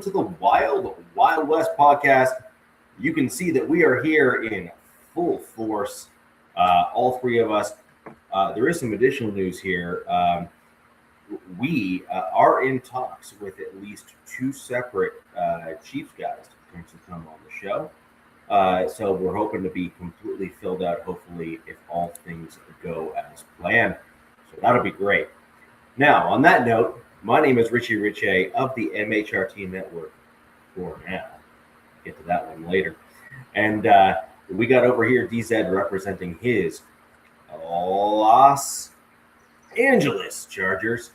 to the Wild West podcast. You can see that we are here in full force, all three of us. There is some additional news here. We are in talks with at least two separate Chiefs guys to come on the show. So we're hoping to be completely filled out, hopefully, if all things go as planned. So that'll be great. Now, on that note, my name is Richie Richey of the MHRT Network for now. Get to that one later. And we got over here DZ representing his Los Angeles Chargers.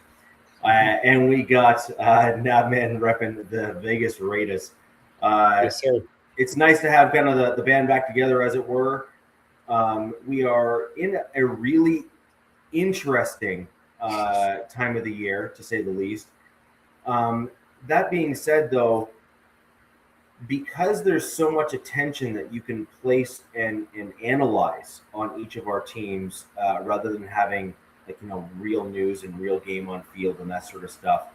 And we got Nabman repping the Vegas Raiders. Yes, sir. It's nice to have kind of the band back together, as it were. We are in a really interesting time of the year, to say the least. That being said, though, because there's so much attention that you can place and analyze on each of our teams, rather than having real news and real game on field and that sort of stuff,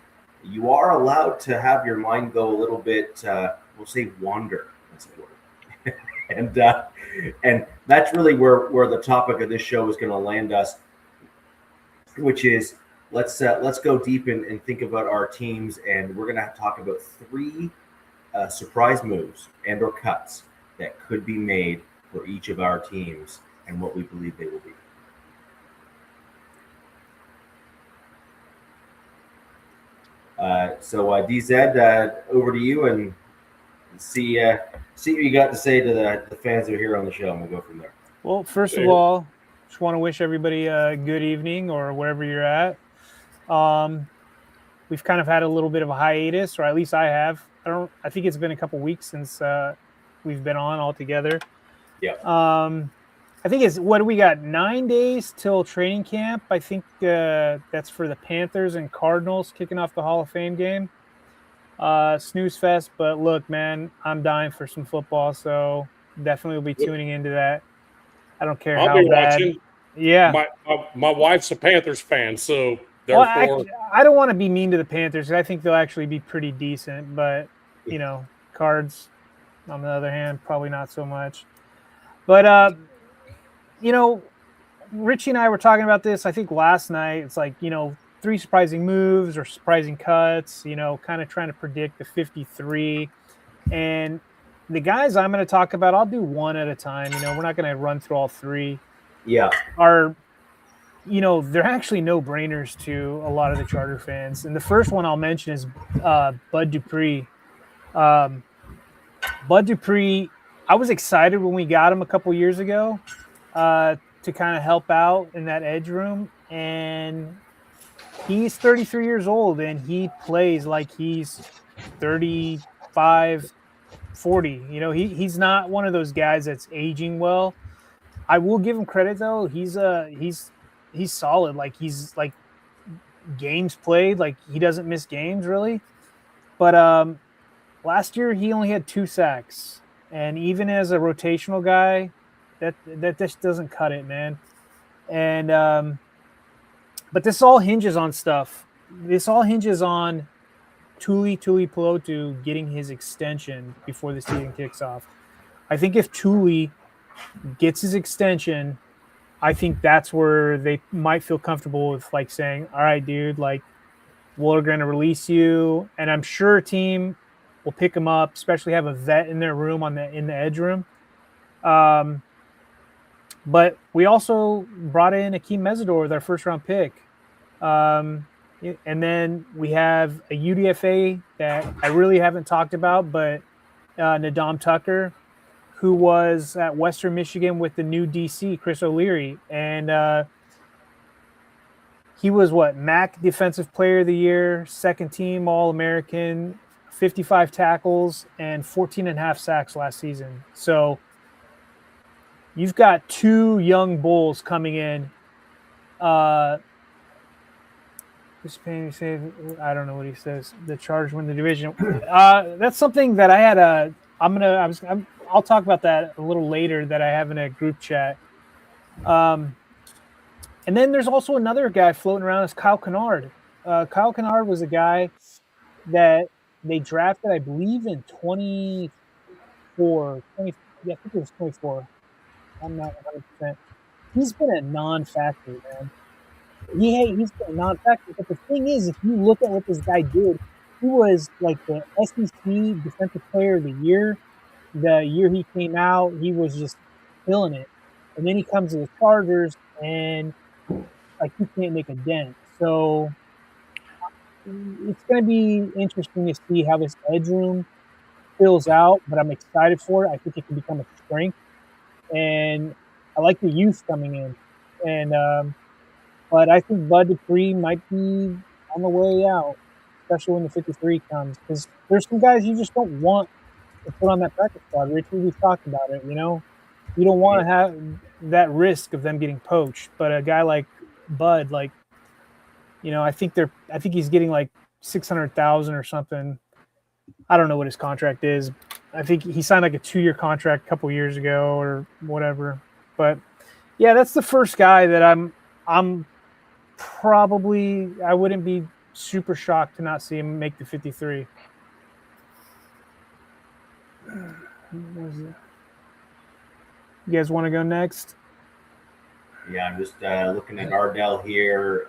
you are allowed to have your mind go a little bit, we'll say, wander, as it were. and that's really where the topic of this show is going to land us, which is let's go deep and think about our teams, and we're going to talk about three surprise moves and or cuts that could be made for each of our teams and what we believe they will be. So DZ, over to you, and see what you got to say to the fans that are here on the show, and we'll go from there. Well, first of all, just want to wish everybody a good evening or wherever you're at. We've kind of had a little bit of a hiatus, or at least I have. I think it's been a couple weeks since we've been on all together. Yeah. I think we got 9 days till training camp. I think that's for the Panthers and Cardinals kicking off the Hall of Fame game. Snooze fest, but look, man, I'm dying for some football, so definitely will be tuning into that. I don't care I'll be bad. watching. Yeah. My wife's a Panthers fan, so therefore I don't want to be mean to the Panthers. I think they'll actually be pretty decent, but Cards, on the other hand, probably not so much. But Richie and I were talking about this, I think last night. It's like, three surprising moves or surprising cuts, kind of trying to predict the 53. And the guys I'm going to talk about, I'll do one at a time. We're not going to run through all three. Yeah. They're actually no-brainers to a lot of the Charger fans. And the first one I'll mention is Bud Dupree. Bud Dupree, I was excited when we got him a couple years ago to kind of help out in that edge room. And he's 33 years old, and he plays like he's 35, 40. He's not one of those guys that's aging well. I will give him credit, though. He's solid. Like, he's like games played. Like, he doesn't miss games, really. But last year, he only had 2 sacks. And even as a rotational guy, that just doesn't cut it, man. And but this all hinges on stuff. This all hinges on Tuli Pelotu getting his extension before the season kicks off. I think if Tuli gets his extension, I think that's where they might feel comfortable with, like, saying, all right, dude, like, we're going to release you. And I'm sure a team will pick him up, especially have a vet in their room in the edge room. But we also brought in Akeem Mesidor with our first-round pick. And then we have a UDFA that I really haven't talked about, but Nadam Tucker, who was at Western Michigan with the new DC, Chris O'Leary. And he was, MAC Defensive Player of the Year, second-team All-American, 55 tackles, and 14.5 sacks last season. So you've got 2 young bulls coming in. I don't know what he says. The Chargers win the division. That's something that I had I'll talk about that a little later that I have in a group chat. And then there's also another guy floating around, is Kyle Kennard. Kyle Kennard was a guy that they drafted, I believe, in 24, 20, yeah, I think it was 24. I'm not 100%. He's been a non-factor, man. He's been a non-factor. But the thing is, if you look at what this guy did, he was like the SEC Defensive Player of the Year. The year he came out, he was just killing it. And then he comes to the Chargers, and like he can't make a dent. So it's going to be interesting to see how this edge room fills out. But I'm excited for it. I think it can become a strength, and I like the youth coming in. And but I think Bud Dupree might be on the way out, especially when the 53 comes, because there's some guys you just don't want to put on that practice squad. Richie, we've talked about it. You don't want to have that risk of them getting poached. But a guy like Bud, like, I think he's getting like 600,000 or something. I don't know what his contract is. I think he signed like a 2-year contract a couple years ago or whatever. But yeah, that's the first guy that I'm probably, I wouldn't be super shocked to not see him make the 53. You guys want to go next? Yeah, I'm just looking at Ardell here.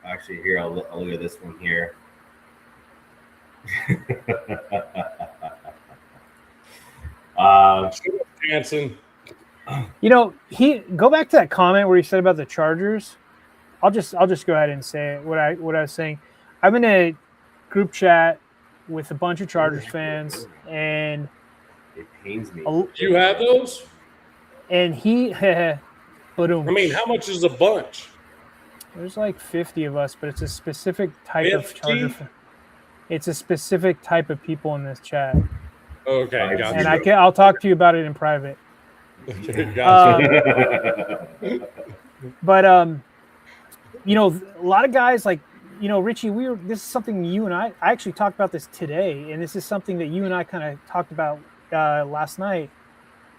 Actually, here, I'll look at this one here. Hanson. He go back to that comment where he said about the Chargers. I'll just go ahead and say it, what I was saying. I'm in a group chat with a bunch of Chargers fans, and it pains me. Do you have those? And but I mean, how much is a bunch? There's like 50 of us, but it's a specific type 50? of Charger. It's a specific type of people in this chat. Okay, gotcha. And I'll talk to you about it in private. Gotcha. But a lot of guys like, Richie, this is something you and I actually talked about this today, and this is something that you and I kind of talked about last night.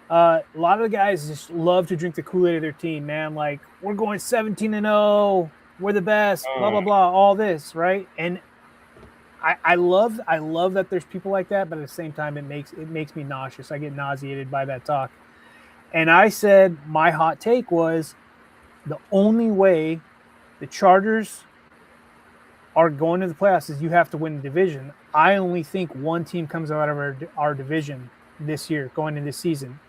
A lot of the guys just love to drink the Kool-Aid of their team, man. Like, we're going 17-0, we're the best, blah blah blah, all this, right? And I love that there's people like that, but at the same time, it makes me nauseous. I get nauseated by that talk. And I said my hot take was the only way the Chargers are going to the playoffs is you have to win the division. I only think one team comes out of our division this year, going into this season.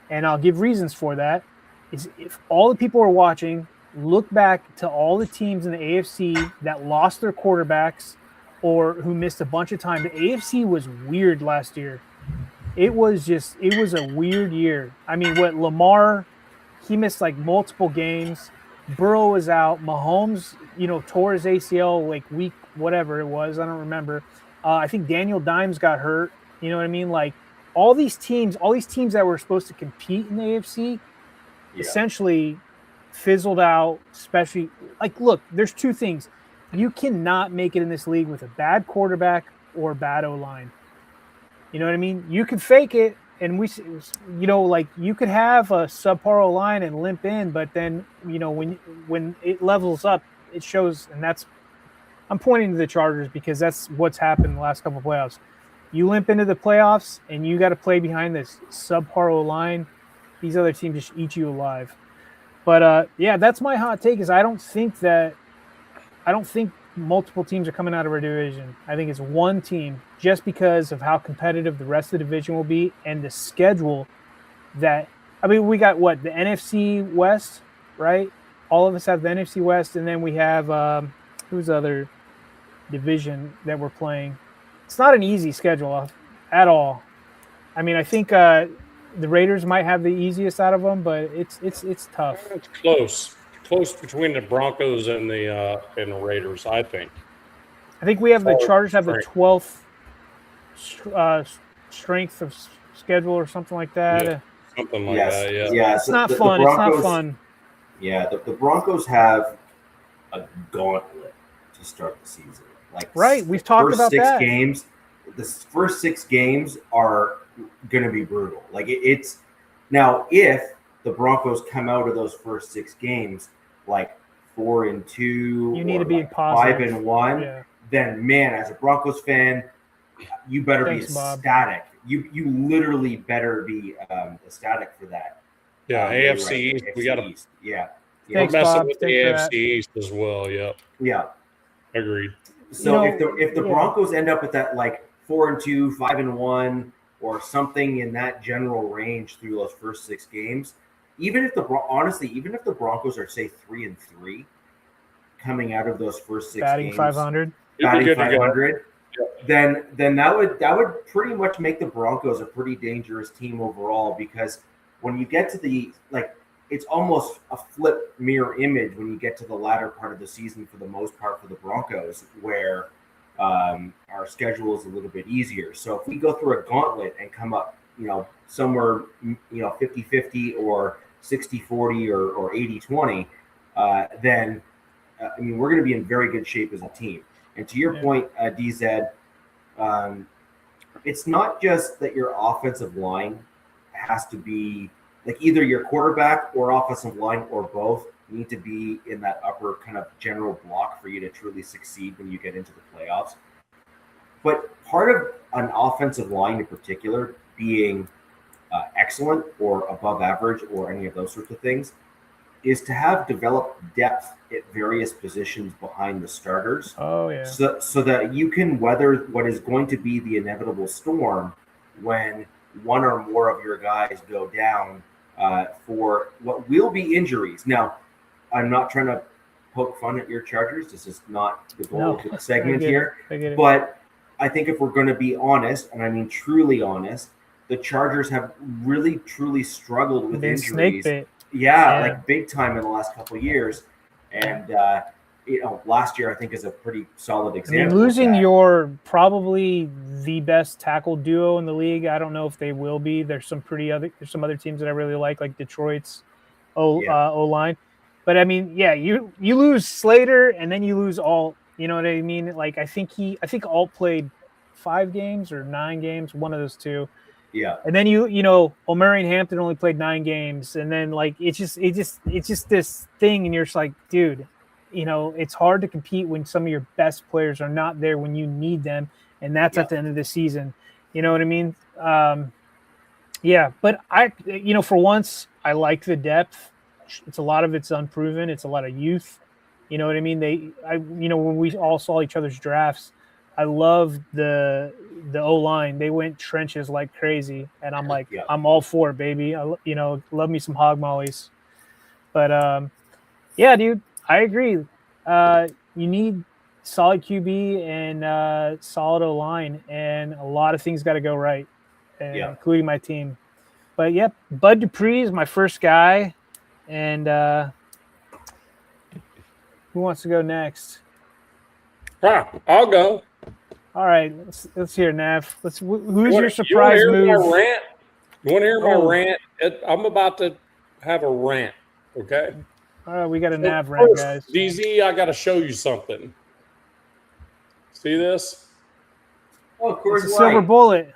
And I'll give reasons for that. Is if all the people are watching, look back to all the teams in the AFC that lost their quarterbacks or who missed a bunch of time. The AFC was weird last year. It was a weird year. I mean, Lamar, he missed like multiple games. Burrow was out. Mahomes, tore his ACL like week whatever it was. I don't remember. I think Daniel Dimes got hurt. You know what I mean? Like all these teams that were supposed to compete in the AFC essentially fizzled out, especially like, look, there's two things. You cannot make it in this league with a bad quarterback or a bad O-line. You know what I mean? You could fake it, and you could have a subpar O-line and limp in, but then, when it levels up, it shows, and I'm pointing to the Chargers because that's what's happened in the last couple of playoffs. You limp into the playoffs, and you got to play behind this subpar O-line. These other teams just eat you alive. But, that's my hot take is I don't think multiple teams are coming out of our division. I think it's one team just because of how competitive the rest of the division will be and the schedule we got the NFC West, right? All of us have the NFC West, and then we have who's the other division that we're playing? It's not an easy schedule at all. I mean, I think the Raiders might have the easiest out of them, but it's tough. It's close between the Broncos and the Raiders, I think. I think we have the Chargers have the 12th strength of schedule or something like that. Yeah, something like that, yeah. Yeah, it's not fun. It's not fun. Yeah, the Broncos have a gauntlet to start the season. Right, we've talked about that. The first 6 games are going to be brutal. It's now if the Broncos come out of those first 6 games 4-2, you need to be positive. 5-1. Yeah. then man, as a Broncos fan, you better Thanks, be Bob. ecstatic. You literally better be ecstatic for that. Yeah, You're AFC right, East. AFC We got to. East. Yeah. We're Thanks, messing Bob. with the Thanks for AFC that. East as well. Yep, Yeah. agreed. So You know, if the yeah. Broncos end up with that like 4-2, 5-1, or something in that general range through those first 6 games, even if the Broncos are say 3-3 coming out of those first 6 batting games, 500. You'd be batting good to go. 500, then that would pretty much make the Broncos a pretty dangerous team overall, because when you get to the it's almost a flip mirror image when you get to the latter part of the season for the most part for the Broncos, where our schedule is a little bit easier. So if we go through a gauntlet and come up, somewhere, 50-50 or 60-40 or 80-20, then we're going to be in very good shape as a team. And to your point, DZ, it's not just that your offensive line has to be like either your quarterback or offensive line or both need to be in that upper kind of general block for you to truly succeed when you get into the playoffs. But part of an offensive line in particular being excellent or above average or any of those sorts of things is to have developed depth at various positions behind the starters. Oh yeah. So that you can weather what is going to be the inevitable storm when one or more of your guys go down for what will be injuries. Now, I'm not trying to poke fun at your Chargers. This is not the goal of the segment here. But I think if we're going to be honest, and I mean truly honest, the Chargers have really, truly struggled with injuries. Snake bit. Yeah, like big time in the last couple of years. And, last year I think is a pretty solid example. Losing your probably the best tackle duo in the league. I don't know if they will be. There's some other teams that I really like Detroit's O-line. But you lose Slater and then you lose Alt. You know what I mean? Like I think Alt played 5 games or 9 games, one of those two. Yeah. And then Omarion Hampton only played 9 games, and then it's just this thing, and you're just like, dude, it's hard to compete when some of your best players are not there when you need them, and that's at the end of the season. You know what I mean? But for once, I like the depth. It's a lot of it's unproven. It's a lot of youth. You know what I mean? When we all saw each other's drafts, I love the O-line. They went trenches like crazy, and I'm like, I'm all for it, baby. Love me some hog mollies. But dude, I agree. You need solid QB and solid O-line, and a lot of things got to go right, including my team. But Bud Dupree is my first guy, and who wants to go next? I'll go. All right, let's hear Nav. Who's your surprise move? You want to hear my rant? I'm about to have a rant. Okay. All right, we got a Nav rant, guys. DZ, I got to show you something. See this? Oh, of course. It's a silver bullet.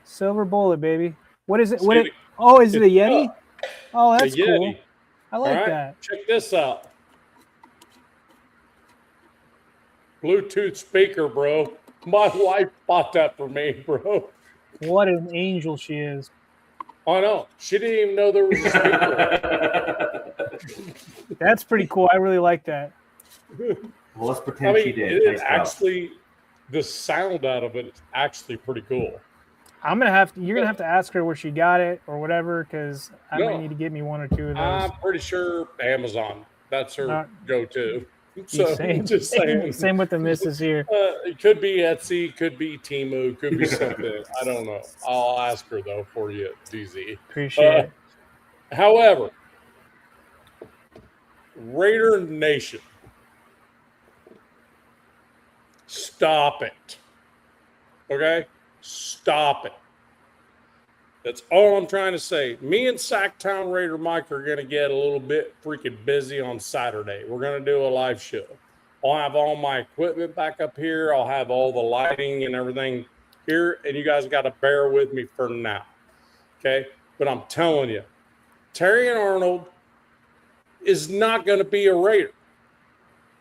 Silver bullet, baby. What is it? Is it a Yeti? Oh, that's cool. I like that. Check this out. Bluetooth speaker, bro. My wife bought that for me, bro. What an angel she is. I know. She didn't even know there was a speaker. That's pretty cool. I really like that. Well, let's pretend she did. It is actually, the sound out of it is actually pretty cool. You're gonna have to ask her where she got it or whatever, because I might need to get me 1 or 2 of those. I'm pretty sure Amazon. That's her go-to. So just saying. Same with the missus here. It could be Etsy, could be Temu, could be something. I don't know. I'll ask her though for you, DZ. Appreciate it. However, Raider Nation, stop it. Okay? Stop it. That's all I'm trying to say. Me and Sacktown Raider Mike are going to get a little bit freaking busy on Saturday. We're going to do a live show. I'll have all my equipment back up here. I'll have all the lighting and everything here, and you guys got to bear with me for now. Okay? But I'm telling you, Terry and Arnold is not going to be a Raider.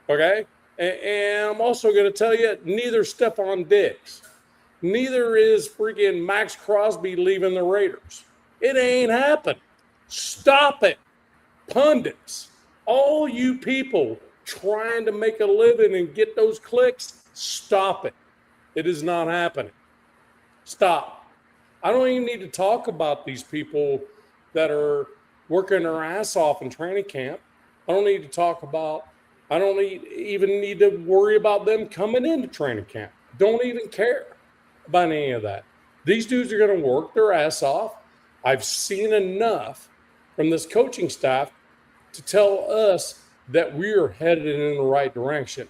Okay? And I'm also going to tell you, neither Stephon Diggs, neither is freaking Max Crosby leaving the Raiders. It ain't happened. Stop it. Pundits, all you people trying to make a living and get those clicks, stop it. It is not happening. Stop. I don't even need to talk about these people that are working their ass off in training camp. I don't need to talk about, I don't even need to worry about them coming into training camp. Don't even care about any of that. These dudes are going to work their ass off. I've seen enough from this coaching staff to tell us that we are headed in the right direction.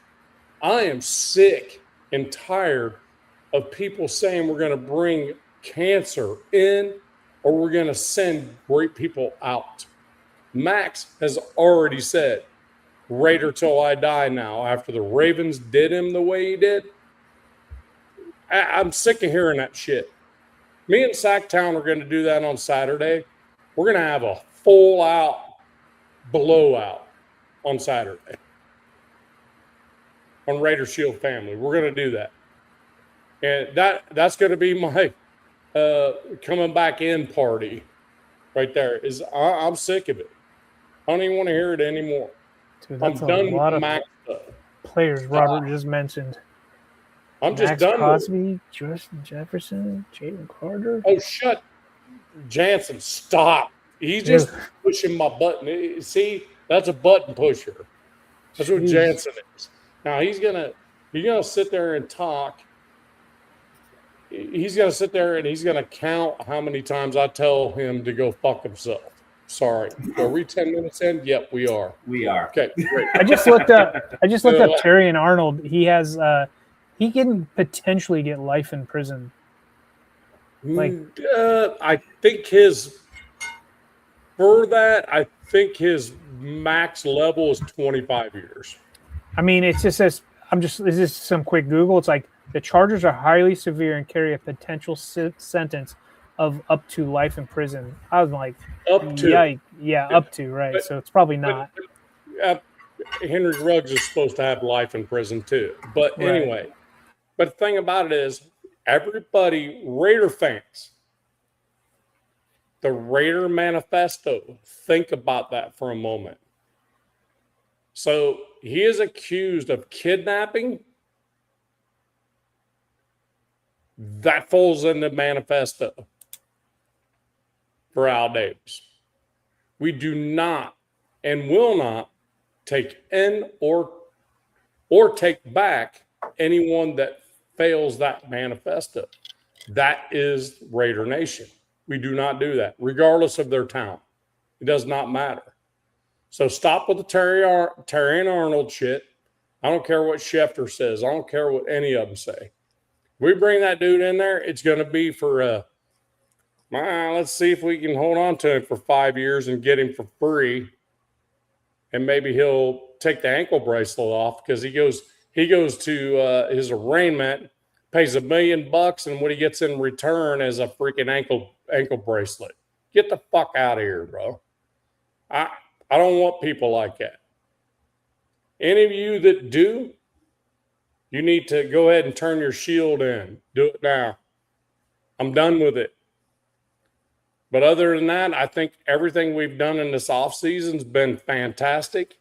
I am sick and tired of people saying we're going to bring cancer in or we're going to send great people out. Max has already said, Raider till I die now, after the Ravens did him the way he did. I'm sick of hearing that shit. Me and Sacktown are going to do that on Saturday. We're going to have a full-out blowout on Saturday on Raider Shield Family. We're going to do that. And that's going to be my coming back in party right there. I'm sick of it. I don't even want to hear it anymore. Dude, I'm that's a done lot with of Max stuff. players Robert just mentioned. I'm just Max done Crosby, Justin Jefferson, Jalen Carter. Oh, shut Jansen, stop. He's just pushing my button. See, that's a button pusher. That's what Jansen is. Now he's gonna sit there and talk. He's gonna sit there and he's gonna count how many times I tell him to go fuck himself. Sorry. Are we 10 minutes in? Yep, we are. We are. Okay, great. I just looked up Terry and Arnold. He has he can potentially get life in prison. I think his max level is 25 years. I mean, it's just this. This is some quick Google. It's like the charges are highly severe and carry a potential sentence of up to life in prison. I was like, up to, up to, right? But, so it's probably not. Henry Ruggs is supposed to have life in prison too. But anyway, but the thing about it is, everybody, Raider fans, the Raider Manifesto, think about that for a moment. So he is accused of kidnapping. That falls in the manifesto for Al Davis. We do not and will not take in or take back anyone that fails that manifesto. That is Raider Nation. We do not do that, regardless of their talent. It does not matter. So stop with the Terry and Arnold shit. I don't care what Schefter says. I don't care what any of them say. We bring that dude in there, it's going to be for, let's see if we can hold on to him for 5 years and get him for free. And maybe he'll take the ankle bracelet off because he goes to his arraignment, pays $1 million, and what he gets in return is a freaking ankle bracelet. Get the fuck out of here, bro. I don't want people like that. Any of you that do, you need to go ahead and turn your shield in. Do it now. I'm done with it. But other than that, I think everything we've done in this offseason has been fantastic.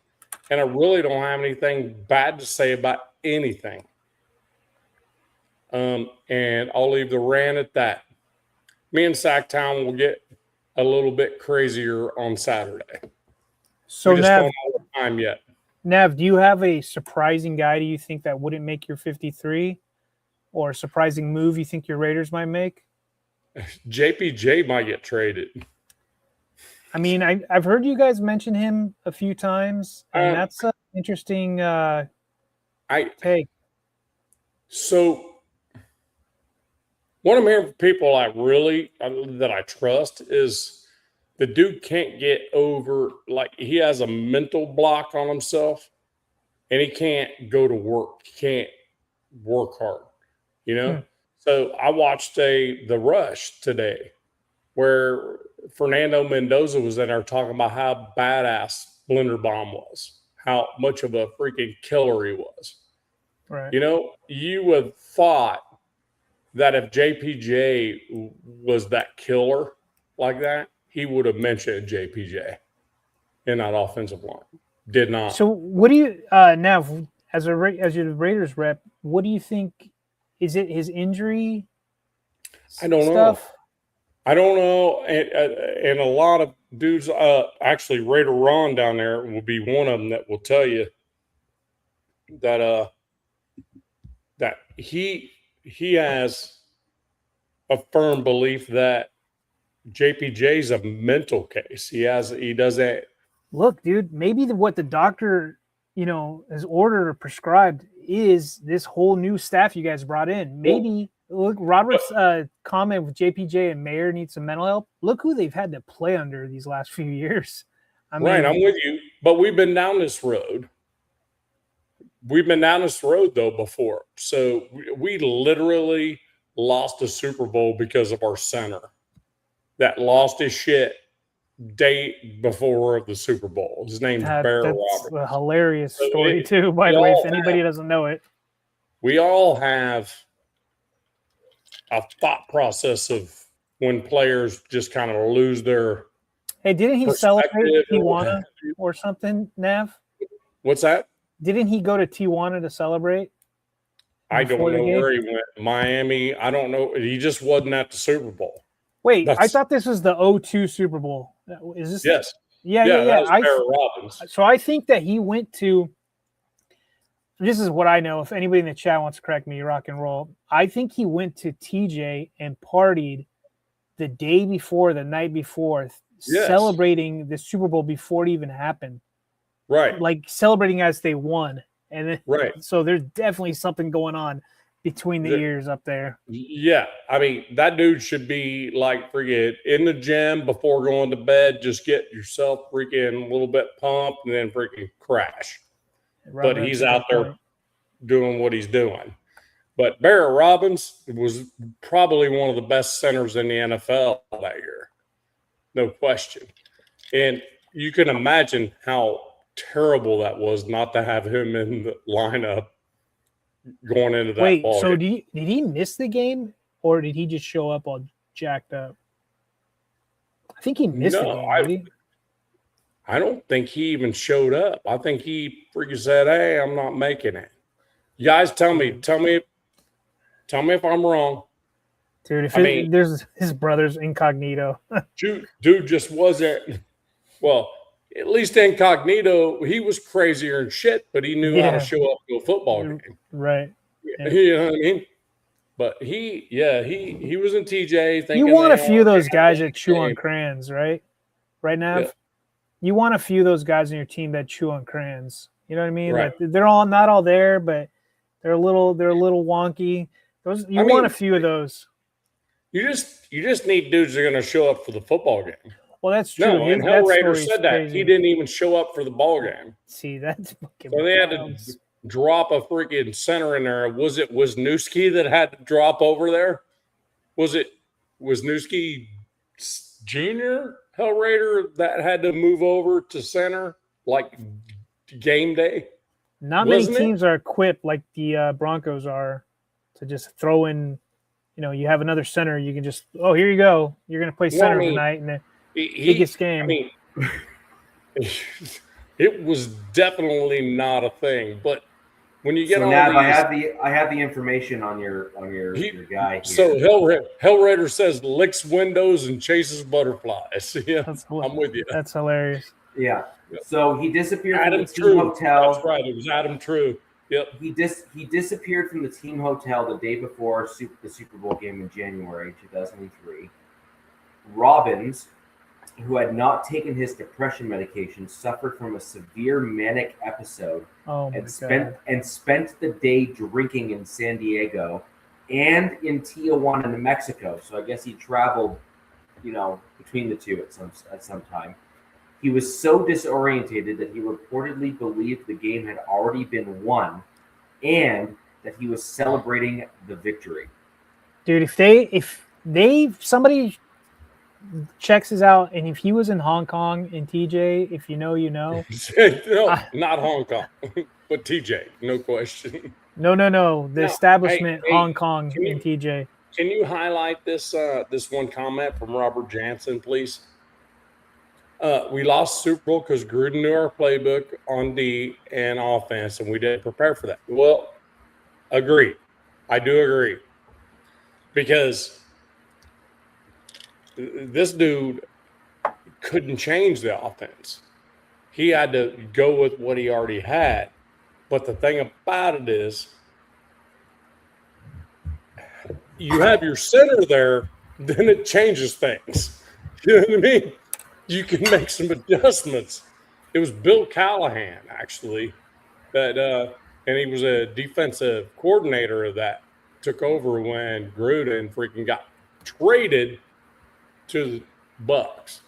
And I really don't have anything bad to say about anything. And I'll leave the rant at that. Me and Sacktown will get a little bit crazier on Saturday. So we just don't have the time yet. Nav, do you have a surprising guy do you think that wouldn't make your 53? Or a surprising move you think your Raiders might make? JPJ might get traded. I mean, I've heard you guys mention him a few times, and that's an interesting take. So what I'm hearing from people that I trust is the dude can't get over, like he has a mental block on himself and he can't go to work. He can't work hard, you know? So I watched The Rush today where Fernando Mendoza was in there talking about how badass Linderbaum was, how much of a freaking killer he was. Right. You know, you would have thought that if JPJ was that killer like that, he would have mentioned JPJ in that offensive line. Did not. So what do you now as your Raiders rep? What do you think? Is it his injury? I don't know. I don't know, and a lot of dudes. Actually, Raider Ron down there will be one of them that will tell you that that he has a firm belief that JPJ is a mental case. He does that. Look, dude, maybe what the doctor, has ordered or prescribed is this whole new staff you guys brought in. Maybe look, Robert's comment with JPJ and Mayer need some mental help. Look who they've had to play under these last few years. I'm with you, but we've been down this road. We've been down this road though before, so we literally lost a Super Bowl because of our center that lost his shit day before the Super Bowl. His name's Bear Roberts. That's a hilarious story too, by the way, if anybody doesn't know it. We all have a thought process of when players just kind of lose their. Hey, didn't he celebrate Tijuana or something, Nav? What's that? Didn't he go to Tijuana to celebrate? I don't know where he went. Miami. I don't know. He just wasn't at the Super Bowl. Wait, I thought this was the 2002 Super Bowl. Is this? Yes. Yeah. That was Barry Robbins. So I think that he went to. This is what I know. If anybody in the chat wants to correct me, rock and roll. I think he went to TJ and partied the day before, the night before, celebrating the Super Bowl before it even happened. Right. Like celebrating as they won. And then, right. So there's definitely something going on between the ears up there. Yeah. I mean, that dude should be like freaking in the gym before going to bed. Just get yourself freaking a little bit pumped and then freaking crash. But he's out there doing what he's doing. But Barry Robbins was probably one of the best centers in the NFL that year. No question. And you can imagine how terrible that was not to have him in the lineup going into that ball game. So did he miss the game or did he just show up all jacked up? I think he missed the game. I don't think he even showed up. I think he freaking said, "Hey, I'm not making it." You guys, tell me if I'm wrong. Dude, there's his brother's incognito. dude just wasn't. Well, at least incognito, he was crazier and shit, but he knew how to show up to a football game. Right. Yeah. You know what I mean? But he was in TJ. You want a few of those guys that chew on crayons, right? Right now, you want a few of those guys on your team that chew on crayons. You know what I mean? Right. Like they're not all there, but they're a little wonky. Want a few of those. You just need dudes that are going to show up for the football game. Well, that's true. No, and Hellraider said that crazy. He didn't even show up for the ball game. See, that's fucking. So they had to drop a freaking center in there. Was it Wisniewski that had to drop over there? Was it Wisniewski Jr. Hellraider that had to move over to center like game day? Not many teams are equipped like the Broncos are to just throw in. You have another center. You can just here you go. You're going to play center tonight, and the biggest game. I mean, it was definitely not a thing. But when you get on, Nav, I have the information on your guy here. So Hellraider says licks windows and chases butterflies. Yeah, I'm with you. That's hilarious. Yeah. So he disappeared from the team hotel. That's right. It was Adam True. Yep. He disappeared from the team hotel the day before the Super Bowl game in January 2003. Robbins, who had not taken his depression medication, suffered from a severe manic episode and spent the day drinking in San Diego and in Tijuana, New Mexico. So I guess he traveled, between the two at some time. He was so disorientated that he reportedly believed the game had already been won and that he was celebrating the victory. Dude, if somebody checks us out, and if he was in Hong Kong and TJ, if you know, you know. No, not Hong Kong, but TJ, no question. No. The No, establishment, hey, Hong Kong can you- and TJ. Can you highlight this this one comment from Robert Jansen, please? We lost Super Bowl because Gruden knew our playbook on D and offense, and we didn't prepare for that. Well, agree. I do agree. Because this dude couldn't change the offense. He had to go with what he already had. But the thing about it is, you have your center there, then it changes things. You know what I mean? You can make some adjustments. It was Bill Callahan, actually, that and he was a defensive coordinator of that, took over when Gruden freaking got traded to the Bucks,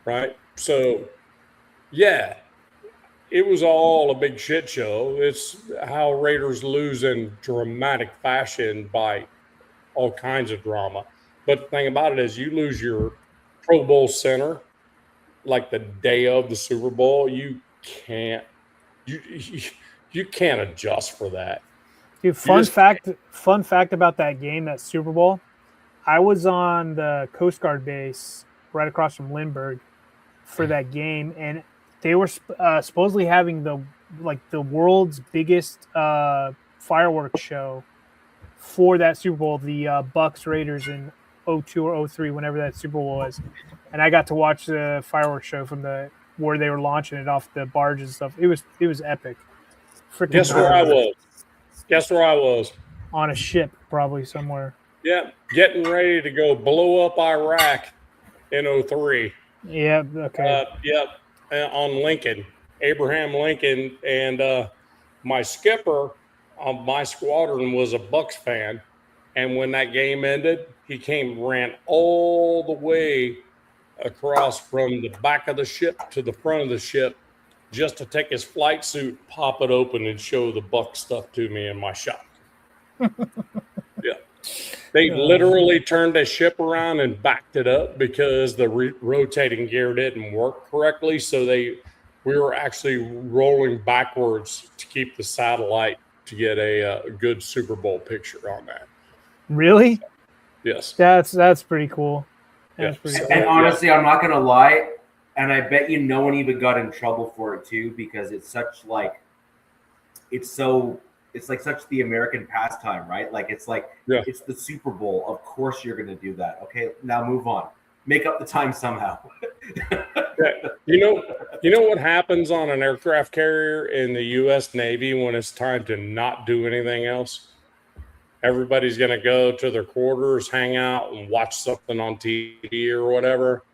right? So, yeah, it was all a big shit show. It's how Raiders lose in dramatic fashion by all kinds of drama. But the thing about it is, you lose your Pro Bowl center like the day of the Super Bowl. You can't you can't adjust for that. Dude, fun fact about that game, that Super Bowl. I was on the Coast Guard base right across from Lindbergh for that game, and they were supposedly having the world's biggest fireworks show for that Super Bowl, the Bucks Raiders in 02 or 03, whenever that Super Bowl was. And I got to watch the fireworks show from where they were launching it off the barges and stuff. It was epic. Freaking Guess where I was? Guess where I was? On a ship, probably somewhere. Yeah, getting ready to go blow up Iraq in 03. Yeah, okay. On Lincoln, Abraham Lincoln, and my skipper on my squadron was a Bucks fan. And when that game ended, he ran all the way across from the back of the ship to the front of the ship just to take his flight suit, pop it open, and show the Buck stuff to me in my shop. Yeah. They literally turned the ship around and backed it up because the rotating gear didn't work correctly. So we were actually rolling backwards to keep the satellite to get a good Super Bowl picture on that. Really? Yes. That's pretty cool. That's pretty cool. And honestly, I'm not gonna lie, and I bet you no one even got in trouble for it too, because it's such like such the American pastime, right? Like it's it's the Super Bowl. Of course you're gonna do that. Okay, now move on. Make up the time somehow. You know what happens on an aircraft carrier in the U.S. Navy when it's time to not do anything else? Everybody's going to go to their quarters, hang out, and watch something on TV or whatever.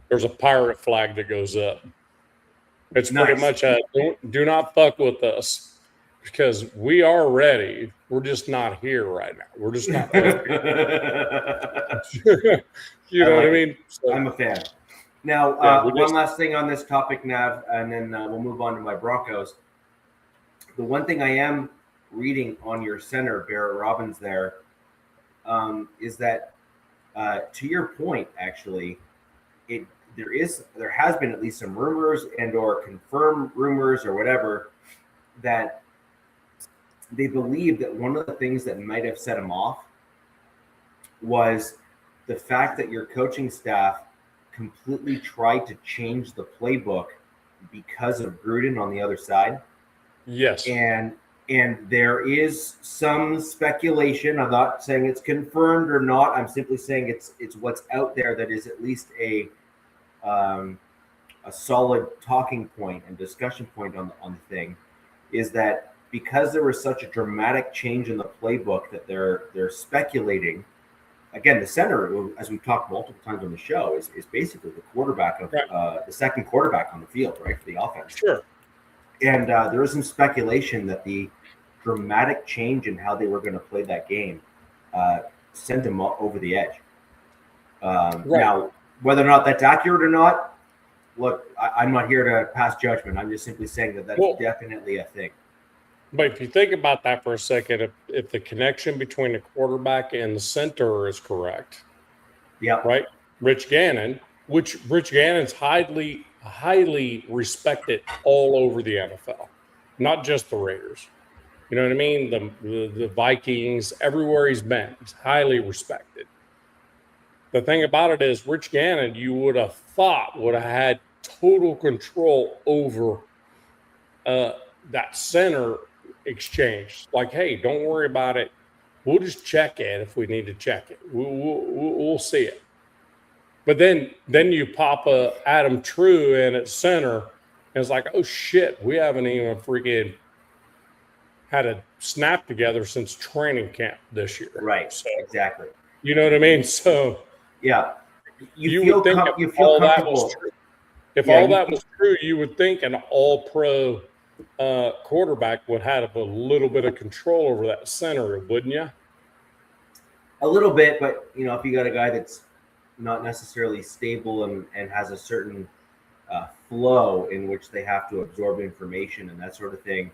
There's a pirate flag that goes up. It's pretty much do not fuck with us, because we are ready. We're just not here right now. We're just not ready. You know what I mean? So, I'm a fan. Now, one last thing on this topic, Nav, and then we'll move on to my Broncos. The one thing I am reading on your center, Barrett Robbins, there, is that to your point, actually, there has been at least some rumors and or confirmed rumors or whatever that they believe that one of the things that might have set him off was the fact that your coaching staff completely tried to change the playbook because of Gruden on the other side. Yes. And there is some speculation. I'm not saying it's confirmed or not. I'm simply saying it's what's out there that is at least a solid talking point and discussion point on the thing, is that because there was such a dramatic change in the playbook that they're speculating. Again, the center, as we've talked multiple times on the show, is basically the quarterback of the second quarterback on the field, right, for the offense. Sure. And there was some speculation that the dramatic change in how they were going to play that game sent them over the edge. Now, whether or not that's accurate or not, look, I'm not here to pass judgment. I'm just simply saying that that's definitely a thing. But if you think about that for a second, if the connection between the quarterback and the center is correct, yeah, right, Rich Gannon, which Rich Gannon's highly respected all over the NFL, not just the Raiders. You know what I mean? The Vikings, everywhere he's been, he's highly respected. The thing about it is, Rich Gannon, you would have thought would have had total control over that center exchange. Like, hey, don't worry about it. We'll just check it if we need to check it. We'll see it. But then you pop Adam True in at center, and it's like, oh shit, we haven't even freaking had a snap together since training camp this year. Right. So, exactly. You know what I mean? So yeah, you would think if all that was true. If all that was true, you would think an all-pro quarterback would have a little bit of control over that center, wouldn't you? A little bit, but if you got a guy that's not necessarily stable and has a certain flow in which they have to absorb information and that sort of thing,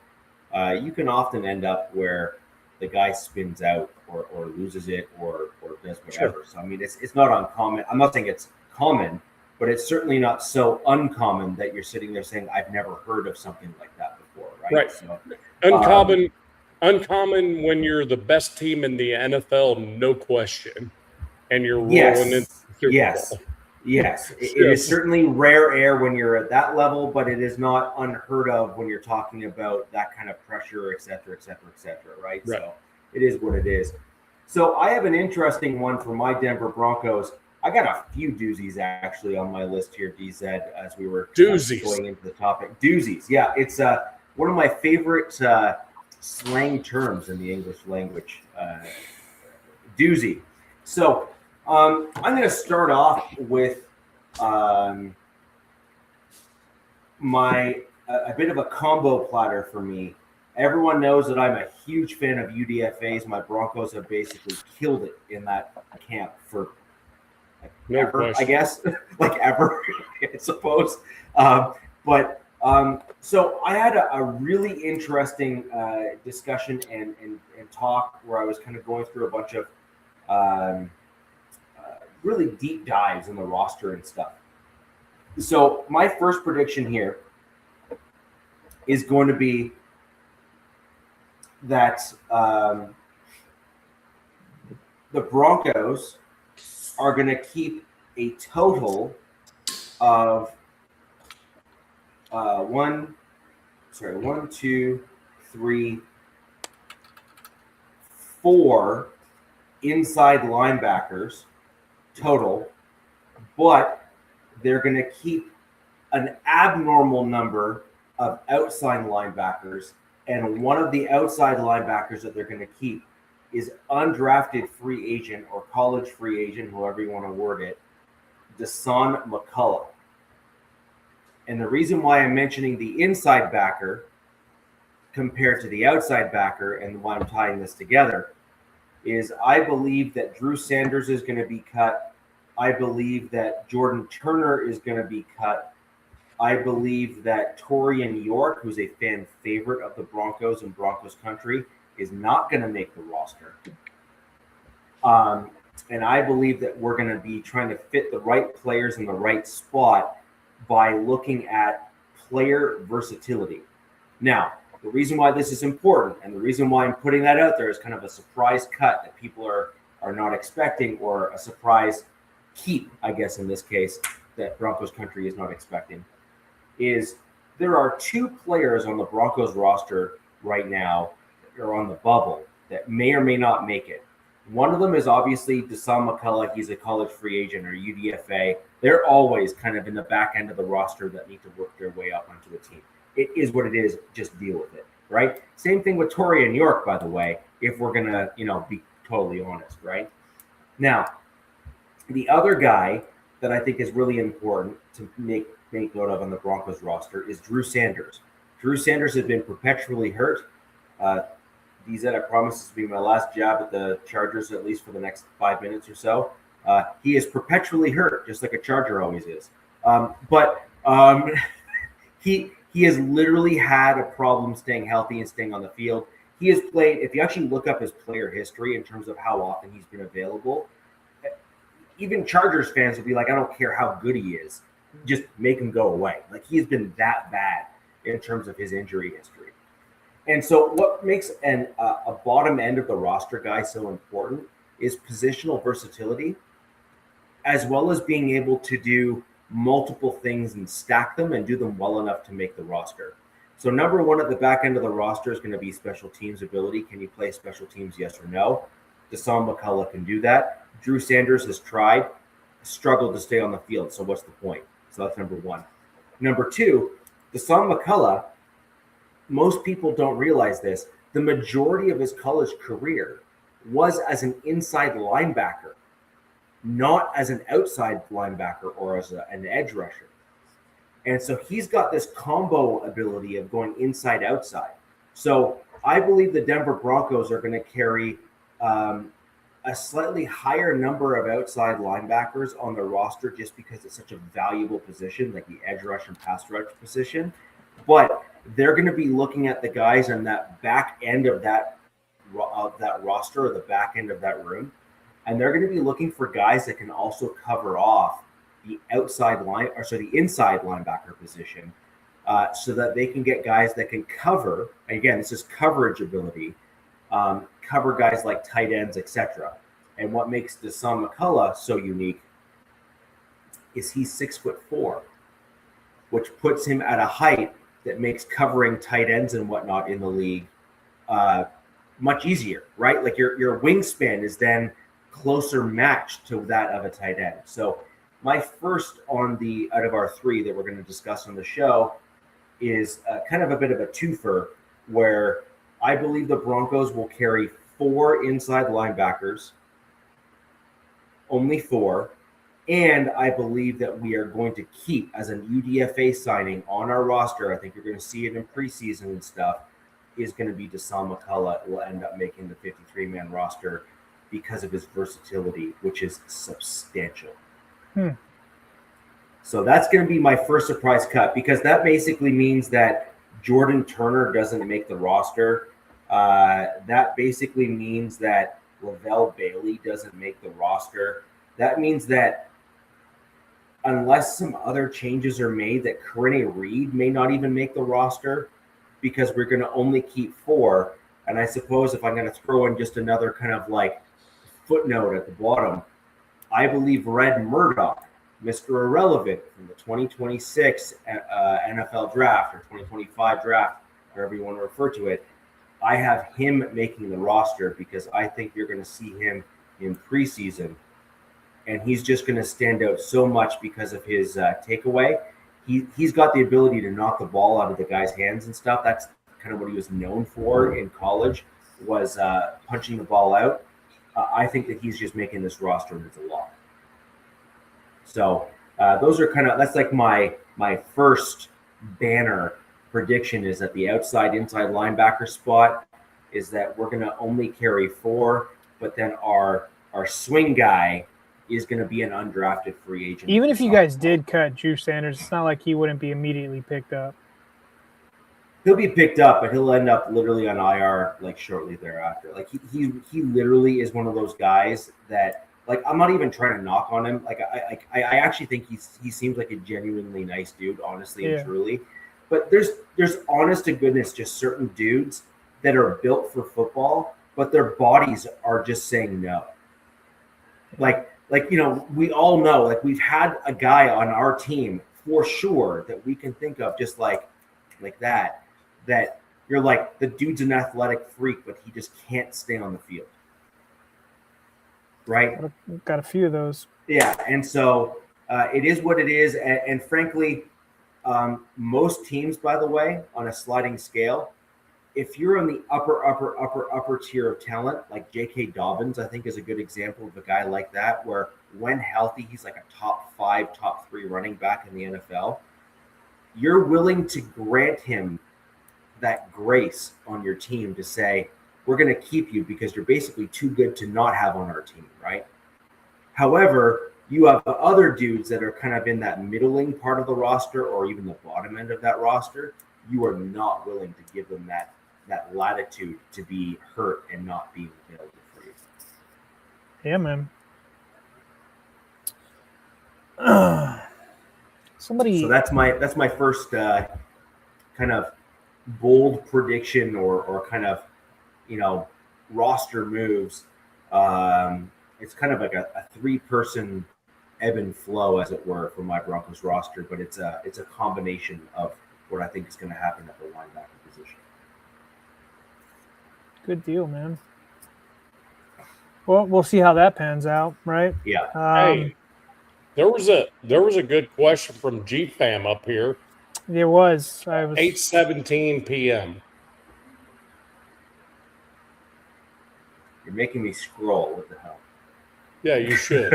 you can often end up where the guy spins out or loses it or does whatever. Sure. So, I mean, it's not uncommon. I'm not saying it's common, but it's certainly not so uncommon that you're sitting there saying, I've never heard of something like that before, right? Right. So, uncommon when you're the best team in the NFL, no question, and you're rolling into Super Bowl. Yes. It is certainly rare air when you're at that level, but it is not unheard of when you're talking about that kind of pressure, et cetera, right? So it is what it is. So I have an interesting one for my Denver Broncos. I got a few doozies actually on my list here, DZ, as we were going into the topic. Doozies, yeah. It's one of my favorite slang terms in the English language, doozy. So I'm going to start off with a bit of a combo platter for me. Everyone knows that I'm a huge fan of UDFAs. My Broncos have basically killed it in that camp for ever, I guess, like ever, I suppose. So I had a really interesting discussion and talk where I was kind of going through a bunch of really deep dives in the roster and stuff. So my first prediction here is going to be that the Broncos are going to keep a total of 1, 2, 3, 4 inside linebackers total, but they're going to keep an abnormal number of outside linebackers, and one of the outside linebackers that they're going to keep is undrafted free agent or college free agent, however you want to word it, Dasan McCullough. And the reason why I'm mentioning the inside backer compared to the outside backer and why I'm tying this together is I believe that Drew Sanders is going to be cut. I believe that Jordan Turner is going to be cut. I believe that Torian York, who's a fan favorite of the Broncos and Broncos country, is not going to make the roster. And I believe that we're going to be trying to fit the right players in the right spot by looking at player versatility. Now, the reason why this is important and the reason why I'm putting that out there is kind of a surprise cut that people are not expecting, or a surprise keep, I guess, in this case, that Broncos country is not expecting, is there are 2 players on the Broncos roster right now that are on the bubble that may or may not make it. One of them is obviously Dasan McCullough. He's a college free agent or UDFA. They're always kind of in the back end of the roster that need to work their way up onto a team. It is what it is. Just deal with it, right? Same thing with Torian York, by the way, if we're going to, be totally honest, right? Now, the other guy that I think is really important to make note of on the Broncos roster is Drew Sanders. Drew Sanders has been perpetually hurt. DZ, I promise this will be my last jab at the Chargers, at least for the next 5 minutes or so. He is perpetually hurt, just like a Charger always is. He has literally had a problem staying healthy and staying on the field. He has played, if you actually look up his player history in terms of how often he's been available, even Chargers fans would be like, I don't care how good he is, just make him go away. Like, he's been that bad in terms of his injury history. And so what makes a bottom end of the roster guy so important is positional versatility, as well as being able to do multiple things and stack them and do them well enough to make the roster. So number one at the back end of the roster is going to be special teams ability. Can you play special teams, yes or no? Deshaun McCullough can do that. Drew Sanders has tried, struggled to stay on the field. So what's the point? So that's number one. Number two, Deshaun McCullough, most people don't realize this, the majority of his college career was as an inside linebacker, not as an outside linebacker or as an edge rusher. And so he's got this combo ability of going inside outside. So I believe the Denver Broncos are going to carry a slightly higher number of outside linebackers on their roster just because it's such a valuable position, like the edge rush and pass rush position. But they're going to be looking at the guys on that back end of that roster or the back end of that room. And they're going to be looking for guys that can also cover off the inside linebacker position, so that they can get guys that can cover. And again, this is coverage ability, cover guys like tight ends, etc. And what makes Deshaun McCullough so unique is he's 6'4", which puts him at a height that makes covering tight ends and whatnot in the league much easier, right? Like your wingspan is then closer matched to that of a tight end. So my first out of our three that we're going to discuss on the show is kind of a bit of a twofer, where I believe the Broncos will carry 4 inside linebackers, only 4, and I believe that we are going to keep as an UDFA signing on our roster. I think you're going to see it in preseason and stuff. Is going to be Deshaun McCullough. Will end up making the 53-man roster because of his versatility, which is substantial. So that's going to be my first surprise cut, because that basically means that Jordan Turner doesn't make the roster. That basically means that Lavelle Bailey doesn't make the roster. That means that unless some other changes are made, that Corinne Reed may not even make the roster, because we're going to only keep 4. And I suppose if I'm going to throw in just another kind of like footnote at the bottom, I believe Red Murdoch, Mr. Irrelevant from the 2026 NFL draft or 2025 draft, however you want to refer to it, I have him making the roster because I think you're going to see him in preseason. And he's just going to stand out so much because of his takeaway. He's got the ability to knock the ball out of the guy's hands and stuff. That's kind of what he was known for in college, was punching the ball out. I think that he's just making this roster, and it's a lot. So those are that's like my first banner prediction, is that the inside linebacker spot is that we're going to only carry 4, but then our swing guy is going to be an undrafted free agent. Even if you guys did cut Drew Sanders, it's not like he wouldn't be immediately picked up. He'll be picked up, but he'll end up literally on IR like shortly thereafter. Like he literally is one of those guys that, like, I'm not even trying to knock on him. Like I actually think he seems like a genuinely nice dude, honestly and truly. But there's honest to goodness just certain dudes that are built for football, but their bodies are just saying no. Like we all know, like, we've had a guy on our team for sure that we can think of just like that you're like, the dude's an athletic freak, but he just can't stay on the field. Right? Got a few of those. Yeah, and so it is what it is. And frankly, most teams, by the way, on a sliding scale, if you're on the upper tier of talent, like J.K. Dobbins, I think is a good example of a guy like that, where when healthy, he's like a top 5, top 3 running back in the NFL. You're willing to grant him that grace on your team to say, we're going to keep you because you're basically too good to not have on our team, right? However, you have other dudes that are kind of in that middling part of the roster or even the bottom end of that roster. You are not willing to give them that latitude to be hurt and not be available for you. Yeah, man. Somebody. So that's my first kind of bold prediction or kind of roster moves. It's kind of like a 3-person ebb and flow, as it were, for my Broncos roster, but it's a combination of what I think is going to happen at the linebacker position. Good deal, man. Well, we'll see how that pans out, right? Yeah. Hey, there was a good question from G-Fam up here. There was. 8:17 p.m. You're making me scroll. What the hell? Yeah, you should.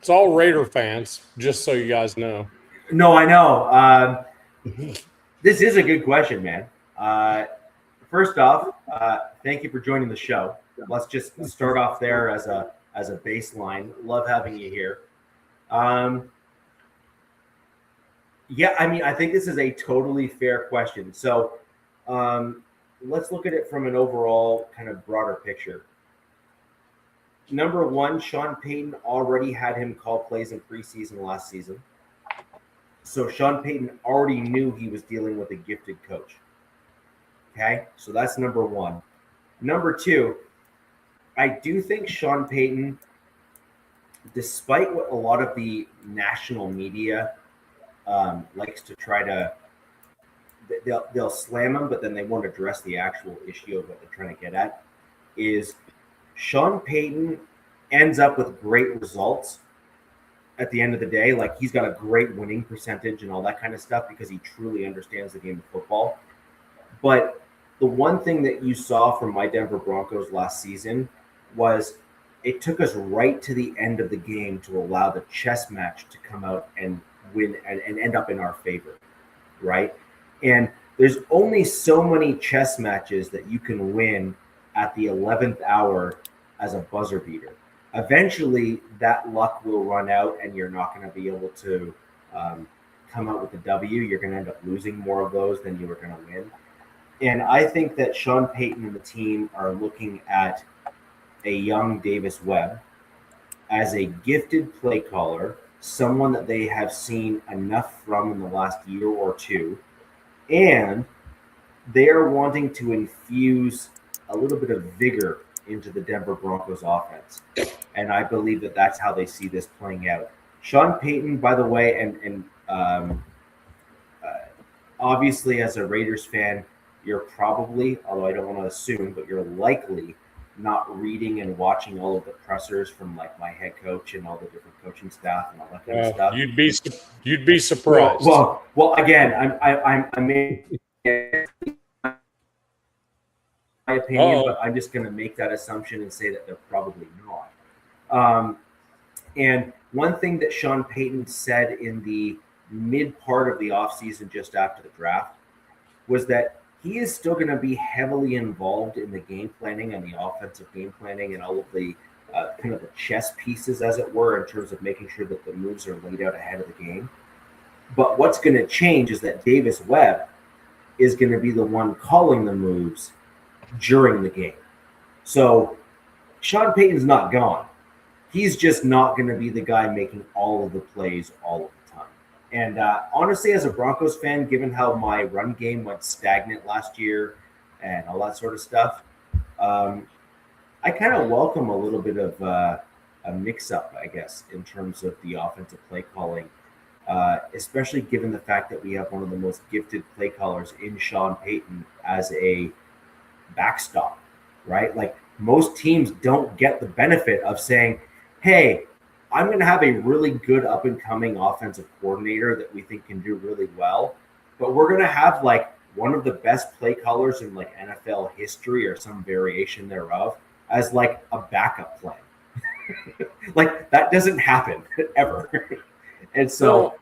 It's all Raider fans, just so you guys know. No, I know. This is a good question, man. First off, thank you for joining the show. Let's just start off there as a baseline. Love having you here. Yeah, I mean, I think this is a totally fair question. So let's look at it from an overall kind of broader picture. Number one, Sean Payton already had him call plays in preseason last season. So Sean Payton already knew he was dealing with a gifted coach. Okay, so that's number one. Number two, I do think Sean Payton, despite what a lot of the national media likes to try to, they'll slam him, but then they won't address the actual issue of what they're trying to get at, is Sean Payton ends up with great results at the end of the day. Like, he's got a great winning percentage and all that kind of stuff because he truly understands the game of football. But the one thing that you saw from my Denver Broncos last season was it took us right to the end of the game to allow the chess match to come out and win and end up in our favor, right? And there's only so many chess matches that you can win at the 11th hour as a buzzer beater. Eventually, that luck will run out and you're not going to be able to come out with a W. You're going to end up losing more of those than you were going to win. And I think that Sean Payton and the team are looking at a young Davis Webb as a gifted play caller, someone that they have seen enough from in the last year or two, and they are wanting to infuse a little bit of vigor into the Denver Broncos offense. And I believe that that's how they see this playing out. Sean Payton, by the way, and obviously as a Raiders fan, you're probably, although I don't want to assume, but you're likely not reading and watching all of the pressers from like my head coach and all the different coaching staff and all that kind of stuff. You'd be surprised. Well, again, I'm my opinion, but I'm just going to make that assumption and say that they're probably not. And one thing that Sean Payton said in the mid part of the offseason just after the draft was that he is still going to be heavily involved in the game planning and the offensive game planning and all of the kind of the chess pieces, as it were, in terms of making sure that the moves are laid out ahead of the game. But what's going to change is that Davis Webb is going to be the one calling the moves during the game. So Sean Payton's not gone. He's just not going to be the guy making all of the plays all of the time. And honestly, as a Broncos fan, given how my run game went stagnant last year and all that sort of stuff, I kind of welcome a little bit of a mix-up, I guess, in terms of the offensive play calling, especially given the fact that we have one of the most gifted play callers in Sean Payton as a backstop, right? Like, most teams don't get the benefit of saying, hey, I'm going to have a really good up-and-coming offensive coordinator that we think can do really well, but we're going to have like one of the best play callers in like NFL history or some variation thereof as like a backup plan. Like, that doesn't happen ever. And so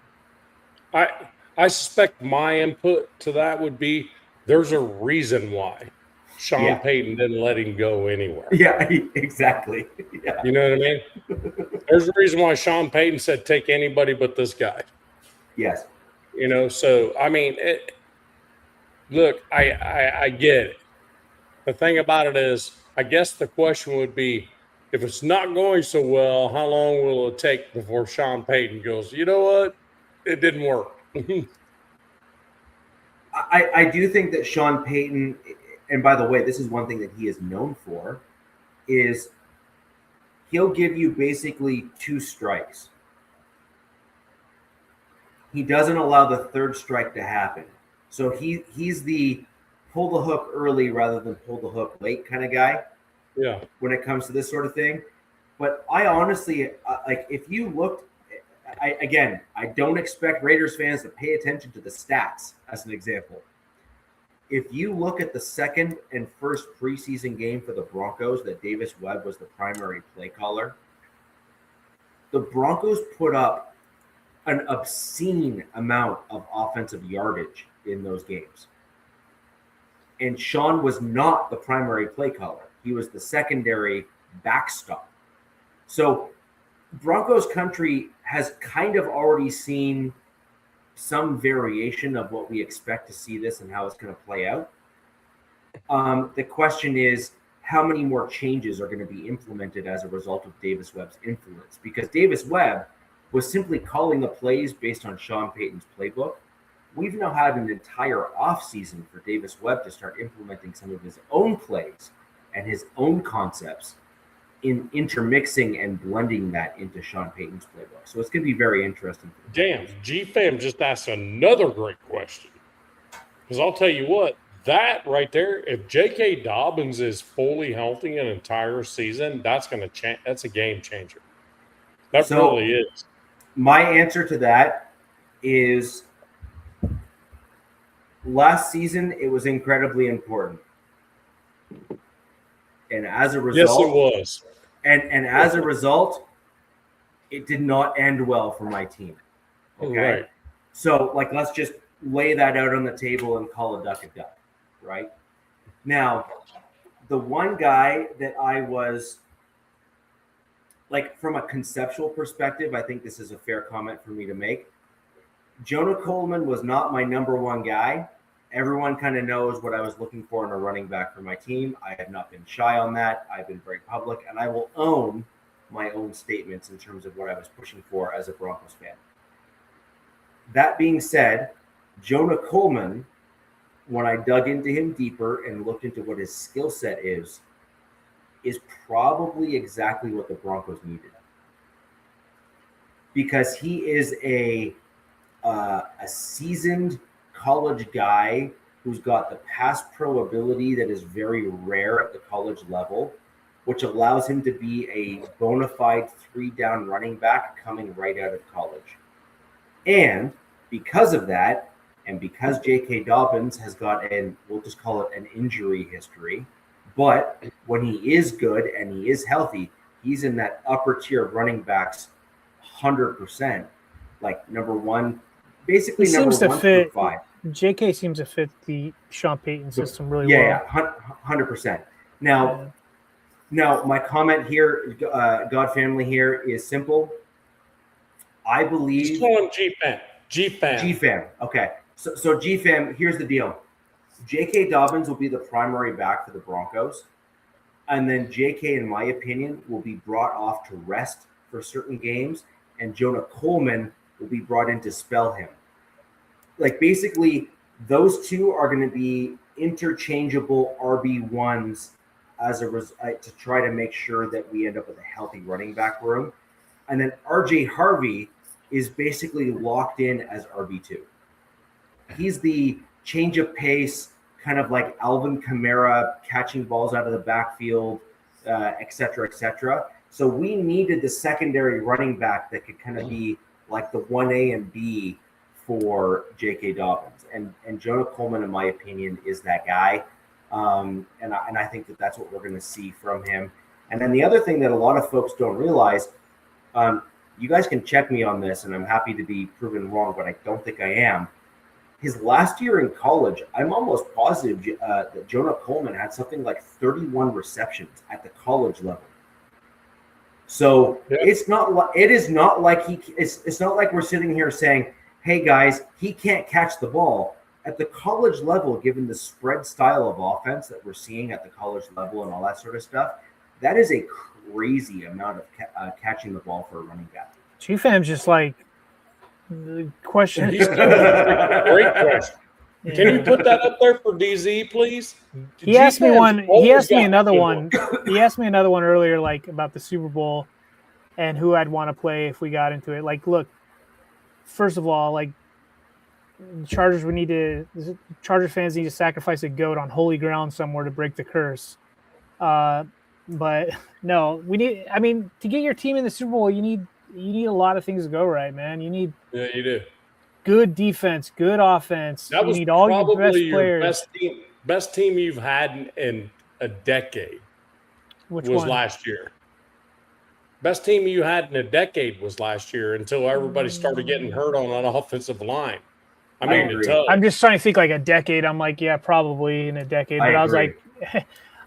I suspect my input to that would be there's a reason why Sean Payton didn't let him go anywhere. Yeah, exactly. Yeah. You know what I mean? There's a reason why Sean Payton said take anybody but this guy. Yes. You know, so I mean, look, I get it. The thing about it is, I guess the question would be, if it's not going so well, how long will it take before Sean Payton goes, you know what? It didn't work. I do think that Sean Payton, and by the way, this is one thing that he is known for, is he'll give you basically 2 strikes. He doesn't allow the 3rd strike to happen. So he's the pull the hook early rather than pull the hook late kind of guy. Yeah. When it comes to this sort of thing. But I honestly, like, if you looked, I don't expect Raiders fans to pay attention to the stats as an example. If you look at the second and first preseason game for the Broncos, that Davis Webb was the primary play caller, the Broncos put up an obscene amount of offensive yardage in those games. And Sean was not the primary play caller. He was the secondary backstop. So Broncos country has kind of already seen some variation of what we expect to see this and how it's going to play out. The question is, how many more changes are going to be implemented as a result of Davis Webb's influence? Because Davis Webb was simply calling the plays based on Sean Payton's playbook. We've now had an entire offseason for Davis Webb to start implementing some of his own plays and his own concepts in intermixing and blending that into Sean Payton's playbook. So it's going to be very interesting. Damn, G-Fam just asked another great question. Because I'll tell you what, that right there, if J.K. Dobbins is fully healthy an entire season, that's going to change. That's a game changer. That really is. My answer to that is last season, it was incredibly important. And as a result, yes, it was. And as a result, it did not end well for my team. Okay. Right. So, like, let's just lay that out on the table and call a duck, right? Now, the one guy that I was, like, from a conceptual perspective, I think this is a fair comment for me to make. Jonah Coleman was not my number one guy. Everyone kind of knows what I was looking for in a running back for my team. I have not been shy on that. I've been very public, and I will own my own statements in terms of what I was pushing for as a Broncos fan. That being said, Jonah Coleman, when I dug into him deeper and looked into what his skill set is probably exactly what the Broncos needed. Because he is a seasoned college guy who's got the pass pro ability that is very rare at the college level, which allows him to be a bona fide 3-down running back coming right out of college. And because of that, and because J.K. Dobbins has got we'll just call it an injury history, but when he is good and he is healthy, he's in that upper tier of running backs 100%, like number one, basically number 1 through 5. JK seems to fit the Sean Payton system really well. Yeah, 100%. Now, my comment here, God family here, is simple. I believe. Just call him G-Fam. G-Fam. Okay. So G-Fam, here's the deal. J.K. Dobbins will be the primary back for the Broncos. And then J.K., in my opinion, will be brought off to rest for certain games. And Jonah Coleman will be brought in to spell him. Like, basically, those two are going to be interchangeable RB1s to try to make sure that we end up with a healthy running back room. And then RJ Harvey is basically locked in as RB2. He's the change of pace, kind of like Alvin Kamara, catching balls out of the backfield, et cetera, et cetera. So we needed the secondary running back that could kind of be like the 1A and B for J.K. Dobbins. And Jonah Coleman, in my opinion, is that guy. And I think that that's what we're going to see from him. And then the other thing that a lot of folks don't realize, you guys can check me on this, and I'm happy to be proven wrong, but I don't think I am. His last year in college, I'm almost positive that Jonah Coleman had something like 31 receptions at the college level. So it's not like it's not like we're sitting here saying, hey guys, he can't catch the ball. At the college level, given the spread style of offense that we're seeing at the college level and all that sort of stuff, that is a crazy amount of catching the ball for a running back. GFAM's just like the question. Great question. Can you put that up there for DZ, please? He asked me one. He asked me another one. one. He asked me another one earlier, like about the Super Bowl and who I'd want to play if we got into it. Like, look, first of all, like Chargers fans need to sacrifice a goat on holy ground somewhere to break the curse. But no, we need. I mean, to get your team in the Super Bowl, you need a lot of things to go right, man. You need you do good defense, good offense. That was you need all your best your players. best team you've had in a decade. Which was one? Last year. Best team you had in a decade was last year until everybody started getting hurt on an offensive line. I mean, I'm just trying to think like a decade. I'm like, yeah, probably in a decade. But I was like,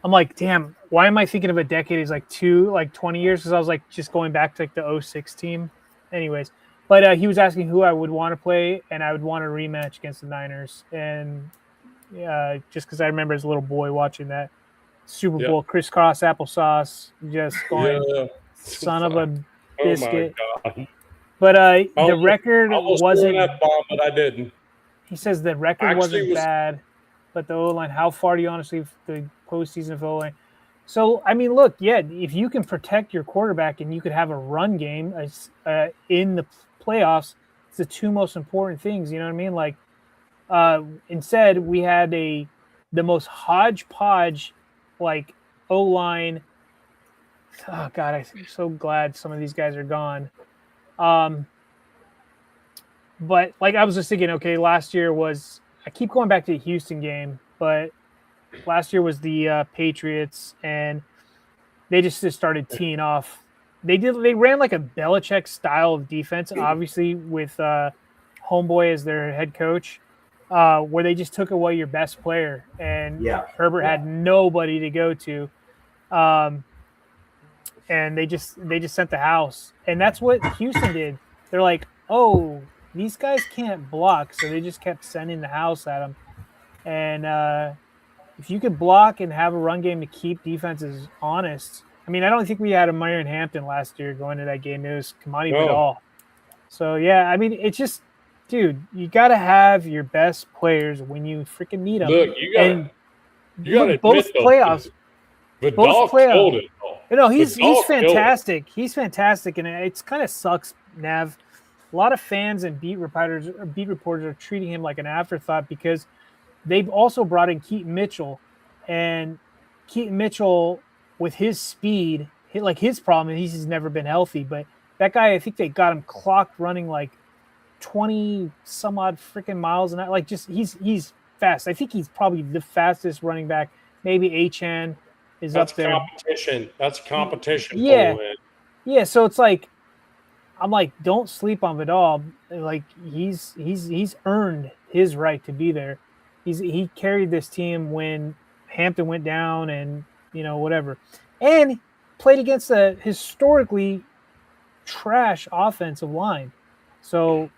I'm like, damn, why am I thinking of a decade as like 20 years? Because I was like just going back to like the 06 team. Anyways, but he was asking who I would want to play, and I would want a rematch against the Niners. And just because I remember as a little boy watching that Super Bowl crisscross applesauce, just going son of a biscuit. Oh my God. But the record wasn't that bomb, but I didn't. He says the record wasn't bad, but the O-line, how far do you honestly the postseason of O-line? So, I mean, look, yeah, if you can protect your quarterback and you could have a run game in the playoffs, it's the two most important things, you know what I mean? Like, instead, we had the most hodgepodge, like, O-line. Oh, God, I'm so glad some of these guys are gone. But like I was just thinking, okay, last year was I keep going back to the Houston game, but last year was the Patriots, and they just started teeing off. They ran like a Belichick style of defense, obviously with Homeboy as their head coach, where they just took away your best player, and Herbert had nobody to go to, and they just sent the house, and that's what Houston did. They're like, oh, these guys can't block, so they just kept sending the house at them. And if you could block and have a run game to keep defenses honest, I mean, I don't think we had a Myron Hampton last year going to that game. It was Kamani Vidal. So, yeah, I mean, it's just, dude, you got to have your best players when you freaking need them. Look, you got to both playoffs. Vidal killed it. You know, he's fantastic. He's fantastic, and it kind of sucks, Nav. A lot of fans and beat reporters are treating him like an afterthought because they've also brought in Keaton Mitchell, and Keaton Mitchell with his speed, his problem is he's never been healthy. But that guy, I think they got him clocked running like 20 some odd freaking miles an hour. Like just he's fast. I think he's probably the fastest running back. Maybe Achan is up there. That's competition. Yeah. So it's like. I'm like, don't sleep on Vidal. Like he's earned his right to be there. He carried this team when Hampton went down, and whatever, and played against a historically trash offensive line. So,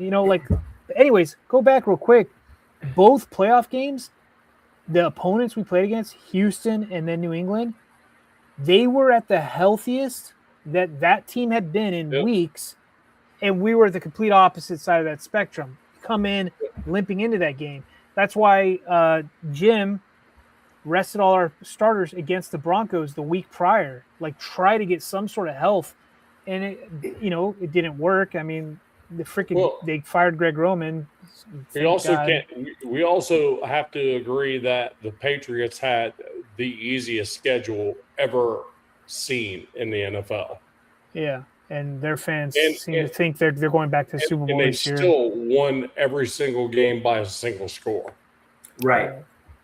anyways, go back real quick. Both playoff games, the opponents we played against, Houston and then New England, they were at the healthiest that team had been in weeks, and we were the complete opposite side of that spectrum. Come in limping into that game. That's why Jim rested all our starters against the Broncos the week prior, like try to get some sort of health, and it didn't work. I mean, they fired Greg Roman. We also have to agree that the Patriots had the easiest schedule ever seen in the NFL. Yeah, and their fans seem to think they're going back to the Super Bowl this year. And they still won every single game by a single score. Right.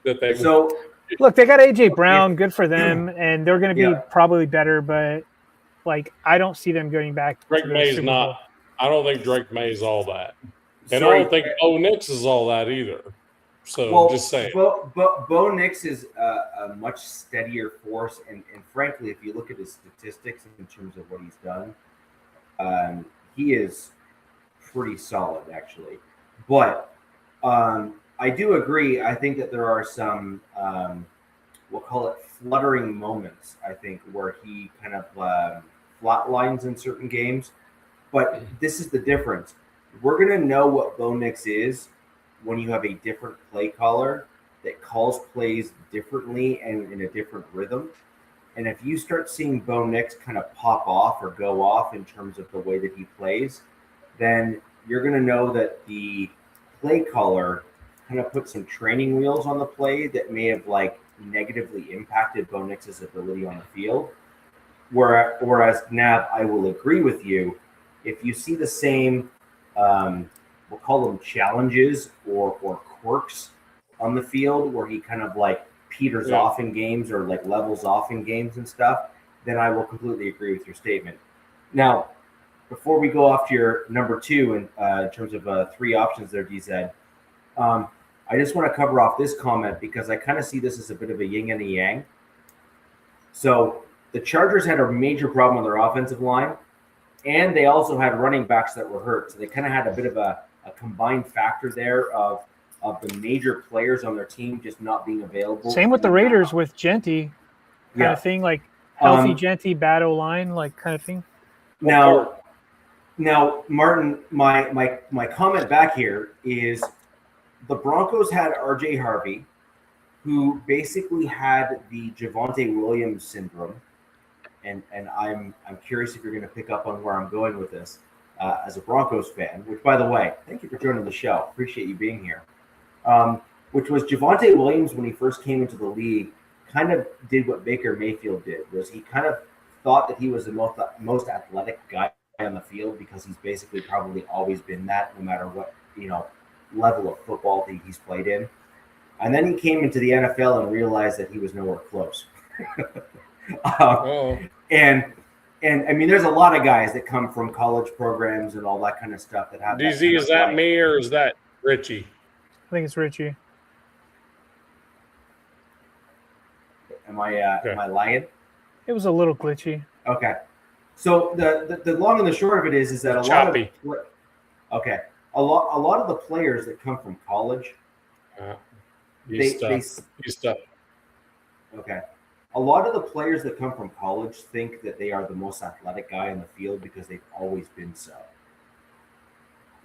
Look, they got AJ Brown, good for them, and they're going to be probably better, but like I don't see them going back. Drake May's not. I don't think Drake May's all that, and I don't think Bo Nix is all that either. So just saying. Bo Nix is a much steadier force, and frankly, if you look at his statistics in terms of what he's done, he is pretty solid actually. But I do agree. I think that there are some we'll call it fluttering moments, I think, where he kind of flatlines in certain games. But this is the difference. We're going to know what Bo Nix is when you have a different play caller that calls plays differently and in a different rhythm. And if you start seeing Bo Nix kind of pop off or go off in terms of the way that he plays, then you're going to know that the play caller kind of put some training wheels on the play that may have like negatively impacted Bo Nix's ability on the field. Whereas Nav, I will agree with you. If you see the same, we'll call them challenges or quirks on the field where he kind of like peters off in games or like levels off in games and stuff, then I will completely agree with your statement. Now, before we go off to your number two in terms of three options there, DZ, I just want to cover off this comment because I kind of see this as a bit of a yin and a yang. So the Chargers had a major problem on their offensive line, and they also had running backs that were hurt. So they kind of had a bit of a combined factor there of the major players on their team just not being available. Same with the Raiders with Genty kind of thing, like healthy Genty, bad O-line, like kind of thing. Now, Martin, my comment back here is the Broncos had RJ Harvey, who basically had the Javonte Williams syndrome. And I'm curious if you're going to pick up on where I'm going with this as a Broncos fan, which, by the way, thank you for joining the show. Appreciate you being here. Which was Javonte Williams when he first came into the league kind of did what Baker Mayfield did, was he kind of thought that he was the most athletic guy on the field because he's basically probably always been that no matter what, level of football that he's played in. And then he came into the NFL and realized that he was nowhere close. And I mean, there's a lot of guys that come from college programs and all that kind of stuff that have. DZ, is that me or is that Richie? I think it's Richie. Am I lying? It was a little glitchy. Okay. So the long and the short of it is that a lot of the players that come from college, Okay. A lot of the players that come from college think that they are the most athletic guy in the field because they've always been so.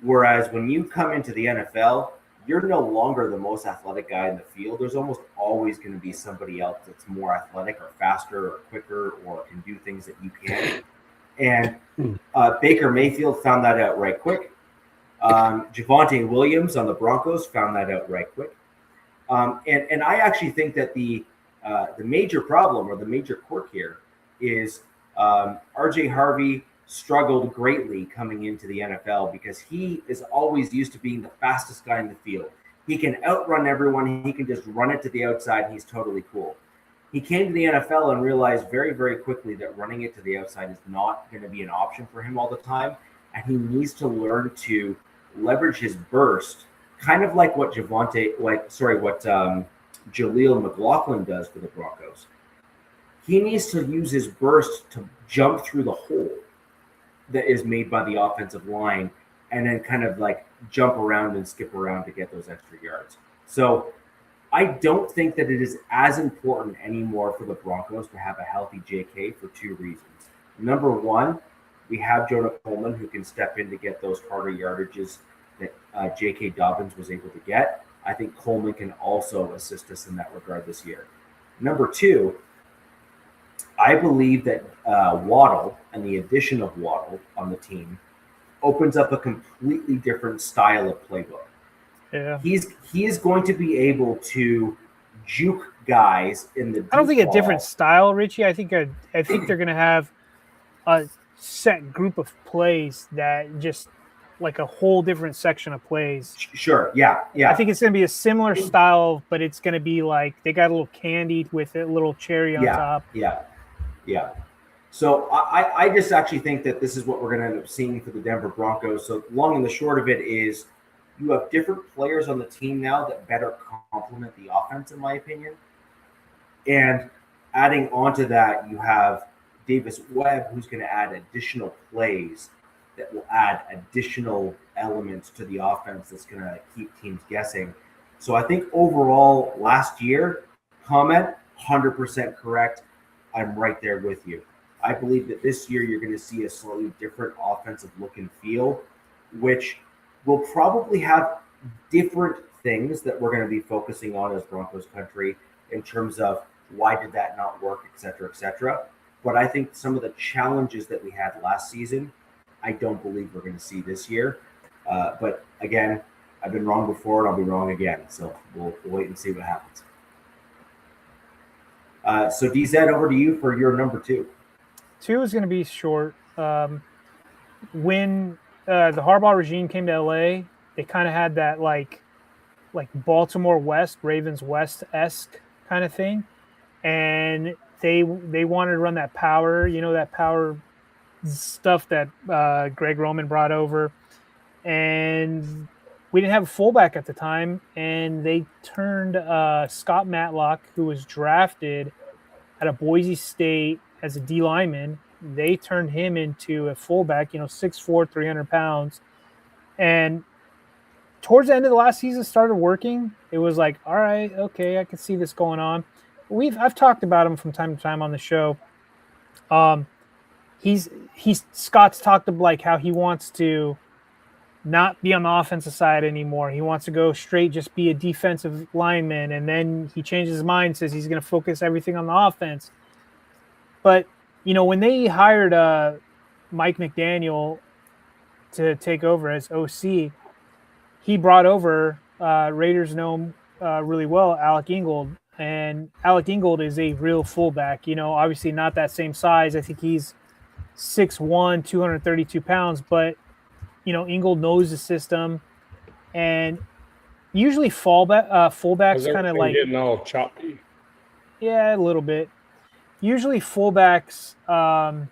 Whereas when you come into the NFL, you're no longer the most athletic guy in the field. There's almost always going to be somebody else that's more athletic or faster or quicker or can do things that you can't. And Baker Mayfield found that out right quick. Javonte Williams on the Broncos found that out right quick. And I actually think that the major problem or the major quirk here is RJ Harvey struggled greatly coming into the NFL because he is always used to being the fastest guy in the field. He can outrun everyone. He can just run it to the outside. And he's totally cool. He came to the NFL and realized very, very quickly that running it to the outside is not going to be an option for him all the time. And he needs to learn to leverage his burst, kind of like what Jaleel McLaughlin does for the Broncos. He needs to use his burst to jump through the hole that is made by the offensive line and then kind of like jump around and skip around to get those extra yards. So I don't think that it is as important anymore for the Broncos to have a healthy JK for two reasons. Number one, we have Jonah Coleman who can step in to get those harder yardages that J.K. Dobbins was able to get. I think Coleman can also assist us in that regard this year. Number two, I believe that Waddle and the addition of Waddle on the team opens up a completely different style of playbook. Yeah, he is going to be able to juke guys in the. I don't think a different style, Richie. I think they're going to have a set group of plays that just like a whole different section of plays. Sure. Yeah. I think it's going to be a similar style, but it's going to be like they got a little candied with a little cherry on top. Yeah. So I just actually think that this is what we're going to end up seeing for the Denver Broncos. So long and the short of it is you have different players on the team now that better complement the offense, in my opinion. And adding on to that, you have Davis Webb, who's going to add additional plays that will add additional elements to the offense that's going to keep teams guessing. So I think overall last year, comment, 100% correct. I'm right there with you. I believe that this year you're going to see a slightly different offensive look and feel, which will probably have different things that we're going to be focusing on as Broncos country in terms of why did that not work, et cetera, et cetera. But I think some of the challenges that we had last season, I don't believe we're going to see this year. But again, I've been wrong before and I'll be wrong again. So we'll wait and see what happens. So DZ, over to you for your number 2. 2 is going to be short. When the Harbaugh regime came to LA, they kind of had that like Baltimore West, Ravens West-esque kind of thing. And they wanted to run that power, that power stuff that Greg Roman brought over. And we didn't have a fullback at the time. And they turned Scott Matlock, who was drafted out of Boise State as a D lineman. They turned him into a fullback, 6'4", 300 pounds. And towards the end of the last season started working. It was like, all right, okay, I can see this going on. I've talked about him from time to time on the show. Scott's talked about like how he wants to not be on the offensive side anymore. He wants to go straight, just be a defensive lineman. And then he changes his mind, says he's going to focus everything on the offense. But, when they hired Mike McDaniel to take over as OC, he brought over, Raiders know him really well, Alec Ingold. And Alec Ingold is a real fullback, obviously not that same size. I think he's 6'1", 232 pounds, but, Ingold knows the system. And usually fullbacks kind of like getting all choppy. Yeah, a little bit. Usually fullbacks, hang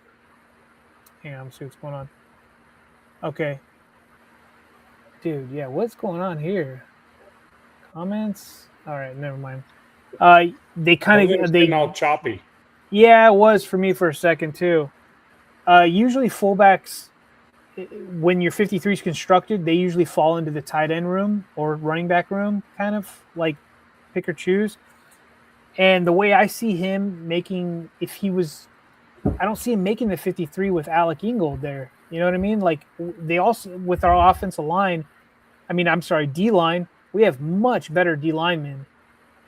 on, let's see what's going on. Okay. Dude, yeah, what's going on here? Comments? All right, never mind. They kind of getting all choppy. Yeah, it was for me for a second too. Usually fullbacks, when your 53 is constructed, they usually fall into the tight end room or running back room, kind of like pick or choose. And the way I see him making, I don't see him making the 53 with Alec Ingold there. You know what I mean? Like they also, with our offensive line, D-line, we have much better D-linemen.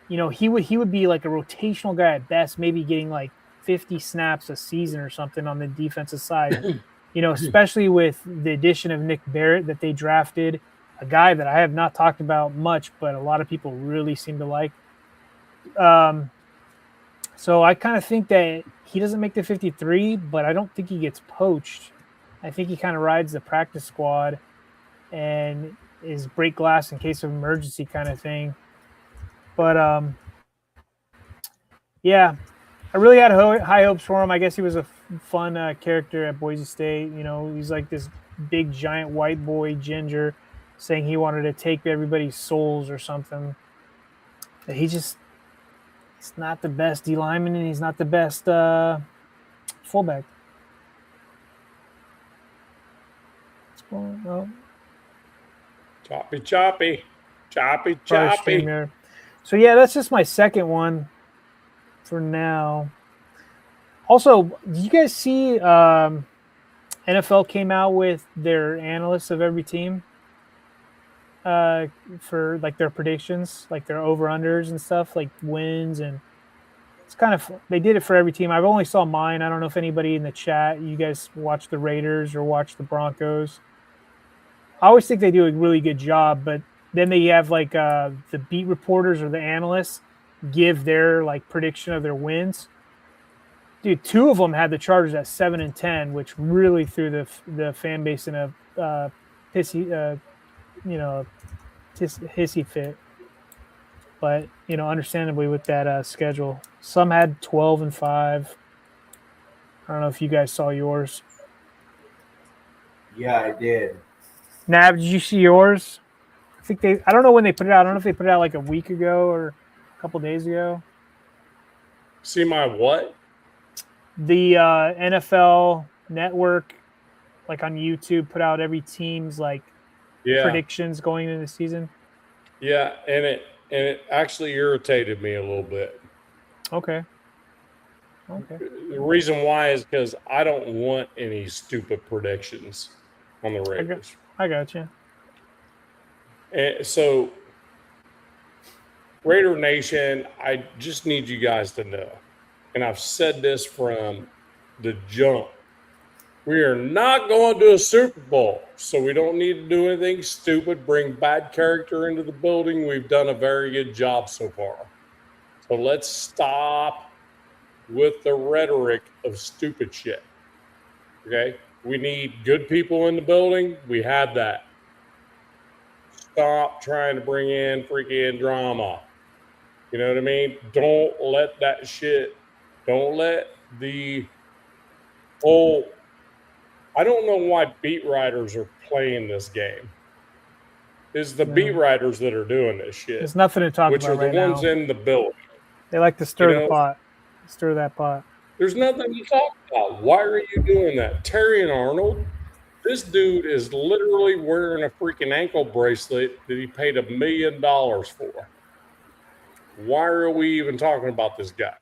He would be like a rotational guy at best, maybe getting like 50 snaps a season or something on the defensive side. Especially with the addition of Nick Barrett that they drafted, a guy that I have not talked about much, but a lot of people really seem to like. So I kind of think that he doesn't make the 53, but I don't think he gets poached. I think he kind of rides the practice squad and is break glass in case of emergency kind of thing. But, yeah, I really had high hopes for him. I guess he was a fun character at Boise State. He's like this big, giant white boy, ginger, saying he wanted to take everybody's souls or something. He's not the best D lineman, and he's not the best fullback. What's going on? Choppy. So, yeah, that's just my second one for now. Also, did you guys see NFL came out with their analysts of every team for, like, their predictions, like their over-unders and stuff, like wins, and it's kind of – they did it for every team. I've only saw mine. I don't know if anybody in the chat, you guys watch the Raiders or watch the Broncos. I always think they do a really good job, but then they have like the beat reporters or the analysts give their like prediction of their wins. Dude, 2 of them had the Chargers at 7-10, which really threw the fan base in a hissy fit. But understandably with that schedule, some had 12-5. I don't know if you guys saw yours. Yeah, I did. Nav, did you see yours? I don't know when they put it out. I don't know if they put it out like a week ago or a couple days ago. See my what? The NFL Network, like on YouTube, put out every team's like predictions going into the season. Yeah, and it actually irritated me a little bit. Okay. Okay. The reason why is because I don't want any stupid predictions on the Raiders. I got you. And so, Raider Nation, I just need you guys to know, and I've said this from the jump. We are not going to a Super Bowl, so we don't need to do anything stupid, bring bad character into the building. We've done a very good job so far. So let's stop with the rhetoric of stupid shit. Okay? We need good people in the building. We have that. Stop trying to bring in freaking drama. You know what I mean? Don't let that shit, don't let the whole, I don't know why beat writers are playing this game. It's the beat writers that are doing this shit. There's nothing to talk which about are the right ones now. in the building. They like to stir You know, the pot. Stir that pot. There's nothing to talk about. Why are you doing that? Terry and Arnold, this dude is literally wearing a freaking ankle bracelet that he paid $1 million for. Why are we even talking about this guy?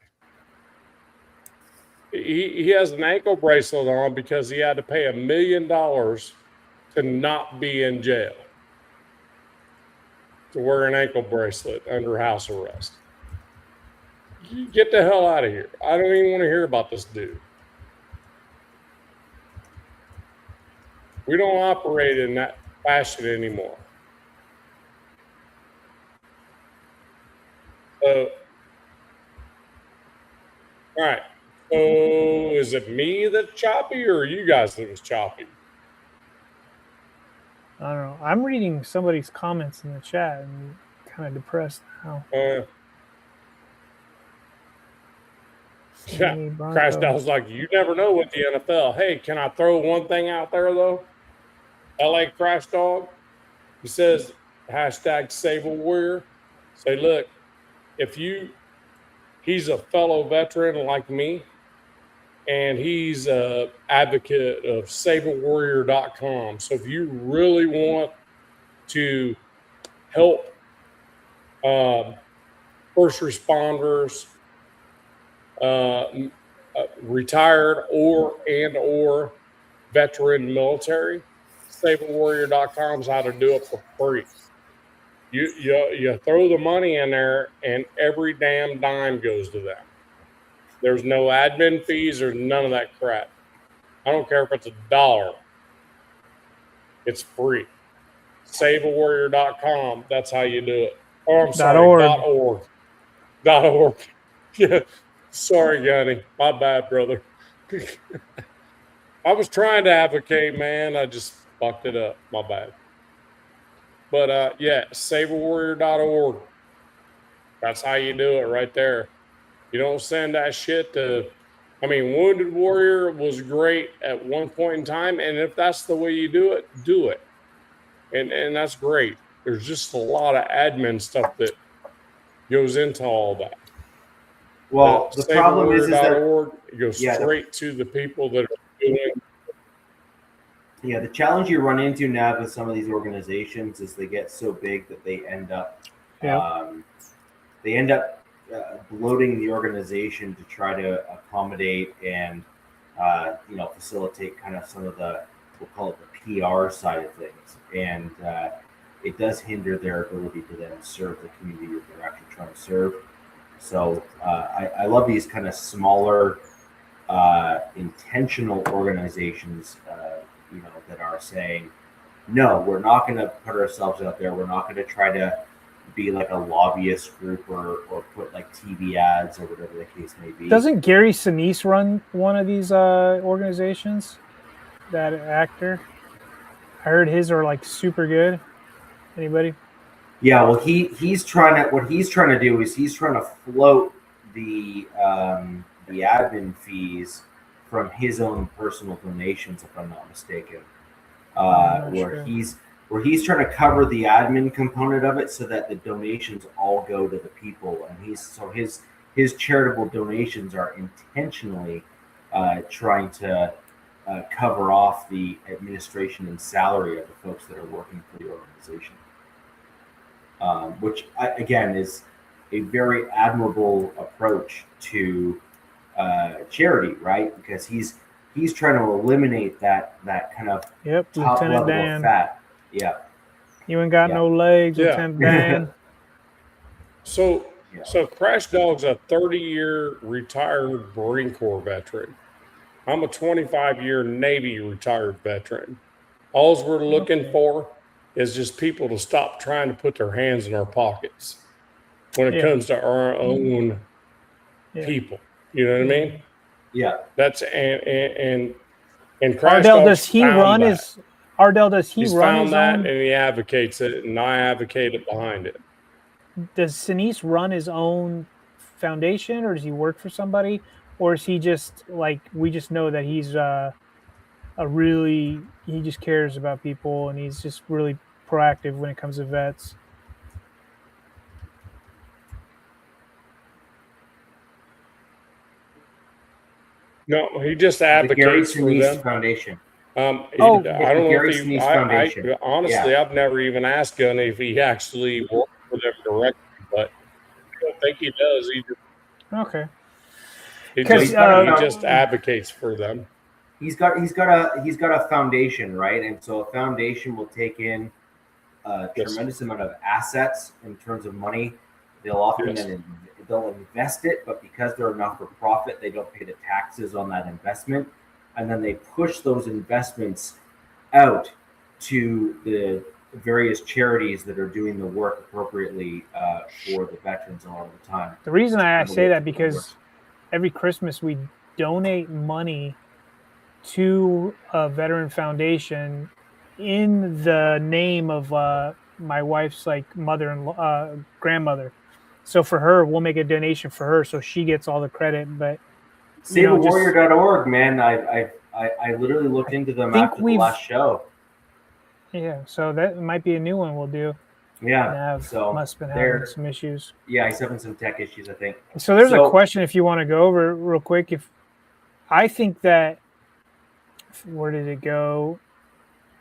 He has an ankle bracelet on because he had to pay $1 million to not be in jail, to wear an ankle bracelet under house arrest. Get the hell out of here. I don't even want to hear about this dude. We don't operate in that fashion anymore. So, all right. So, is it me that's choppy or you guys that was choppy? I don't know. I'm reading somebody's comments in the chat and kind of depressed now. Yeah, Crash Dog's like, you never know with the NFL. Hey, can I throw one thing out there, though? LA Crash Dog, he says, hashtag Save a Warrior. Say, look, he's a fellow veteran like me, and he's an advocate of SaveAWarrior.com. So if you really want to help first responders, retired or veteran military, SaveAWarrior.com is how to do it for free. You throw the money in there, and every damn dime goes to them. There's no admin fees or none of that crap. I don't care if it's $1. It's free. SaveAWarrior.com. That's how you do it. Oh, I'm sorry. .org. .org. Yeah. Sorry, Gunny. My bad, brother. I was trying to advocate, man. I just fucked it up. My bad. But, yeah, SaveAWarrior.org. That's how you do it right there. You don't send that shit to, Wounded Warrior was great at one point in time, and if that's the way you do it, do it. And that's great. There's just a lot of admin stuff that goes into all that. Well, the problem is that it goes straight to the people that are doing. Yeah, the challenge you run into now with some of these organizations is they get so big that they end up bloating the organization to try to accommodate and facilitate kind of some of the, we'll call it the PR side of things, and it does hinder their ability to then serve the community that they're actually trying to serve. So I love these kind of smaller, intentional organizations, that are saying, no, we're not going to put ourselves out there. We're not going to try to be like a lobbyist group or put like TV ads or whatever the case may be. Doesn't Gary Sinise run one of these organizations? That actor? I heard his are like super good. Anybody? Yeah, well, he's trying to do is he's trying to float the admin fees from his own personal donations, if I'm not mistaken. Where he's trying to cover the admin component of it so that the donations all go to the people, and his charitable donations are intentionally trying to cover off the administration and salary of the folks that are working for the organization. Which again is a very admirable approach to charity, right? Because he's trying to eliminate that kind of Yep, top Lieutenant level Dan. of fat. Yeah. You ain't got Yeah. no legs, Yeah. Lieutenant Dan. So Yeah. so Crash Dog's a 30-year retired Marine Corps veteran. I'm a 25-year Navy retired veteran. All we're looking for is just people to stop trying to put their hands in our pockets when it Yeah. comes to our own Yeah. people. You know what I mean? Yeah. That's and Crash Ardell, Dog's does he found run that. his Ardell, does he He's run found his that own? and he advocates it, and I advocate it behind it. Does Sinise run his own foundation, or does he work for somebody, or is he just like, we just know that he's he just cares about people and he's just really proactive when it comes to vets? No, he just The Gary advocates for Sinise them. Foundation. I Oh, don't know Gary if he. Sinise Foundation. Honestly, Yeah. I've never even asked Gunny if he actually worked for them directly, but I don't think he does either. Okay. He 'Cause, just, he just advocates for them. He's got a foundation, right? And so a foundation will take in a Yes. tremendous amount of assets in terms of money. They'll often Yes. then they'll invest it, but because they're not for profit, they don't pay the taxes on that investment, and then they push those investments out to the various charities that are doing the work appropriately for the veterans a lot of the time. The reason I And the say way that to do the because every Christmas we donate money to a veteran foundation in the name of my wife's like mother-in-law, grandmother. So for her, we'll make a donation for her, so she gets all the credit. But SaveAWarrior.org, man. I literally looked into them think after the last show. yeah, so that might be a new one we'll do. Yeah. Nav So must have been they're- having some issues. Yeah, he's having some tech issues, I think. So there's So- a question if you want to go over it real quick. If I think that, where did it go?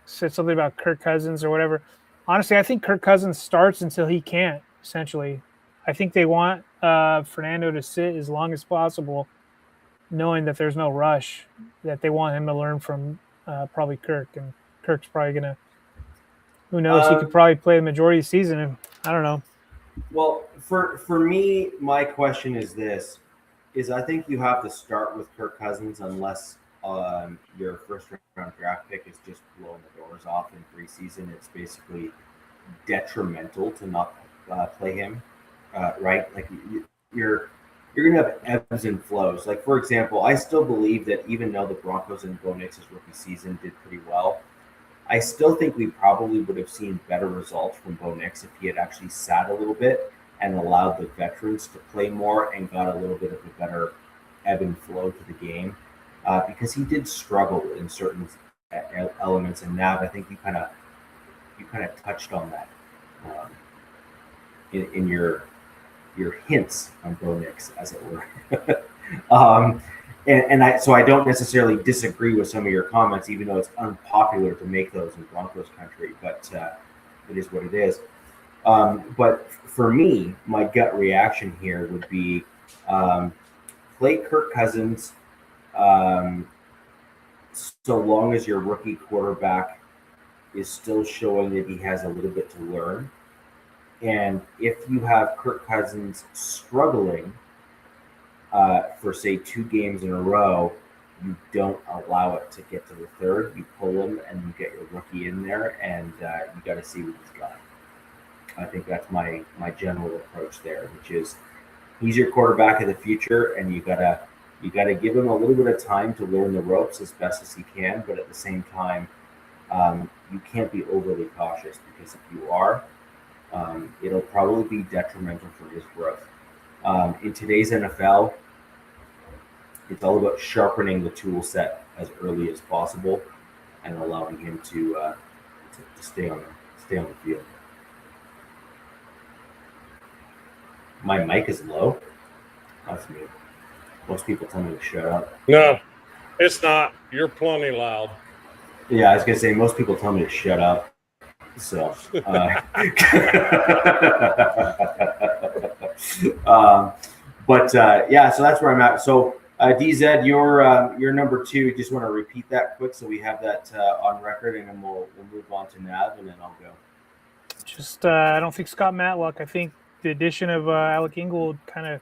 Said something about Kirk Cousins or whatever. Honestly, I think Kirk Cousins starts until he can't. Essentially, I think they want Fernando to sit as long as possible, knowing that there's no rush. That they want him to learn from probably Kirk, and Kirk's probably gonna. Who knows? He could probably play the majority of the season. And I don't know. Well, for me, my question is this: is I think you have to start with Kirk Cousins unless your first round draft pick is just blowing the doors off in preseason. It's basically detrimental to not play him, right? Like you're gonna have ebbs and flows. Like for example, I still believe that even though the Broncos in Bo Nix's rookie season did pretty well, I still think we probably would have seen better results from Bo Nix if he had actually sat a little bit and allowed the veterans to play more and got a little bit of a better ebb and flow to the game. Because he did struggle in certain elements, and Nav, I think you kind of touched on that in your hints on Bo Nix, as it were. So I don't necessarily disagree with some of your comments, even though it's unpopular to make those in Broncos country, but it is what it is. But for me, my gut reaction here would be play Kirk Cousins so long as your rookie quarterback is still showing that he has a little bit to learn. And if you have Kirk Cousins struggling for, say, 2 games in a row, you don't allow it to get to the third. You pull him and you get your rookie in there, and you got to see what he's got. I think that's my general approach there, which is he's your quarterback of the future, and you gotta give him a little bit of time to learn the ropes as best as he can. But at the same time, you can't be overly cautious, because if you are, it'll probably be detrimental for his growth. In today's NFL, it's all about sharpening the tool set as early as possible and allowing him to stay on the field. My mic is low. That's me. Most people tell me to shut up. No, it's not. You're plenty loud. Yeah, I was gonna say most people tell me to shut up. So Yeah, so that's where I'm at. So DZ, you're number 2. Just want to repeat that quick so we have that on record, and then we'll move on to Nav, and then I'll go. Just I don't think Scott Matlock. I think the addition of Alec Ingold kind of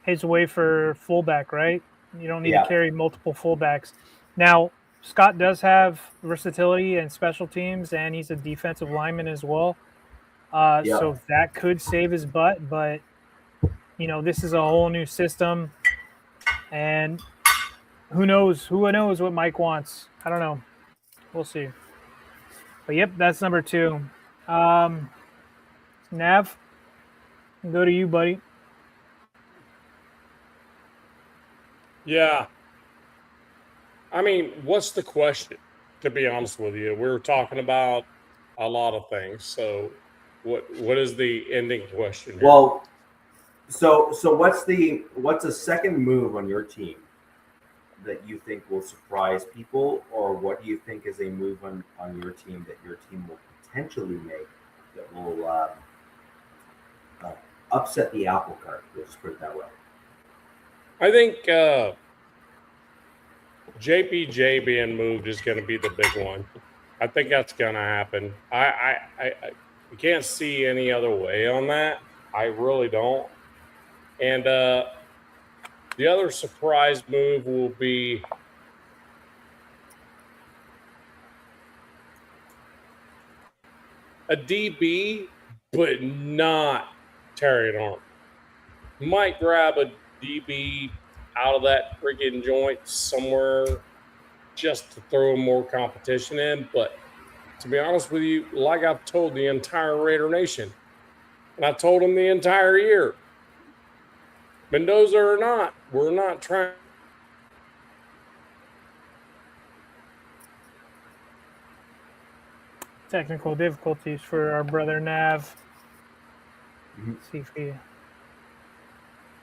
paves the way for fullback, right? You don't need to carry multiple fullbacks. Now, Scott does have versatility and special teams, and he's a defensive lineman as well. So that could save his butt, but this is a whole new system, and who knows what Mike wants. I don't know. We'll see. But yep, that's number 2. Nav, go to you, buddy. Yeah. I mean, what's the question, to be honest with you? We were talking about a lot of things. So what is the ending question here? Well, so what's a second move on your team that you think will surprise people, or what do you think is a move on your team that your team will potentially make that will upset the apple cart? Let's just put it that way. I think JPJ being moved is going to be the big one. I think that's going to happen. I can't see any other way on that. I really don't. And the other surprise move will be a DB, but not Terry Arnold. Might grab a DB out of that freaking joint somewhere just to throw more competition in. But to be honest with you, like I've told the entire Raider Nation, and I told them the entire year, Mendoza or not, we're not trying. Technical difficulties for our brother Nav. Let's see if he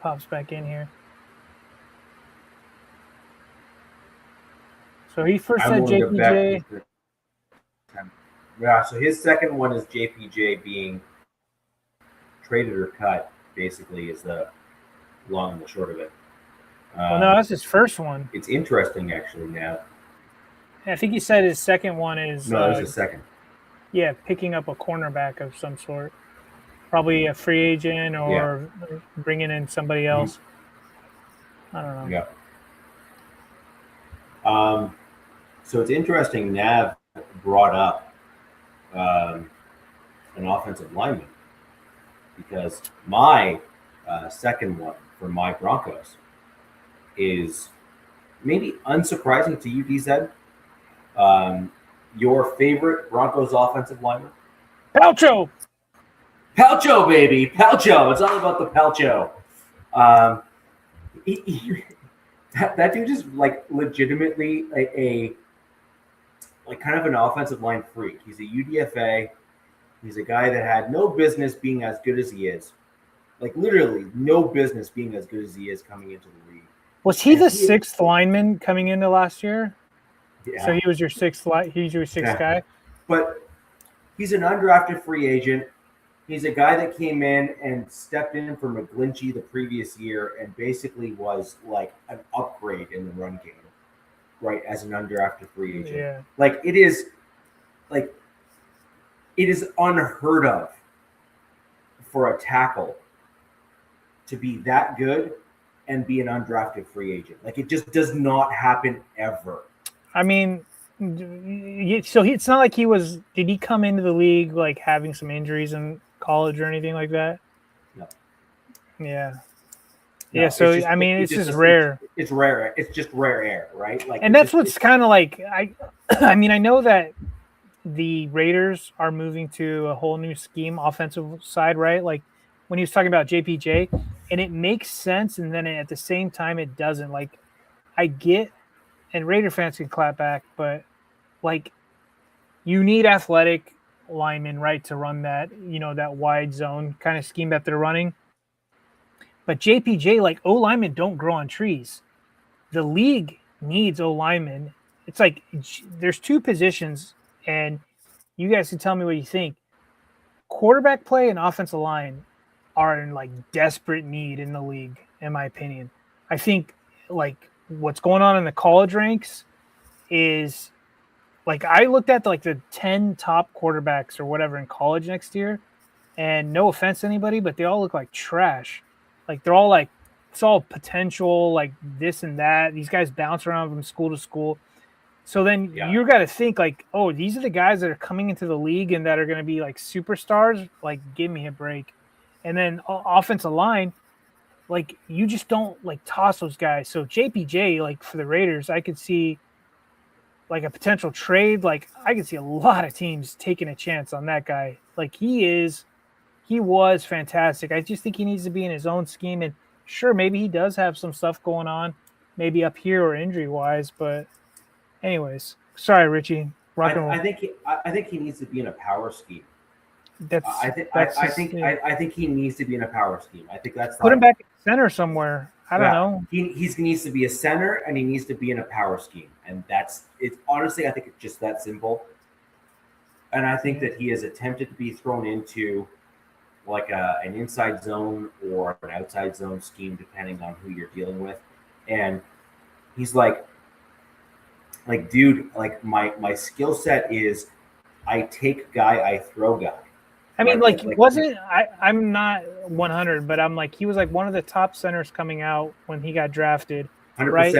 pops back in here. So he first said JPJ. Yeah, so his second one is JPJ being traded or cut, basically, is the long and the short of it. Well, no, that's his first one. It's interesting, actually, now. I think he said his second one is... No, that's his second. Yeah, picking up a cornerback of some sort. Probably a free agent or bringing in somebody else. I don't know. Yeah. So it's interesting, Nav brought up an offensive lineman, because my second one for my Broncos is maybe unsurprising to you, DZ. Your favorite Broncos offensive lineman? Palcho, baby. Palcho. It's all about the Palcho. That dude is like legitimately a kind of an offensive line freak. He's a UDFA. He's a guy that had no business being as good as he is. Like literally no business being as good as he is coming into the league. Was he the sixth lineman coming into last year? Yeah. So he was your sixth guy? But he's an undrafted free agent. He's a guy that came in and stepped in for McGlinchey the previous year and basically was like an upgrade in the run game, right, as an undrafted free agent. Yeah. It is unheard of for a tackle to be that good and be an undrafted free agent. Like, it just does not happen ever. I mean, so it's not like did he come into the league like having some injuries in college or anything like that? No. Yeah. No, yeah, so it's just rare. It's rare. It's just rare air, right? Like, and that's what's kind of like I mean, I know that the Raiders are moving to a whole new scheme, offensive side, right? Like when he was talking about JPJ, and it makes sense, and then at the same time it doesn't. Like, I get, and Raider fans can clap back, but like, you need athletic linemen, right, to run that, that wide zone kind of scheme that they're running. But JPJ, like, O linemen don't grow on trees. The league needs O linemen. It's like there's two positions, and you guys can tell me what you think. Quarterback play and offensive line are in like desperate need in the league, in my opinion. I think like what's going on in the college ranks is like I looked at like the 10 top quarterbacks or whatever in college next year, and no offense to anybody, but they all look like trash. Like they're all like it's all potential, like this and that. These guys bounce around from school to school. So then Yeah. you got to think like, oh, these are the guys that are coming into the league and that are going to be like superstars. Like, give me a break. And then offensive line, like you just don't like toss those guys. So JPJ, like for the Raiders, I could see like a potential trade. Like I could see a lot of teams taking a chance on that guy. Like he was fantastic. I just think he needs to be in his own scheme. And sure, maybe he does have some stuff going on, maybe up here or injury wise, but. Anyways, sorry, Richie. Rock and roll. I think he needs to be in a power scheme. I think he needs to be in a power scheme. I think that's put him back at center somewhere. I don't know. He needs to be a center and he needs to be in a power scheme, and that's it. Honestly, I think it's just that simple. And I think that he has attempted to be thrown into like an inside zone or an outside zone scheme, depending on who you're dealing with. And he's like, dude, like my skill set is I take guy, I throw guy. I mean, I'm not 100, but I'm like, he was like one of the top centers coming out when he got drafted. 100%. Right?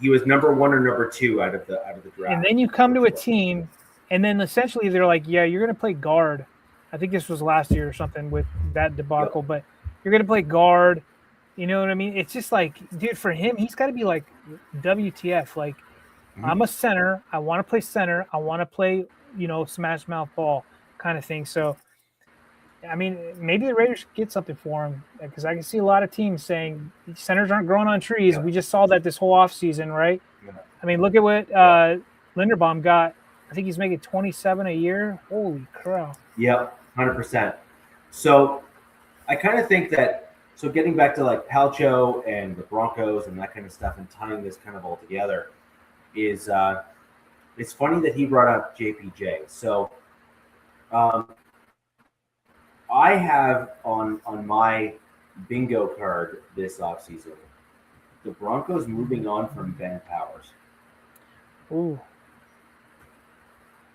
He was number 1 or number 2 out of the draft. And then you come to a team, and then essentially they're like, yeah, you're going to play guard. I think this was last year or something with that debacle, but you're going to play guard. You know what I mean? It's just like, dude, for him, he's got to be like WTF, like, I'm a center. I want to play center. I want to play, smash mouth ball kind of thing. So, I mean, maybe the Raiders should get something for him because I can see a lot of teams saying centers aren't growing on trees. Yeah. We just saw that this whole offseason, right? Yeah. I mean, look at what Linderbaum got. I think he's making $27 a year. Holy crap. Yep, 100%. So I kind of think that, so getting back to like Palcho and the Broncos and that kind of stuff and tying this kind of all together, is it's funny that he brought up JPJ. So I have on my bingo card this offseason the Broncos moving on from Ben Powers. Ooh.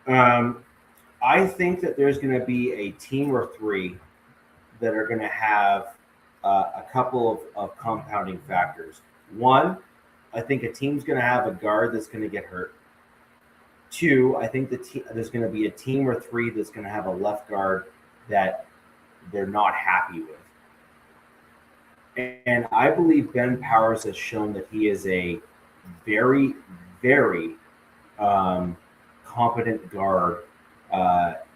I think that there's going to be a team or 3 that are going to have a couple of compounding factors. One, I think a team's going to have a guard that's going to get hurt. 2, I think there's going to be a team or 3 that's going to have a left guard that they're not happy with. And I believe Ben Powers has shown that he is a very, very competent guard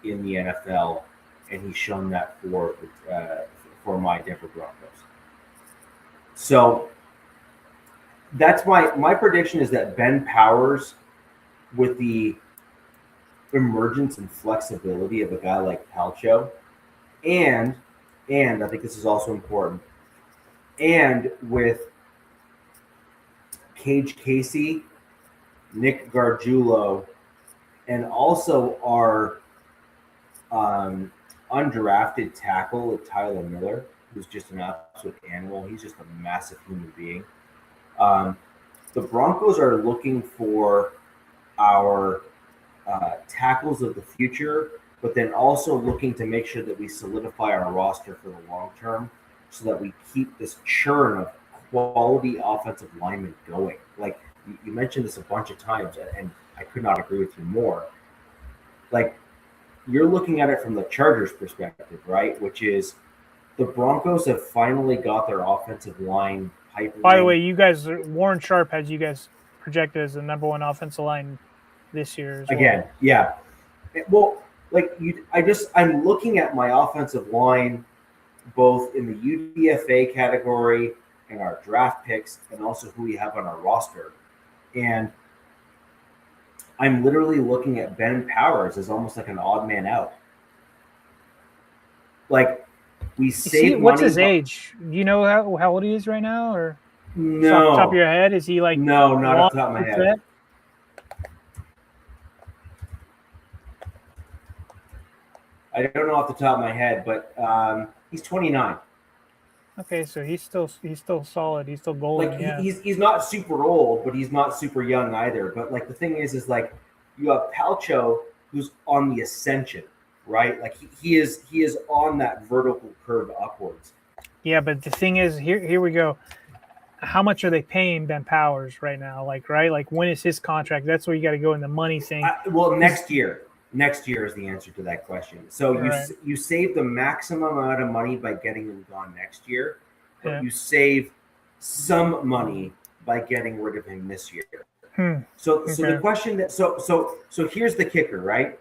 in the NFL, and he's shown that for my Denver Broncos. So that's my prediction is that Ben Powers, with the emergence and flexibility of a guy like Palcho, and I think this is also important, and with Cage Casey, Nick Gargiulo, and also our undrafted tackle, Tyler Miller, who's just an absolute animal. He's just a massive human being. The Broncos are looking for our tackles of the future, but then also looking to make sure that we solidify our roster for the long term so that we keep this churn of quality offensive linemen going. Like you mentioned this a bunch of times, and I could not agree with you more. Like, you're looking at it from the Chargers' perspective, right? Which is the Broncos have finally got their offensive line pipeline. By the way, you guys, Warren Sharp has you guys projected as the number 1 offensive line this year as well. Again, yeah. Well, I'm looking at my offensive line both in the UDFA category and our draft picks and also who we have on our roster. And I'm literally looking at Ben Powers as almost like an odd man out. Like, we save what's his age? Do you know how old he is right now? Or no, off the top of your head, is he like no, not off the top of my head. I don't know off the top of my head, but he's 29. Okay, so he's still solid. He's still golden. Like Yeah. he's not super old, but he's not super young either. But like the thing is like you have Palcho who's on the ascension, right? Like he is on that vertical curve upwards. Yeah, but the thing is, here we go. How much are they paying Ben Powers right now? Like, right? Like, when is his contract? That's where you got to go in the money thing. Well, next year. Next year is the answer to that question. So Right. you save the maximum amount of money by getting him gone next year, but Yeah. you save some money by getting rid of him this year. So Okay. the question that so here's the kicker, right?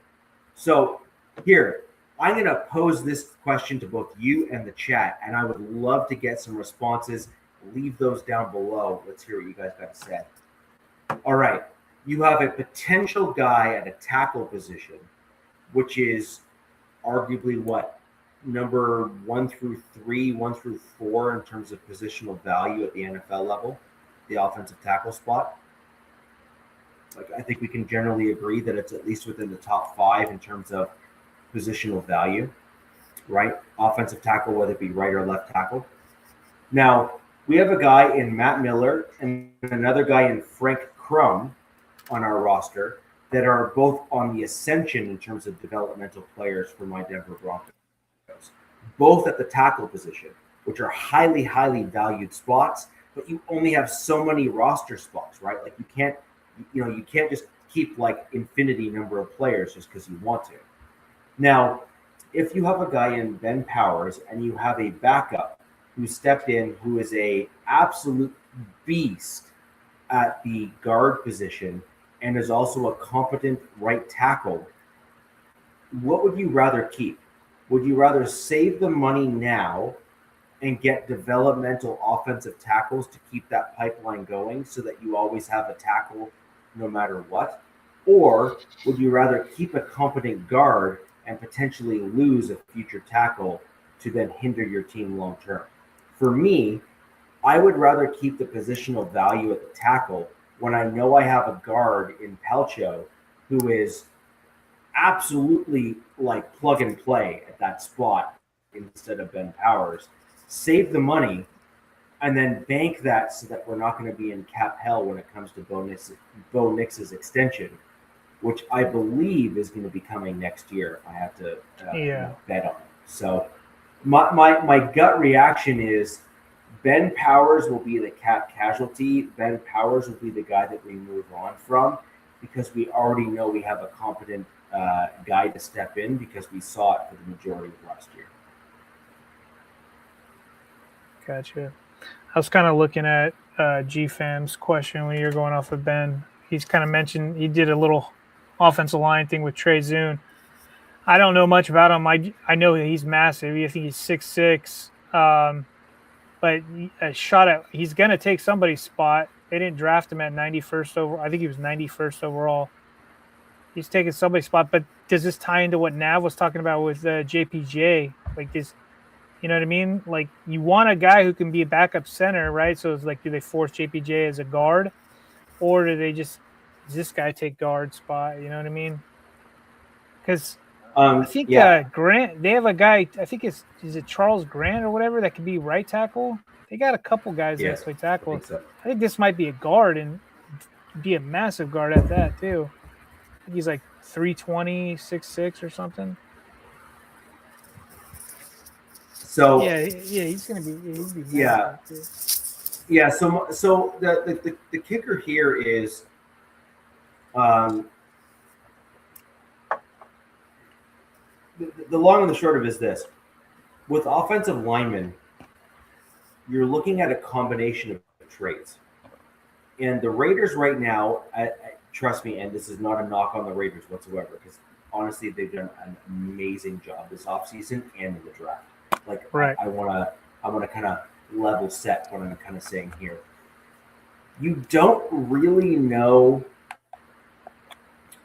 So here, I'm going to pose this question to both you and the chat, and I would love to get some responses. Leave those down below. Let's hear what you guys got to say. All right. You have a potential guy at a tackle position, which is arguably what, number 1 through 3, 1 through 4 in terms of positional value at the NFL level, the offensive tackle spot. Like, I think we can generally agree that it's at least within the top 5 in terms of positional value, right? Offensive tackle, whether it be right or left tackle. Now, we have a guy in Matt Miller and another guy in Frank Crum on our roster that are both on the ascension in terms of developmental players for my Denver Broncos, both at the tackle position, which are highly, highly valued spots, but you only have so many roster spots, right? Like you can't just keep like infinity number of players just because you want to. Now, if you have a guy in Ben Powers and you have a backup who stepped in, who is a absolute beast at the guard position and is also a competent right tackle, what would you rather keep? Would you rather save the money now and get developmental offensive tackles to keep that pipeline going so that you always have a tackle no matter what? Or would you rather keep a competent guard and potentially lose a future tackle to then hinder your team long term? For me, I would rather keep the positional value at the tackle when I know I have a guard in Palcho who is absolutely like plug and play at that spot instead of Ben Powers. Save the money and then bank that so that we're not going to be in cap hell when it comes to Bo Nix's extension, which I believe is going to be coming next year. I have to bet on it. So my gut reaction is Ben Powers will be the cap casualty. Ben Powers will be the guy that we move on from because we already know we have a competent guy to step in because we saw it for the majority of last year. Gotcha. I was kind of looking at GFAM's question when you're going off of Ben. He's kind of mentioned he did a little offensive line thing with Trey Zune. I don't know much about him. I know that he's massive. I think he's 6'6". But a shot at he's going to take somebody's spot. They didn't draft him at 91st overall. I think he was 91st overall. He's taking somebody's spot. But does this tie into what Nav was talking about with JPJ? Like this, you know what I mean? Like you want a guy who can be a backup center, right? So it's like, do they force JPJ as a guard, or do they just does this guy take guard spot? You know what I mean? Because I think Grant, they have a guy, I think is it Charles Grant or whatever, that could be right tackle. They got a couple guys that play tackle. I think this might be a guard and be a massive guard at that too. I think he's like 320, 6'6" or something. So yeah, he's gonna be yeah. Yeah, so the kicker here is the long and the short of it is this. With offensive linemen, you're looking at a combination of traits. And the Raiders right now, trust me, and this is not a knock on the Raiders whatsoever, because honestly, they've done an amazing job this offseason and in the draft. Like, right. I want to kind of level set what I'm kind of saying here. You don't really know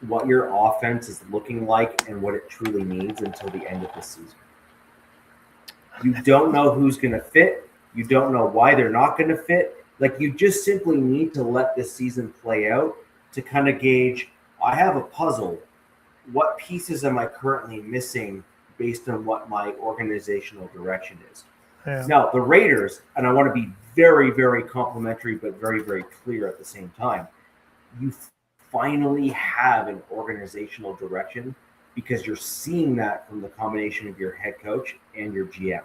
what your offense is looking like and what it truly means until the end of the season. You don't know who's going to fit. You don't know why they're not going to fit. Like, you just simply need to let this season play out to kind of gauge, I have a puzzle. What pieces am I currently missing based on what my organizational direction is? Yeah. Now, the Raiders, and I want to be very, very complimentary, but very, very clear at the same time, you finally have an organizational direction because you're seeing that from the combination of your head coach and your GM,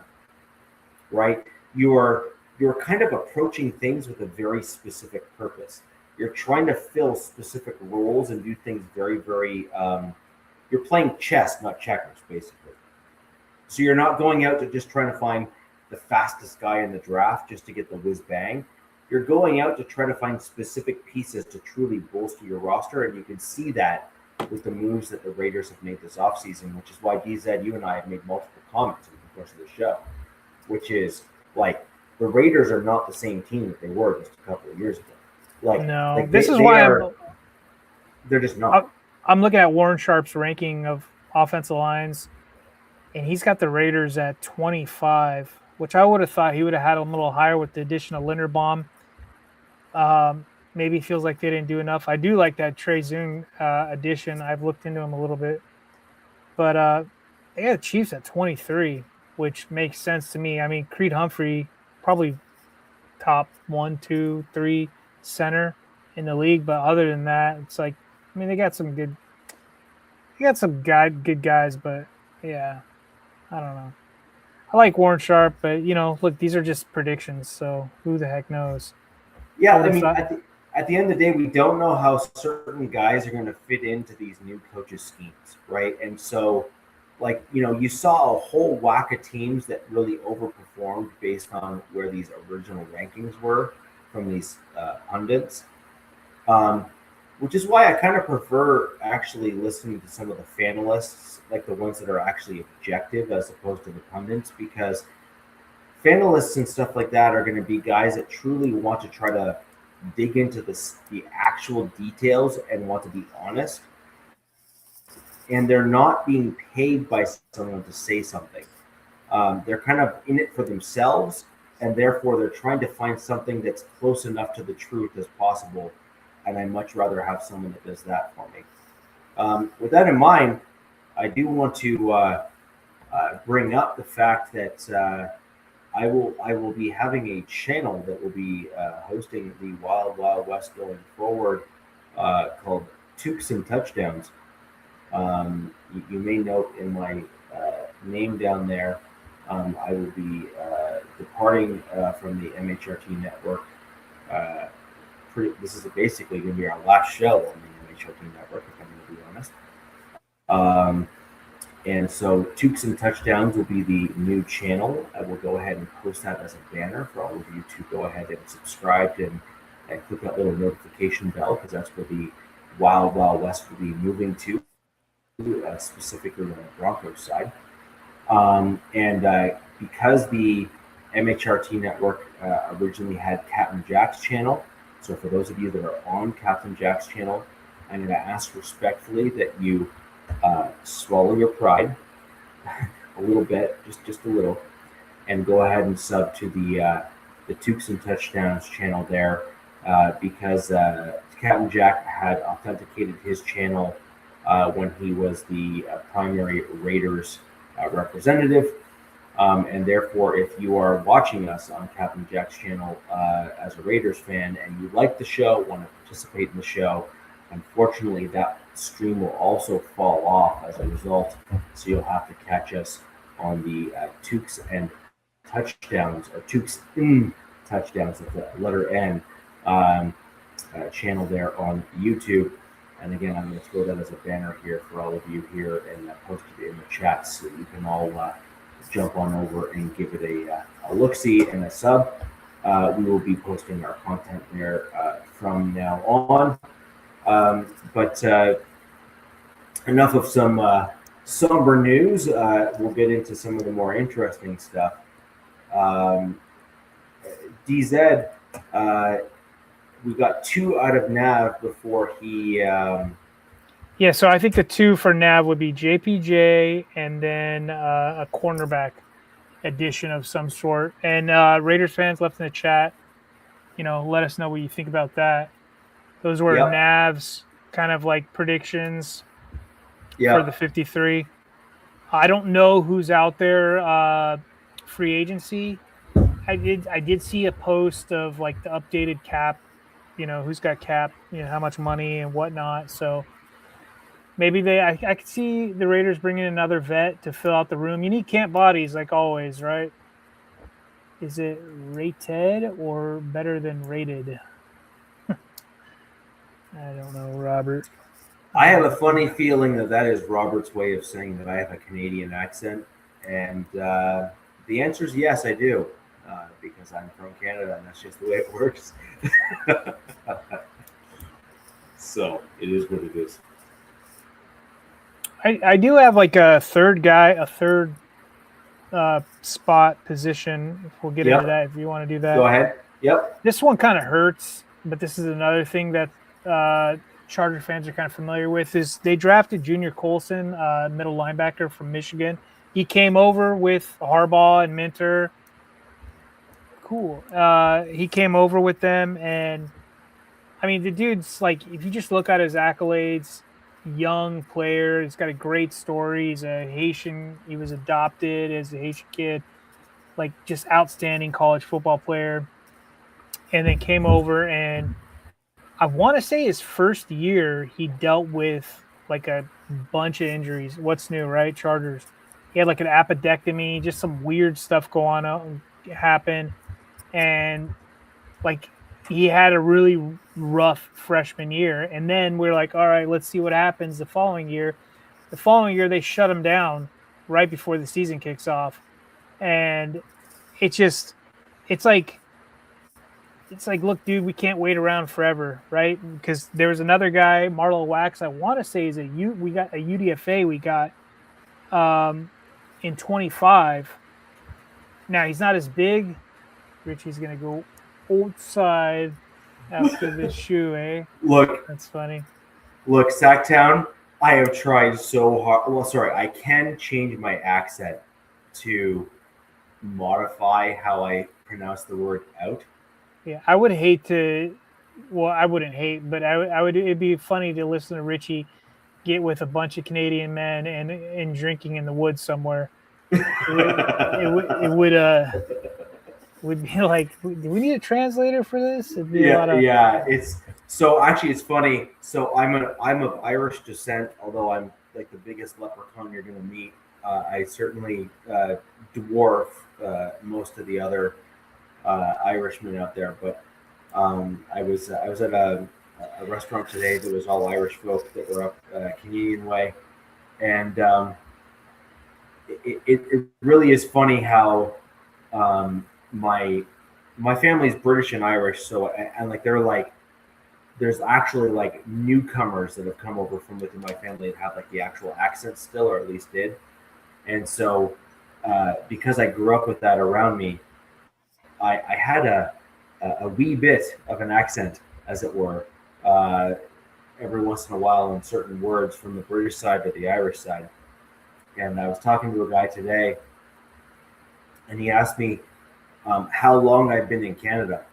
right? You're kind of approaching things with a very specific purpose. You're trying to fill specific roles and do things very, very, you're playing chess, not checkers, basically. So you're not going out to just trying to find the fastest guy in the draft just to get the whiz bang. You're going out to try to find specific pieces to truly bolster your roster, and you can see that with the moves that the Raiders have made this offseason, which is why DZ, you and I have made multiple comments over the course of the show, which is like the Raiders are not the same team that they were just a couple of years ago. No, this is why they're just not. I'm looking at Warren Sharp's ranking of offensive lines, and he's got the Raiders at 25, which I would have thought he would have had a little higher with the addition of Linderbaum. Maybe feels like they didn't do enough. I do like that Trey Zoom addition. I've looked into him a little bit. But they got the Chiefs at 23, which makes sense to me. I mean, Creed Humphrey, probably top 1, 2, 3 center in the league. But other than that, it's like, I mean, they got some good guys, but yeah, I don't know. I like Warren Sharp, but, look, these are just predictions, so who the heck knows? Yeah, I mean, at the end of the day, we don't know how certain guys are going to fit into these new coaches' schemes, right? And so, you saw a whole whack of teams that really overperformed based on where these original rankings were from these pundits, which is why I kind of prefer actually listening to some of the fanalists, like the ones that are actually objective as opposed to the pundits, because fanalists and stuff like that are going to be guys that truly want to try to dig into the actual details and want to be honest. And they're not being paid by someone to say something. They're kind of in it for themselves, and therefore they're trying to find something that's close enough to the truth as possible. And I'd much rather have someone that does that for me. With that in mind, I do want to bring up the fact that I will be having a channel that will be hosting the Wild Wild West going forward, called Tukes and Touchdowns. You may note in my name down there, I will be departing from the MHRT network. This is basically going to be our last show on the MHRT network, if I'm going to be honest. And so Tukes and Touchdowns will be the new channel. I will go ahead and post that as a banner for all of you to go ahead and subscribe and click that little notification bell, because that's where the Wild Wild West will be moving to, specifically on the Broncos side. And because the MHRT network originally had Captain Jack's channel, so for those of you that are on Captain Jack's channel, I'm going to ask respectfully that you swallow your pride a little bit, just a little, and go ahead and sub to the Tukes and Touchdowns channel there, because Captain Jack had authenticated his channel when he was the primary Raiders representative. And therefore, if you are watching us on Captain Jack's channel as a Raiders fan and you like the show, want to participate in the show, unfortunately, that stream will also fall off as a result. So you'll have to catch us on the Tukes and Touchdowns, or Tukes in Touchdowns with the letter N channel there on YouTube. And again, I'm going to throw that as a banner here for all of you here and post it in the chat so that you can all jump on over and give it a look-see and a sub. We will be posting our content there from now on. But enough of some somber news. We'll get into some of the more interesting stuff. DZ, we got 2 out of Nav before he. Yeah, so I think the 2 for Nav would be JPJ and then a cornerback addition of some sort. And Raiders fans left in the chat, let us know what you think about that. Those were Nav's kind of like predictions for the 53. I don't know who's out there free agency I did see a post of like the updated cap, who's got cap, how much money and whatnot. So maybe I could see the Raiders bringing another vet to fill out the room. You need camp bodies like always, right? Is it rated or better than rated? I don't know, Robert. I have a funny feeling that is Robert's way of saying that I have a Canadian accent, and the answer is yes, I do, because I'm from Canada, and that's just the way it works. So it is what it is. I do have like a third spot position. If we'll get into that, if you want to do that. Go ahead. Yep. This one kind of hurts, but this is another thing that Charger fans are kind of familiar with. Is they drafted Junior Colson, middle linebacker from Michigan. He came over with Harbaugh and Minter. Cool. He came over with them, and I mean, the dude's like, if you just look at his accolades, young player. He's got a great story. He's a Haitian. He was adopted as a Haitian kid, like just outstanding college football player. And then came over, and I want to say his first year, he dealt with like a bunch of injuries. What's new, right? Chargers. He had like an appendectomy, just some weird stuff going on, happen. And like, he had a really rough freshman year. And then we're like, all right, let's see what happens the following year. The following year, they shut him down right before the season kicks off. And it's like, look, dude, we can't wait around forever, right? Because there was another guy, Marlo Wax, I want to say we got a UDFA we got in 25. Now, he's not as big. Richie's going to go outside after this shoe, eh? Look. That's funny. Look, Sacktown, I have tried so hard. Well, sorry, I can change my accent to modify how I pronounce the word out. Yeah, I would hate to. Well, I wouldn't hate, but I would. It'd be funny to listen to Richie get with a bunch of Canadian men and drinking in the woods somewhere. It would be like, do we need a translator for this? It'd be It's so actually it's funny. So I'm of Irish descent, although I'm like the biggest leprechaun you're gonna meet. I certainly dwarf most of the other Irishmen out there, but I was at a restaurant today that was all Irish folk that were up Canadian way, and it really is funny how my family's British and Irish, so and like they're like there's actually like newcomers that have come over from within my family that have like the actual accent still, or at least did, and so because I grew up with that around me. I had a wee bit of an accent, as it were, every once in a while in certain words from the British side to the Irish side. And I was talking to a guy today, and he asked me how long I've been in Canada.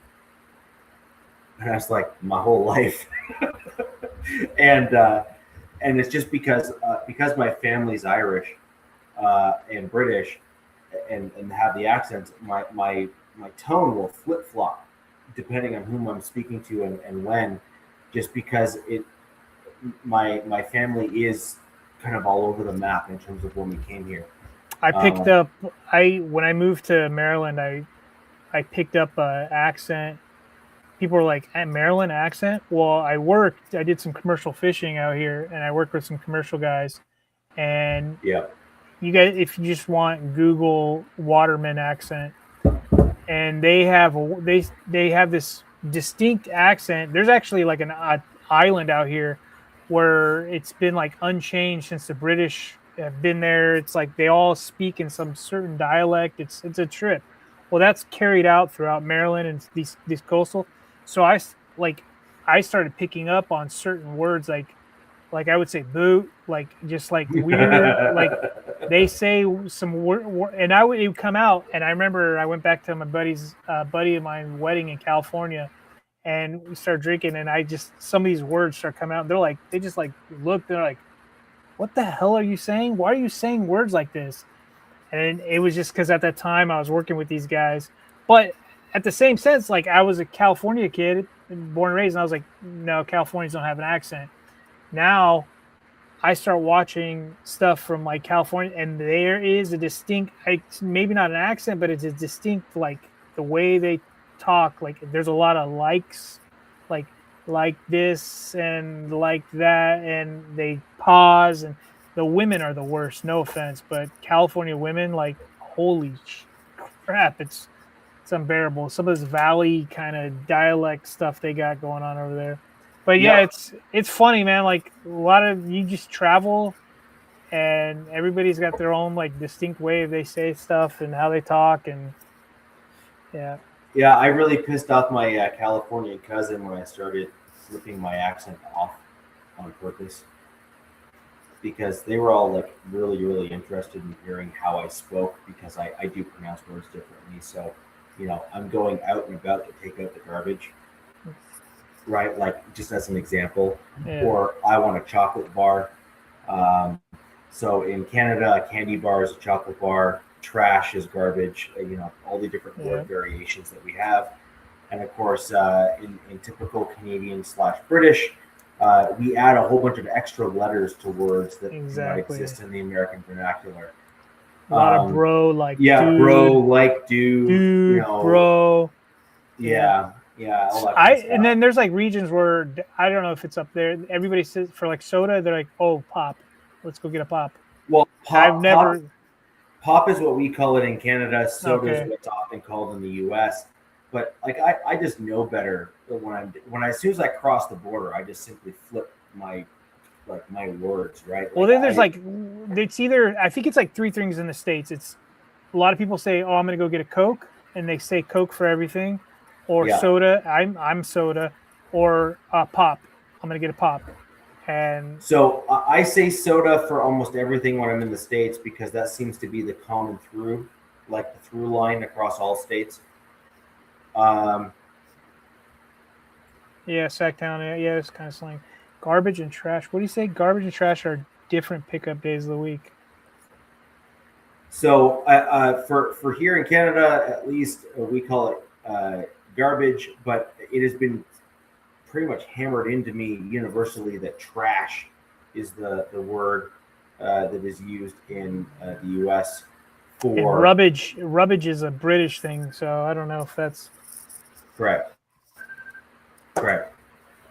And I was like, my whole life. and it's just because my family's Irish and British and have the accents, my tone will flip-flop depending on whom I'm speaking to and when, just because my family is kind of all over the map in terms of when we came here. I picked up when I moved to Maryland, I picked up an accent. People were like, Maryland accent? Well, I did some commercial fishing out here, and I worked with some commercial guys. And yeah, you guys, if you just want Google Waterman accent, and they have this distinct accent. There's actually like an island out here where it's been like unchanged since the British have been there. It's like they all speak in some certain dialect. It's a trip. Well, that's carried out throughout Maryland and these coastal. So I started picking up on certain words like I would say boot, like just like weird, like they say some word, and it would come out. And I remember I went back to my buddy of mine wedding in California, and we started drinking, and some of these words start coming out. And they just like look, they're like, what the hell are you saying? Why are you saying words like this? And it was just because at that time I was working with these guys. But at the same sense, like I was a California kid, born and raised, and I was like, no, Californians don't have an accent. Now I start watching stuff from like California, and there is a distinct, maybe not an accent, but it's a distinct, like the way they talk. Like there's a lot of likes, like this and like that, and they pause. And the women are the worst. No offense, but California women, like holy crap, it's unbearable. Some of this valley kind of dialect stuff they got going on over there. But yeah, it's funny, man. Like a lot of you just travel, and everybody's got their own like distinct way they say stuff and how they talk, and yeah. Yeah, I really pissed off my Californian cousin when I started flipping my accent off on purpose, because they were all like really, really interested in hearing how I spoke, because I do pronounce words differently. So, I'm going out and about to take out the garbage. Right, like just as an example, or I want a chocolate bar. So in Canada, a candy bar is a chocolate bar. Trash is garbage. All the different word variations that we have, and of course, in typical Canadian / British, we add a whole bunch of extra letters to words that do not exist in the American vernacular. A lot of bro, like dude, bro, like dude, bro, yeah. And then there's like regions where I don't know if it's up there. Everybody says for like soda, they're like, "Oh, pop, let's go get a pop." Well, pop is what we call it in Canada. Soda is what's often called in the U.S. But like I just know better when as soon as I cross the border, I just simply flip my words, right? Like, well, then there's it's either I think it's like three things in the States. It's a lot of people say, "Oh, I'm going to go get a Coke," and they say Coke for everything. Or soda, I'm soda, or pop. I'm gonna get a pop, and so I say soda for almost everything when I'm in the States, because that seems to be the common through line across all states. Yeah, Sacktown. Yeah, it's kind of slang. Garbage and trash. What do you say? Garbage and trash are different pickup days of the week. So for here in Canada, at least we call it garbage, but it has been pretty much hammered into me universally that trash is the word that is used in the U.S. for and rubbish is a British thing, so I don't know if that's correct.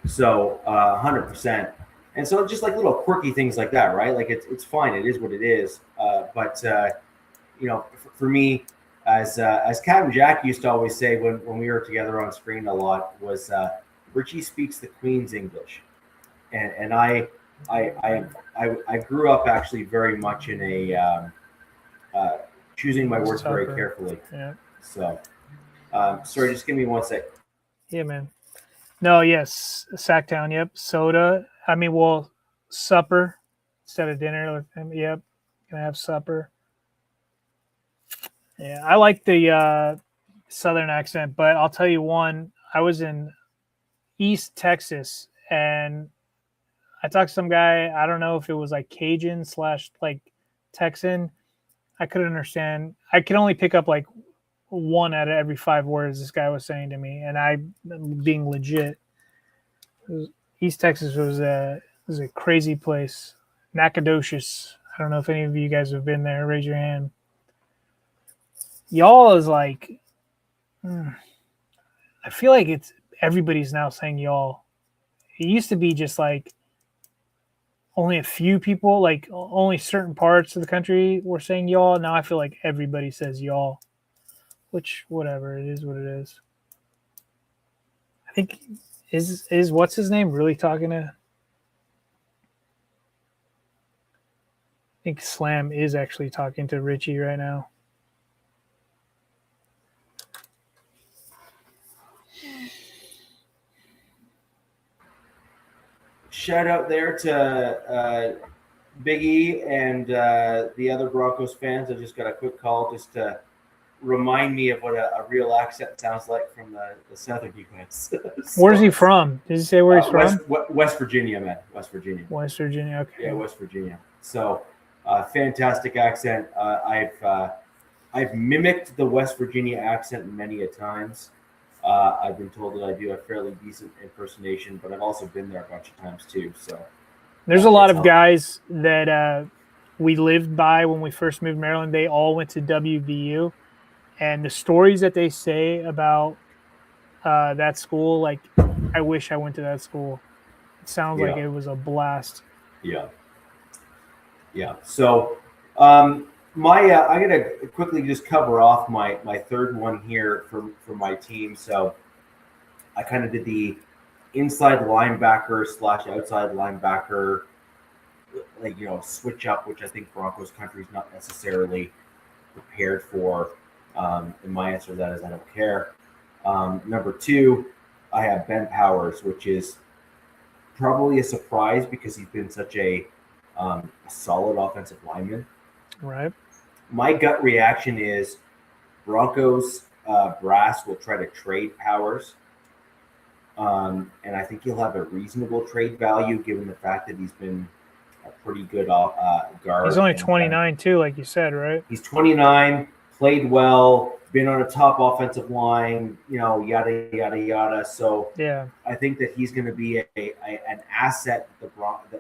So 100%, and so just like little quirky things like that, right? Like it's fine. It is what it is. But for me, as Captain Jack used to always say when we were together on screen a lot, was Richie speaks the Queen's English, and I grew up actually very much in a choosing my words very carefully. Yeah. So sorry, just give me 1 sec. Yeah, man. No, yes, Sacktown. Yep, soda. I mean, well, supper instead of dinner. Yep, gonna have supper. Yeah, I like the Southern accent, but I'll tell you one. I was in East Texas, and I talked to some guy. I don't know if it was like Cajun / like Texan. I couldn't understand. I could only pick up like 1 out of every 5 words this guy was saying to me, and I being legit. East Texas was a crazy place. Nacogdoches. I don't know if any of you guys have been there. Raise your hand. Y'all is like, I feel like it's everybody's now saying y'all. It used to be just like only a few people, like only certain parts of the country were saying y'all. Now I feel like everybody says y'all, which whatever, it is what it is. I think is what's his name really talking to? I think Slam is actually talking to Richie right now. Shout out there to Big E and the other Broncos fans. I just got a quick call just to remind me of what a real accent sounds like from the southern U.S. So, where's he from? Did you say where he's from? West Virginia, man. West Virginia. West Virginia, okay. Yeah, West Virginia. So fantastic accent. I've I've mimicked the West Virginia accent many a times. I've been told that I do a fairly decent impersonation, but I've also been there a bunch of times too. So there's a lot it's of guys that we lived by when we first moved to Maryland. They all went to WVU, and the stories that they say about that school, like, I wish I went to that school. It sounds like Yeah. it was a blast. Yeah. So, I'm gonna quickly just cover off my third one here for my team. So, I kind of did the inside linebacker / outside linebacker, switch up, which I think Broncos country is not necessarily prepared for. And my answer to that is I don't care. Number 2, I have Ben Powers, which is probably a surprise because he's been such a solid offensive lineman. Right. My gut reaction is Broncos brass will try to trade Powers. And I think he'll have a reasonable trade value given the fact that he's been a pretty good guard. He's only 29 too, like you said, right? He's 29, played well, been on a top offensive line, yada, yada, yada. So yeah, I think that he's going to be an asset that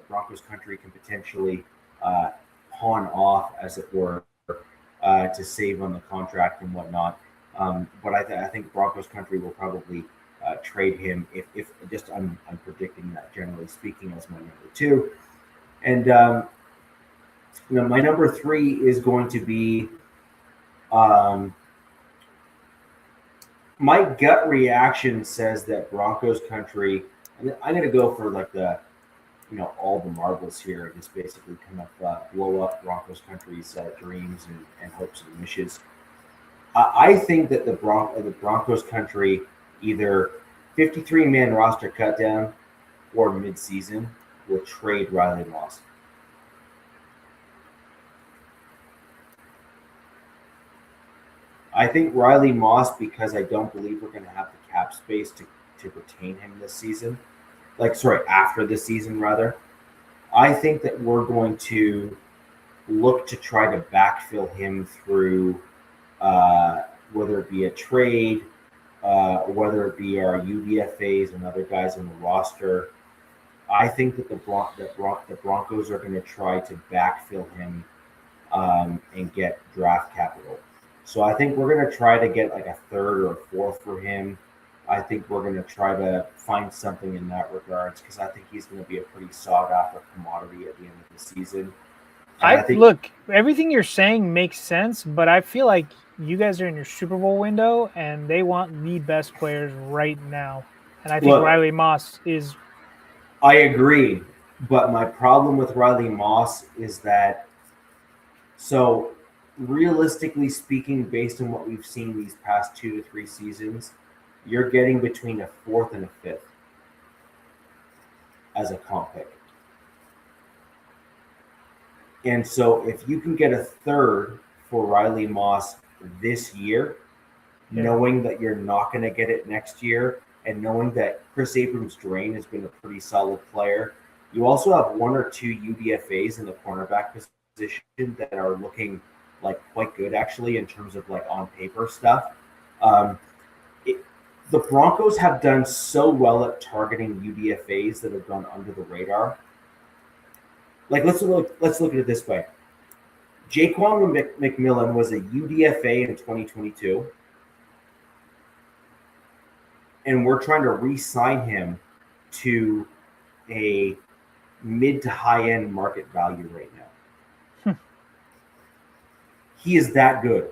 Broncos country can potentially pawn off, as it were, to save on the contract and whatnot. But I think Broncos country will probably trade him if just I'm predicting that, generally speaking, as my number 2. And my number 3 is going to be my gut reaction says that Broncos country. I'm going to go for like all the marbles here and just basically kind of blow up Broncos country's dreams and hopes and wishes. I think that the Broncos country, either 53-man roster cut down or midseason, will trade Riley Moss. I think Riley Moss, because I don't believe we're going to have the cap space to retain him this season. After this season, rather. I think that we're going to look to try to backfill him through whether it be a trade, whether it be our UDFAs and other guys on the roster. I think that the Broncos are going to try to backfill him and get draft capital. So I think we're going to try to get like a 3rd or a 4th for him. I think we're going to try to find something in that regards because I think he's going to be a pretty sought-after commodity at the end of the season. Look, everything you're saying makes sense, but I feel like you guys are in your Super Bowl window, and they want the best players right now. And I think Riley Moss is. I agree, but my problem with Riley Moss is that, so realistically speaking, based on what we've seen these past 2 to 3 seasons, you're getting between a 4th and a 5th as a comp pick. And so if you can get a 3rd for Riley Moss this year, knowing that you're not going to get it next year, and knowing that Chris Abrams-Drain has been a pretty solid player, you also have 1 or 2 UDFAs in the cornerback position that are looking like quite good, actually, in terms of like on paper stuff. The Broncos have done so well at targeting UDFAs that have gone under the radar. Like, let's look at it this way. Jaquan McMillan was a UDFA in 2022, and we're trying to re-sign him to a mid to high-end market value right now. He is that good.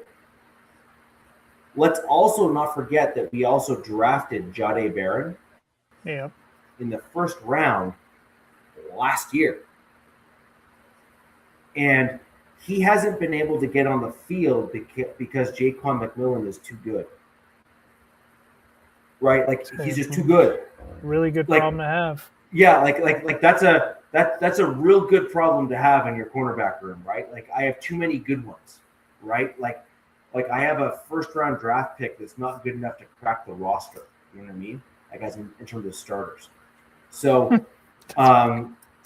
Let's also not forget that we also drafted Jahdae Barron in the first round last year. And he hasn't been able to get on the field because Jaquan McMillan is too good. Right? Like, he's just too good. Really good problem to have. Yeah, like that's a real good problem to have in your cornerback room, right? Like, I have too many good ones, right? Like I have a first-round draft pick that's not good enough to crack the roster. You know what I mean? Like, as in terms of starters. So,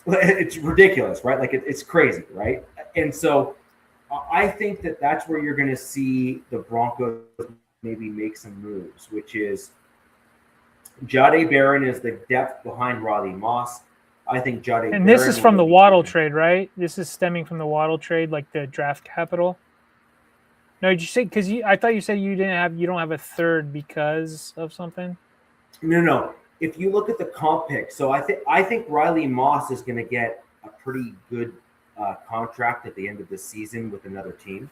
it's ridiculous, right? Like, it's crazy, right? And so, I think that's where you're going to see the Broncos maybe make some moves, which is Jahdae Barron is the depth behind Riley Moss. I think Jahdae Barron. And this is from the Waddle trade, right? This is stemming from the Waddle trade, like the draft capital. No, did you say because I thought you said you don't have a third because of something? No. If you look at the comp pick, so I think Riley Moss is going to get a pretty good contract at the end of the season with another team.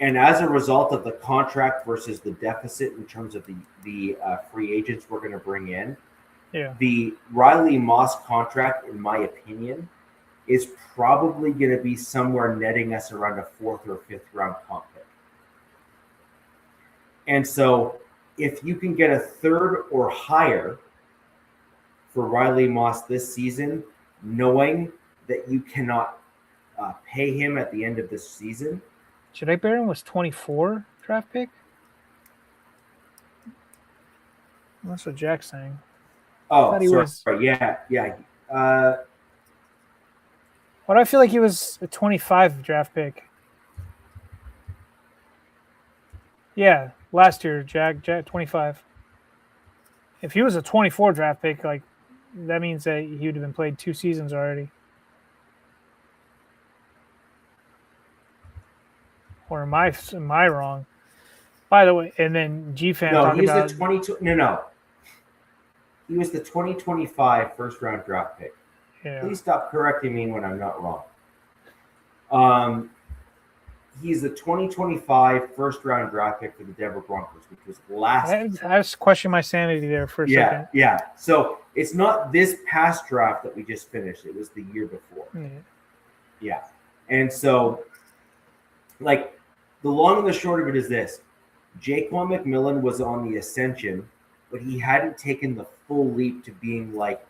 And as a result of the contract versus the deficit in terms of the free agents we're going to bring in, the Riley Moss contract, in my opinion, is probably going to be somewhere netting us around a 4th or 5th round comp pick. And so if you can get a 3rd or higher for Riley Moss this season, knowing that you cannot pay him at the end of this season. Jahdae Barron was 24 draft pick? That's what Jack's saying. Oh, sorry. Yeah. Why do I feel like he was a 25 draft pick? Yeah, last year, Jack 25. If he was a 24 draft pick, like that means that he would have been played 2 seasons already. Or am I wrong? By the way, and then G-Fan talking about... No. He was the 2025 first-round draft pick. Yeah. Please stop correcting me when I'm not wrong. He's the 2025 first-round draft pick for the Denver Broncos, which was last. I was questioning my sanity there for a second. Yeah. So it's not this past draft that we just finished. It was the year before. Yeah. And so, like, the long and the short of it is this. Jaquan McMillan was on the ascension, but he hadn't taken the full leap to being like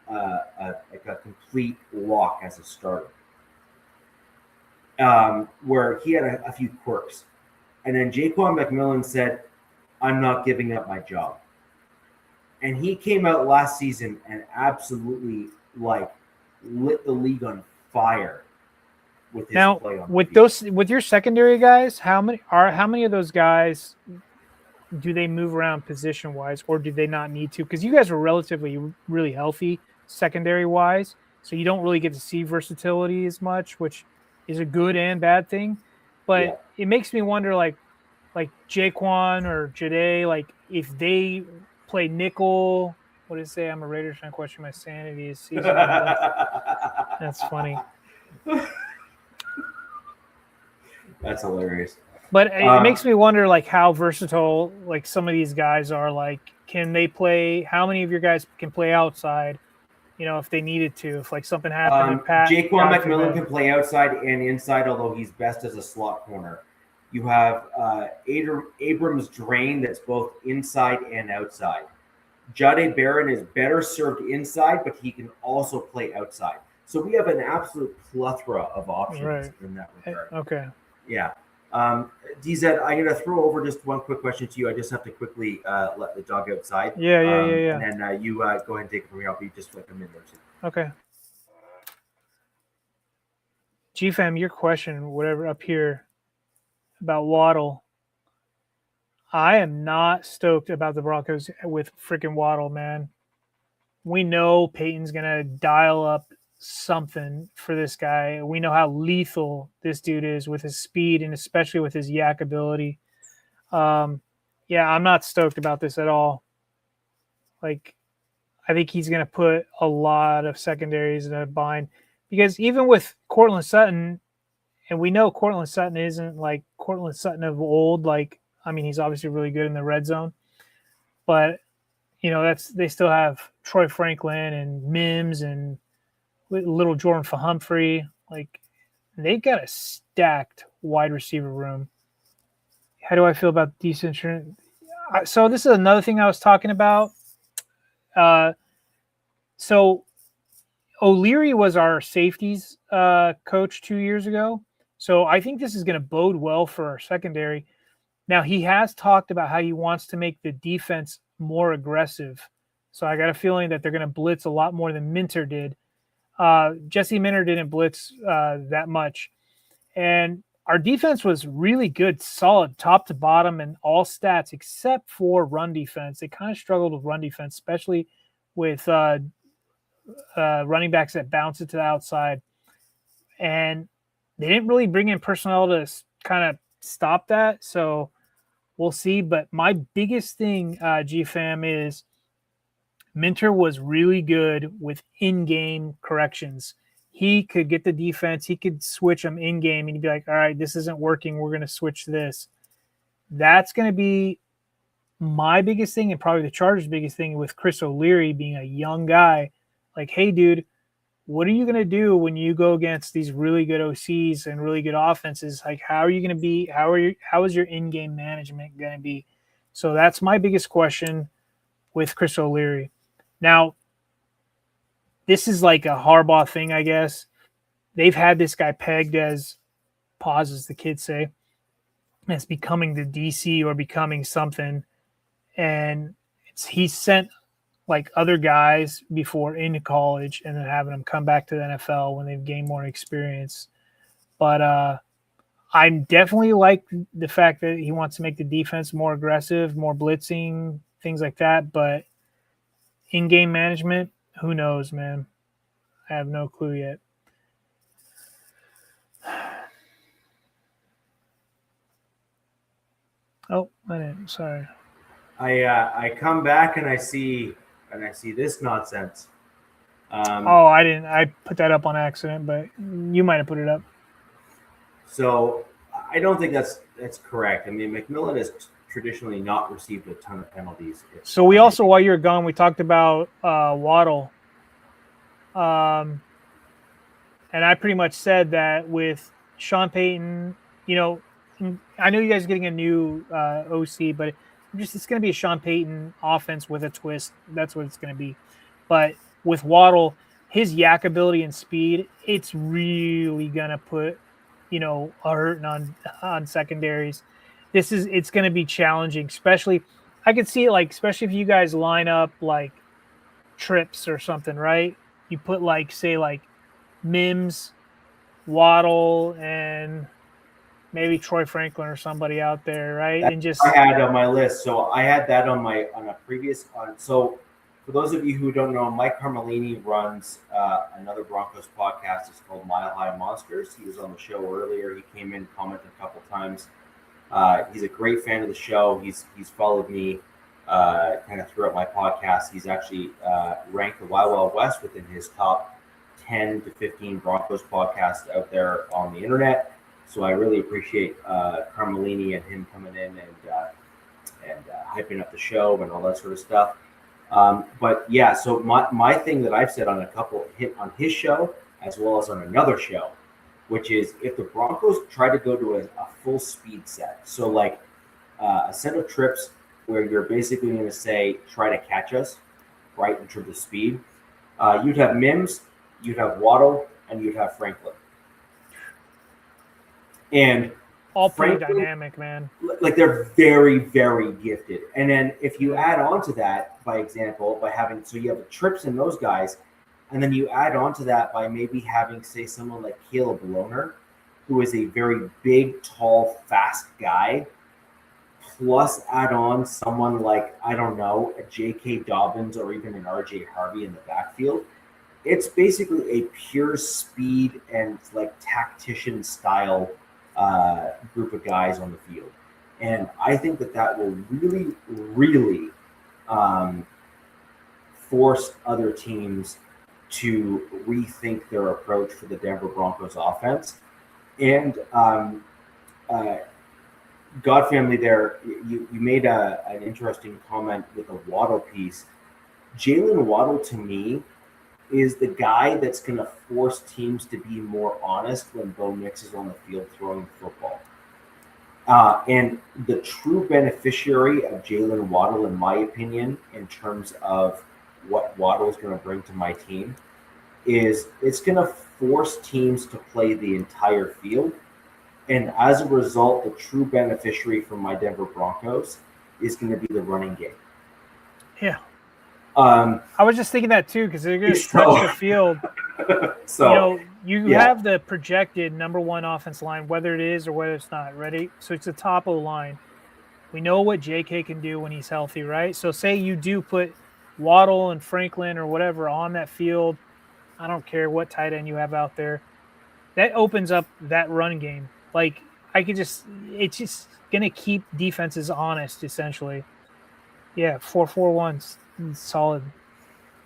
a complete lock as a starter. Where he had a few quirks. And then Jaquan McMillan said, I'm not giving up my job. And he came out last season and absolutely lit the league on fire with his play on with your secondary guys, how many of those guys do they move around position wise, or do they not need to? Because you guys are relatively really healthy secondary wise, so you don't really get to see versatility as much, which is a good and bad thing. But it makes me wonder, like Jaquan or Jahdae, like if they play nickel, what did it say? I'm a Raiders fan, question my sanity is season. That's funny. That's hilarious. But it makes me wonder, like, how versatile, like, some of these guys are. Like, can they play? How many of your guys can play outside? You know, if they needed to, if like something happened. Jaquan McMillan can play outside and inside, although he's best as a slot corner. You have Abrams Drain that's both inside and outside. Jahdae Barron is better served inside, but he can also play outside. So we have an absolute plethora of options in that regard. Okay. Yeah. DZ, I'm going to throw over just one quick question to you. I just have to quickly let the dog outside. Yeah. And then you go ahead and take it from here. I'll be just like a minute or two. Okay. GFAM, your question, whatever, up here about Waddle. I am not stoked about the Broncos with freaking Waddle, man. We know Peyton's going to dial up something for this guy. We know how lethal this dude is with his speed and especially with his yak ability. I'm not stoked about this at all. Like, I think he's going to put a lot of secondaries in a bind because even with Courtland Sutton, and we know Courtland Sutton isn't like Courtland Sutton of old. Like, I mean, he's obviously really good in the red zone, but you know, they still have Troy Franklin and Mims and little Jordan Humphrey. Like, they got a stacked wide receiver room. How do I feel about decent? So this is another thing I was talking about. So O'Leary was our safeties coach 2 years ago. So I think this is going to bode well for our secondary. Now, he has talked about how he wants to make the defense more aggressive. So I got a feeling that they're going to blitz a lot more than Minter did. Jesse Minter didn't blitz that much. And our defense was really good, solid, top to bottom, and all stats except for run defense. They kind of struggled with run defense, especially with running backs that bounce it to the outside. And they didn't really bring in personnel to kind of stop that. So we'll see. But my biggest thing, GFAM, is Minter was really good with in-game corrections. He could get the defense. He could switch them in-game, and he'd be like, all right, this isn't working. We're going to switch this. That's going to be my biggest thing, and probably the Chargers' biggest thing with Chris O'Leary being a young guy. Like, hey, dude, what are you going to do when you go against these really good OCs and really good offenses? Like, how are you going to be? How is your in-game management going to be? So that's my biggest question with Chris O'Leary. Now, this is like a Harbaugh thing, I guess. They've had this guy pegged as, pause as the kids say, as becoming the DC or becoming something. And he's sent like other guys before into college and then having them come back to the NFL when they've gained more experience. But I'm definitely like the fact that he wants to make the defense more aggressive, more blitzing, things like that. But in-game management, who knows, man? I have no clue yet. Oh, I didn't. Sorry. I come back and I see this nonsense. I didn't. I put that up on accident, but you might have put it up. So I don't think that's correct. I mean, McMillan has traditionally not received a ton of penalties. So we also, while you were gone, we talked about Waddle. And I pretty much said that with Sean Payton, I know you guys are getting a new OC, but it's going to be a Sean Payton offense with a twist. That's what it's going to be. But with Waddle, his yak ability and speed, it's really going to put, a hurting on secondaries. It's going to be challenging, especially I could see it especially if you guys line up like trips or something, right? You put say Mims, Waddle, and maybe Troy Franklin or somebody out there, right? And just I had on my list. So I had that on a previous. So for those of you who don't know, Mike Carmelini runs another Broncos podcast. It's called Mile High Monsters. He was on the show earlier. He came in, commented a couple times. He's a great fan of the show. He's followed me kind of throughout my podcast. He's actually ranked the Wild Wild West within his top 10 to 15 Broncos podcasts out there on the internet. So I really appreciate Carmelini and him coming in and hyping up the show and all that sort of stuff. But yeah, so my thing that I've said on on his show as well as on another show, which is if the Broncos try to go to a full speed set, so like a set of trips where you're basically going to say, try to catch us, right, in terms of speed, you'd have Mims, you'd have Waddle, and you'd have Franklin. And all pretty dynamic, man. Like they're very, very gifted. And then if you add on to that, by example, by having, so you have the trips in those guys, and then you add on to that by maybe having, say, someone like Caleb Lohner, who is a very big, tall, fast guy, plus add on someone like, I don't know, a J.K. Dobbins or even an R.J. Harvey in the backfield. It's basically a pure speed and like tactician style group of guys on the field. And I think that will really, really force other teams to rethink their approach for the Denver Broncos offense. And God family there, you made an interesting comment with the Waddle piece. Jalen Waddle, to me, is the guy that's going to force teams to be more honest when Bo Nix is on the field throwing the football. And the true beneficiary of Jalen Waddle, in my opinion, in terms of what Waddle is going to bring to my team, is it's going to force teams to play the entire field. And as a result, the true beneficiary for my Denver Broncos is going to be the running game. Yeah. I was just thinking that too, because they're going to stretch the field. So You Yeah. have the projected number one offense line, whether it is or whether it's not. Ready? So it's the top O line. We know what JK can do when he's healthy, right? So say you do put Waddle and Franklin or whatever on that field. I don't care what tight end you have out there. That opens up that run game. Like it's just gonna keep defenses honest, essentially. Yeah, 4-4-1's solid,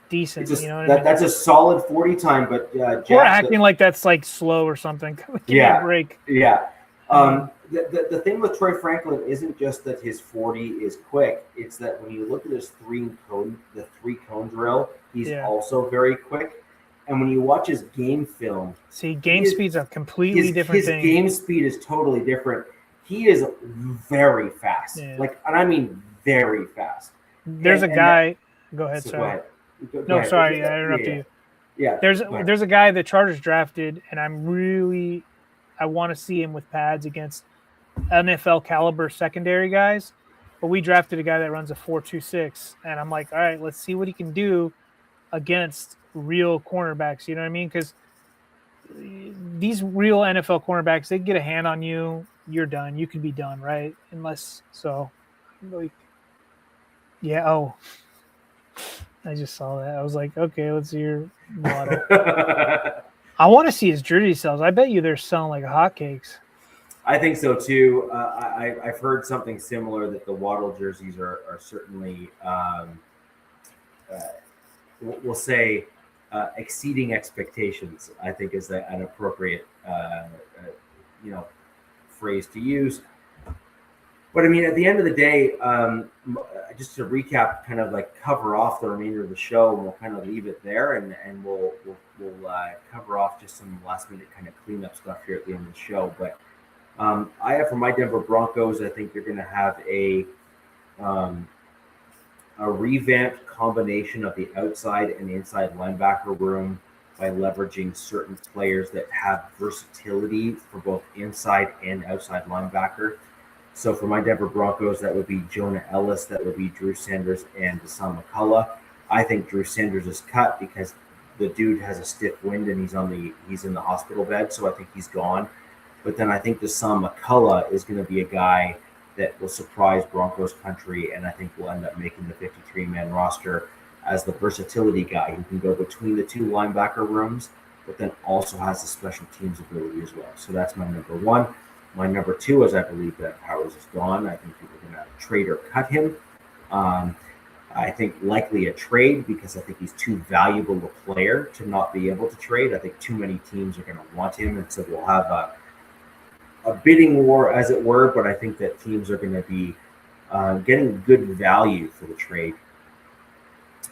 decent. It's You know a, what I that mean? that's a solid 40 time, but We're Jack, acting like that's like slow or something. Give me Yeah. a break. yeah. The thing with Troy Franklin isn't just that his 40 is quick. It's that when you look at his three cone drill, he's Yeah. also very quick. And when you watch his game film, See, game his- speed's a completely his different thing. game speed is totally different. He is very fast, Yeah. and I mean very fast. There's a and guy. Go ahead, So sorry. go ahead. Go No, ahead. sorry, I interrupted Yeah. you. Yeah. There's go ahead. there's a guy the Chargers drafted, and I want to see him with pads against NFL caliber secondary guys. But we drafted a guy that runs a 4.26, and I'm like, all right, let's see what he can do against real cornerbacks. You know what I mean? Because these real NFL cornerbacks, they get a hand on you, you're done. You can be done, right? Unless so, like, yeah. Oh, I just saw that. I was like, okay, let's see your model. I want to see his jersey sales. I bet you they're selling like hotcakes. I think so too. I've heard something similar that the Waddle jerseys are certainly, we'll say, exceeding expectations. I think is an appropriate, phrase to use. But I mean, at the end of the day, just to recap, kind of like cover off the remainder of the show, and we'll kind of leave it there, and we'll cover off just some last minute kind of cleanup stuff here at the end of the show. But I have for my Denver Broncos, I think you're going to have a revamped combination of the outside and inside linebacker room by leveraging certain players that have versatility for both inside and outside linebacker. So for my Denver Broncos, that would be Jonah Ellis, that would be Drew Sanders, and Deshaun McCullough. I think Drew Sanders is cut because the dude has a stiff wind and he's in the hospital bed, so I think he's gone. But then I think Deshaun McCullough is going to be a guy that will surprise Broncos country, and I think will end up making the 53-man roster as the versatility guy who can go between the two linebacker rooms, but then also has the special teams ability as well. So that's my number one. My number two is I believe that Powers is gone. I think people are going to trade or cut him. I think likely a trade because I think he's too valuable a player to not be able to trade. I think too many teams are going to want him, and so we'll have a bidding war, as it were. But I think that teams are going to be getting good value for the trade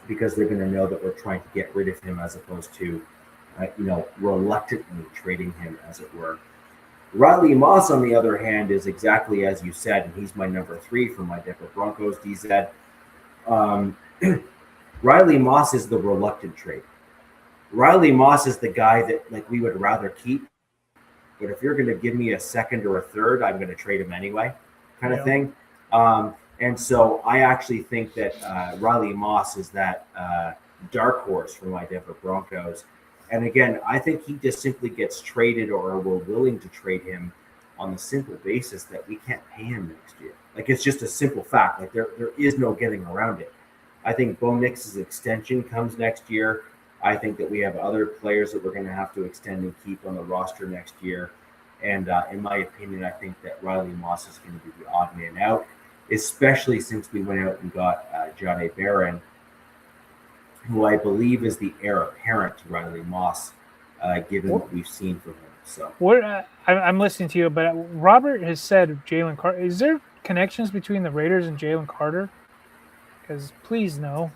because they're going to know that we're trying to get rid of him as opposed to, reluctantly trading him, as it were. Riley Moss, on the other hand, is exactly as you said, and he's my number three for my Denver Broncos, DZ. Riley Moss is the reluctant trade. Riley Moss is the guy that we would rather keep, but if you're going to give me a second or a third, I'm going to trade him anyway, kind of thing. And so I actually think that Riley Moss is that dark horse for my Denver Broncos. And again, I think he just simply gets traded, or we're willing to trade him on the simple basis that we can't pay him next year. Like, it's just a simple fact. Like, there is no getting around it. I think Bo Nix's extension comes next year. I think that we have other players that we're going to have to extend and keep on the roster next year. And in my opinion, I think that Riley Moss is going to be the odd man out, especially since we went out and got Jahdae Barron, who I believe is the heir apparent to Riley Moss, given what we've seen from him. So I'm listening to you, but Robert has said Jalen Carter. Is there connections between the Raiders and Jalen Carter? Because please no,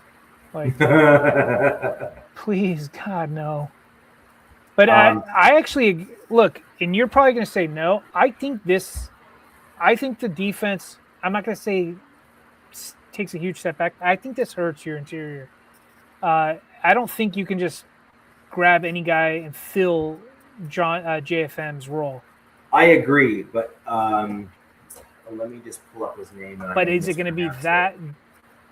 like please God no. But I actually look, and you're probably going to say no. I think the defense. I'm not going to say takes a huge step back. I think this hurts your interior. I don't think you can just grab any guy and fill JFM's role. I agree, but let me just pull up his name. But is it going to be that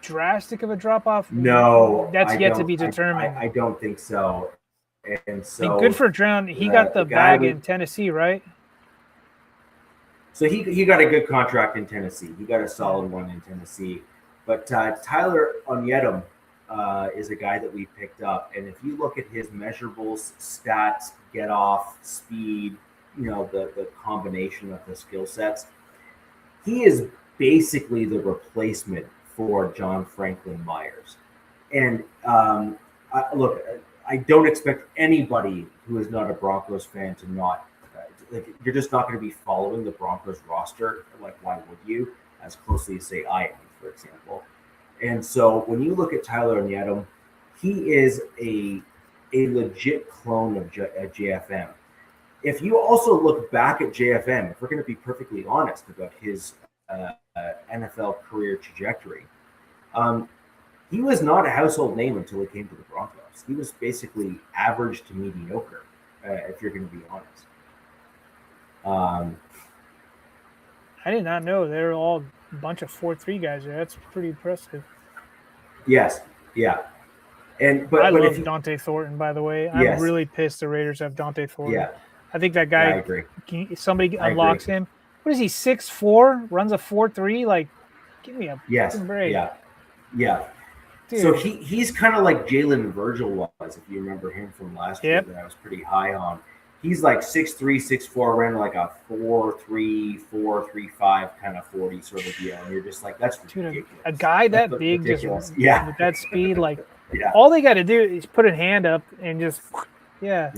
drastic of a drop off? No, that's yet to be determined. I don't think so. And so good for Drown. He got the guy bag in Tennessee, right? So he got a good contract in Tennessee. He got a solid one in Tennessee. But Tyler Onyedum is a guy that we picked up. And if you look at his measurables, stats, get off, speed, the combination of the skill sets, he is basically the replacement for John Franklin Myers. And I don't expect anybody who is not a Broncos fan to not you're just not going to be following the Broncos roster. Like, why would you? As closely as, say, I am, for example. And so when you look at Tyler Onyedum, he is a legit clone of JFM. If you also look back at JFM, if we're going to be perfectly honest about his NFL career trajectory, he was not a household name until he came to the Broncos. He was basically average to mediocre, if you're going to be honest. I did not know they're all a bunch of 4-3 guys there. That's pretty impressive. Yes, yeah. I love Dante Thornton, by the way. Yes. I'm really pissed the Raiders have Dante Thornton. Yeah. I think that guy, I agree. Somebody unlocks him. What is he, 6'4", runs a 4.3? Like, give me a fucking break. Yeah. Dude. So he's kind of like Jalen Virgil was, if you remember him from last year that I was pretty high on. He's like 6'3", 6'4", ran like a 4.3, 4.35 kind of 40 sort of deal. And you're just like, that's ridiculous. A guy that big, ridiculous. Just with that speed, like all they got to do is put a hand up and just, Yeah.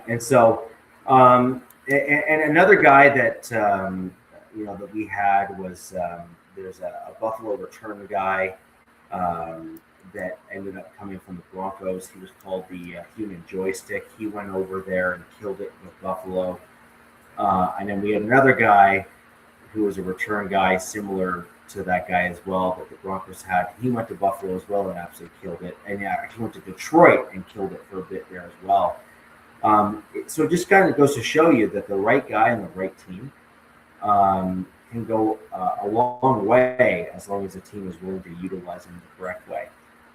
And so, and another guy that, that we had was there's a Buffalo return guy that ended up coming from the Broncos. He was called the Human Joystick. He went over there and killed it with Buffalo. And then we had another guy who was a return guy similar to that guy as well that the Broncos had. He went to Buffalo as well and absolutely killed it. And he went to Detroit and killed it for a bit there as well. So it just kind of goes to show you that the right guy on the right team can go a long way as long as the team is willing to utilize him the correct way.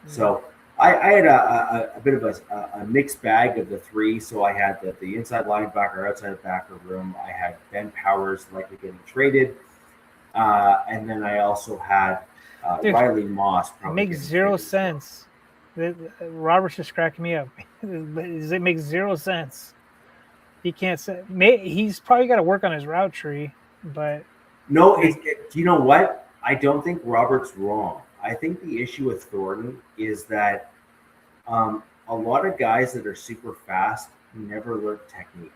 So I had a bit of a mixed bag of the three. So I had the inside linebacker, outside backer room. I had Ben Powers likely getting traded. And then I also had Riley Moss. Probably makes zero sense. Robert's just cracking me up. It makes zero sense. He can't say. He's probably got to work on his route tree, but no. You know what? I don't think Robert's wrong. I think the issue with Thornton is that a lot of guys that are super fast never learn technique.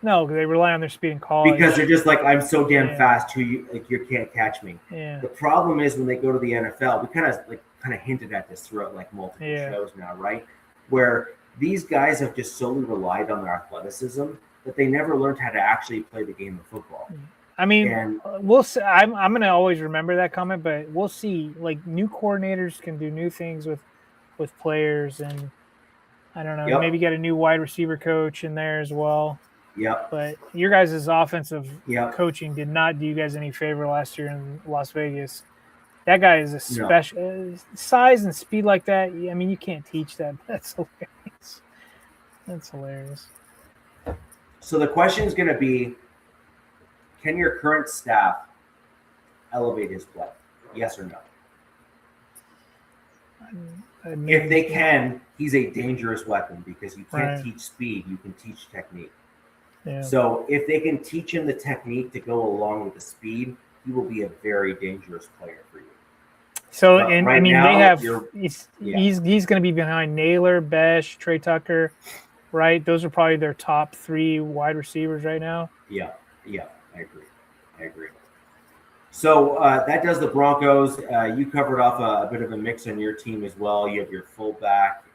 No, they rely on their speed in college. Because they're just like, I'm so damn fast, you can't catch me. Yeah. The problem is when they go to the NFL, we kind of hinted at this throughout multiple shows now, right? Where these guys have just solely relied on their athleticism, but they never learned how to actually play the game of football. I mean, we'll see. I'm going to always remember that comment, but we'll see. Like, new coordinators can do new things with players, and I don't know, maybe get a new wide receiver coach in there as well. Yep. But your guys' offensive coaching did not do you guys any favor last year in Las Vegas. That guy is a special size and speed like that. I mean, you can't teach that. That's hilarious. That's hilarious. So the question is going to be, can your current staff elevate his play? Yes or no? If they can, he's a dangerous weapon because you can't teach speed. You can teach technique. Yeah. So if they can teach him the technique to go along with the speed, he will be a very dangerous player for you. So, they have he's going to be behind Naylor, Besh, Trey Tucker, right? Those are probably their top three wide receivers right now. Yeah, I agree. So that does the Broncos. You covered off a bit of a mix on your team as well. You have your fullback.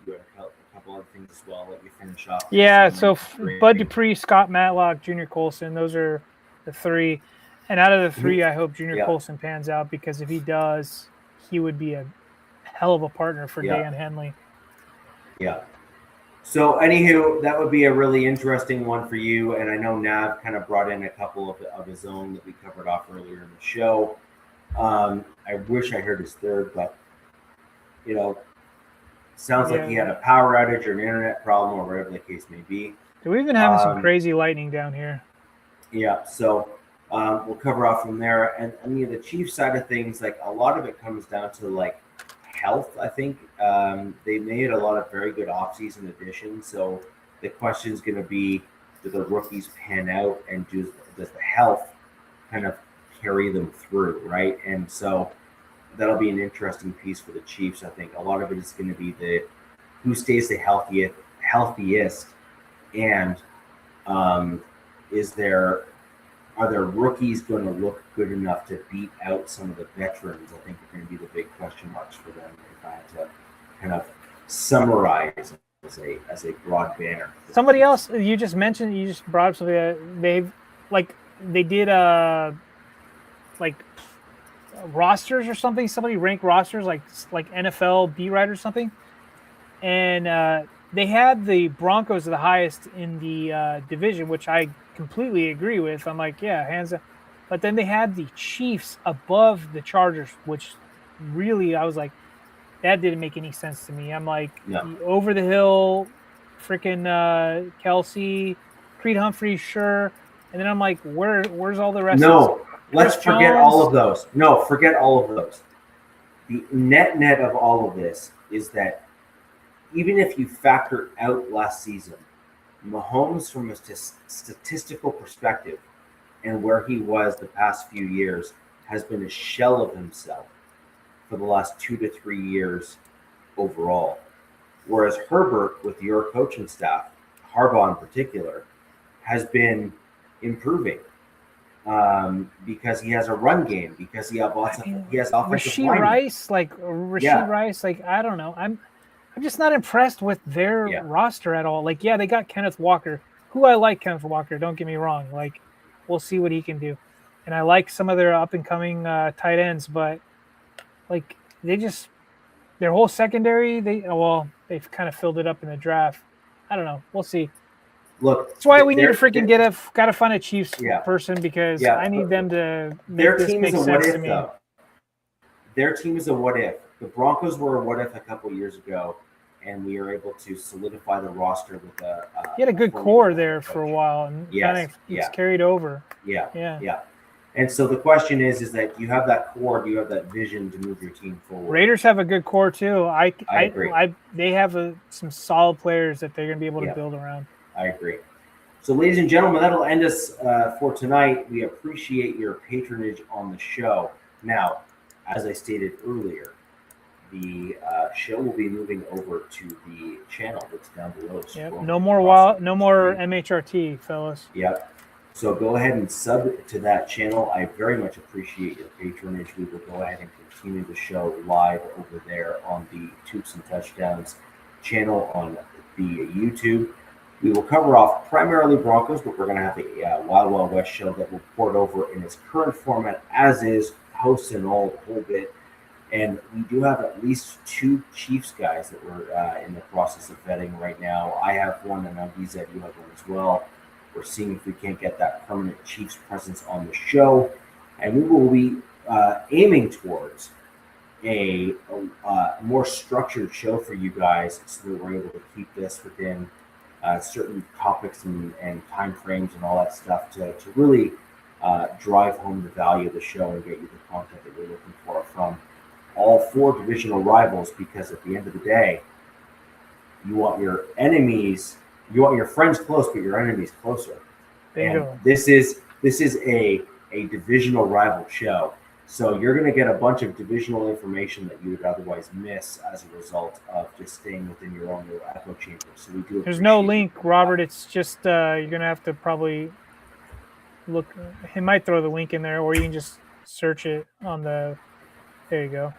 You have a couple other things as well that you finish off. Yeah, so Bud Dupree, Scott Matlock, Junior Colson, those are the three. And out of the three, I hope Junior Colson pans out because if he does, he would be a hell of a partner for Dan Henley. Yeah. So, anywho, that would be a really interesting one for you. And I know Nav kind of brought in a couple of his own that we covered off earlier in the show. I wish I heard his third, but, Sounds like he had a power outage or an internet problem or whatever the case may be. We've been having some crazy lightning down here. Yeah, so we'll cover off from there. And I mean, the Chiefs side of things, like a lot of it comes down to like health. I think they made a lot of very good offseason additions. So the question is going to be, do the rookies pan out, and does the health kind of carry them through, right? And so that'll be an interesting piece for the Chiefs. I think a lot of it is going to be the who stays the healthiest, and are their rookies going to look good enough to beat out some of the veterans? I think are going to be the big question marks for them if I had to kind of summarize as a broad banner. Somebody else you just brought up something that they did like rosters or something. Somebody ranked rosters like NFL beat writer or something, and they had the Broncos the highest in the division, which I completely agree with. I'm like, yeah, hands up. But then they had the Chiefs above the Chargers, which really I was like, that didn't make any sense to me. I'm like, over the hill, freaking Kelsey, Creed Humphrey, sure. And then I'm like, where's all the rest? No, let's forget all of those. No, forget all of those. The net of all of this is that even if you factor out last season, Mahomes, from a statistical perspective and where he was the past few years, has been a shell of himself for the last 2 to 3 years overall. Whereas Herbert, with your coaching staff, Harbaugh in particular, has been improving because he has a run game, because he has offensive linemen. Rice, I don't know. I'm just not impressed with their roster at all. Like, yeah, they got Kenneth Walker, who I like. Kenneth Walker, don't get me wrong. Like, we'll see what he can do. And I like some of their up-and-coming tight ends, but, like, their whole secondary, they've kind of filled it up in the draft. I don't know. We'll see. Look, that's why we need to gotta find a Chiefs person, because I need them to make this make sense to me. Though. Their team is a what if. The Broncos were a what if a couple years ago, and we were able to solidify the roster with a. He had a good core there for a while, and it's carried over. Yeah. And so the question is that you have that core, do you have that vision to move your team forward? Raiders have a good core too. I agree. They have some solid players that they're going to be able to build around. I agree. So, ladies and gentlemen, that'll end us for tonight. We appreciate your patronage on the show. Now, as I stated earlier, the show will be moving over to the channel that's down below. No more MHRT, fellas. Yep. So go ahead and sub to that channel. I very much appreciate your patronage. We will go ahead and continue the show live over there on the Toops and Touchdowns channel on the YouTube. We will cover off primarily Broncos, but we're going to have a Wild Wild West show that will port over in its current format, as is, hosts and all, the whole bit. And we do have at least 2 Chiefs guys that we're in the process of vetting right now. I have one, and Aviza, you have one as well. We're seeing if we can't get that permanent Chiefs presence on the show. And we will be aiming towards a more structured show for you guys, so that we're able to keep this within certain topics and time frames and all that stuff to really drive home the value of the show and get you the content that you're looking for from all 4 divisional rivals. Because at the end of the day, you want your friends close, but your enemies closer. And this is a divisional rival show. So you're going to get a bunch of divisional information that you would otherwise miss as a result of just staying within your own little echo chamber. So we do. There's no link, Robert. It's just you're going to have to probably look. He might throw the link in there, or you can just search it on the. There you go.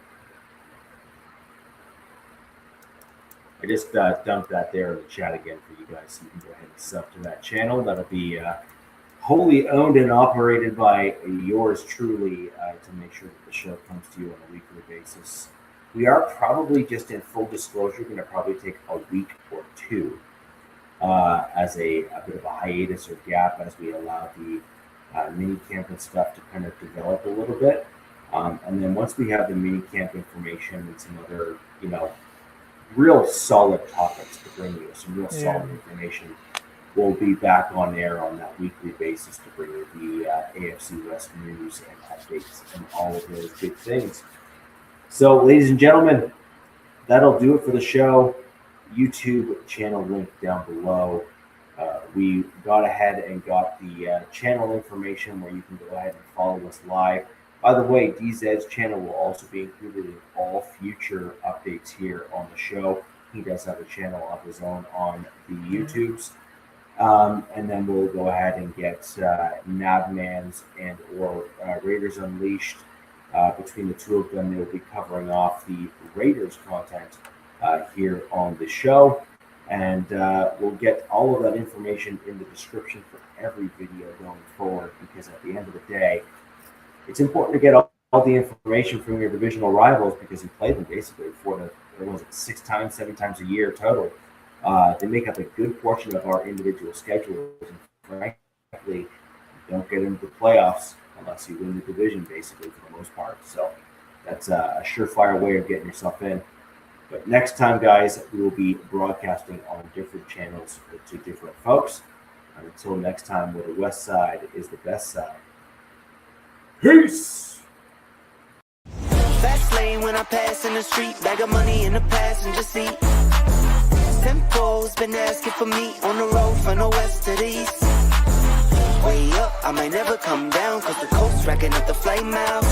I just dumped that there in the chat again for you guys. So you can go ahead and sub to that channel. That'll be wholly owned and operated by yours truly to make sure that the show comes to you on a weekly basis. We are probably, just in full disclosure, going to probably take a week or 2 as a bit of a hiatus or gap as we allow the mini camp and stuff to kind of develop a little bit. And then once we have the mini camp information and some other, real solid topics to bring you, some real solid information. We'll be back on air on that weekly basis to bring you the AFC West news and updates and all of those good things. So, ladies and gentlemen, that'll do it for the show. YouTube channel link down below. We got ahead and got the channel information where you can go ahead and follow us live. By the way, DZ's channel will also be included in all future updates here on the show. He does have a channel of his own on the YouTubes. And then we'll go ahead and get Navman's and or Raiders Unleashed. Between the two of them, they'll be covering off the Raiders content here on the show. And we'll get all of that information in the description for every video going forward, because at the end of the day, it's important to get all the information from your divisional rivals, because you play them basically for six times, 7 times a year total. They make up a good portion of our individual schedules. And frankly, you don't get into the playoffs unless you win the division, basically, for the most part. So that's a surefire way of getting yourself in. But next time, guys, we will be broadcasting on different channels to different folks. And until next time, where the West Side is the best side. Peace! Fast lane when I pass in the street, bag of money in the passenger seat. Tempo's been asking for me on the road from the west to the east. Way up, I might never come down, cause the coast's racking up the flight miles.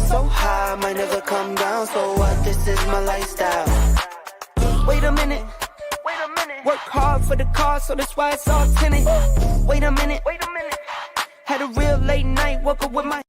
So high, I might never come down, so what, this is my lifestyle. Wait a minute, work hard for the car, so that's why it's all tinted. Wait a minute, had a real late night, woke up with my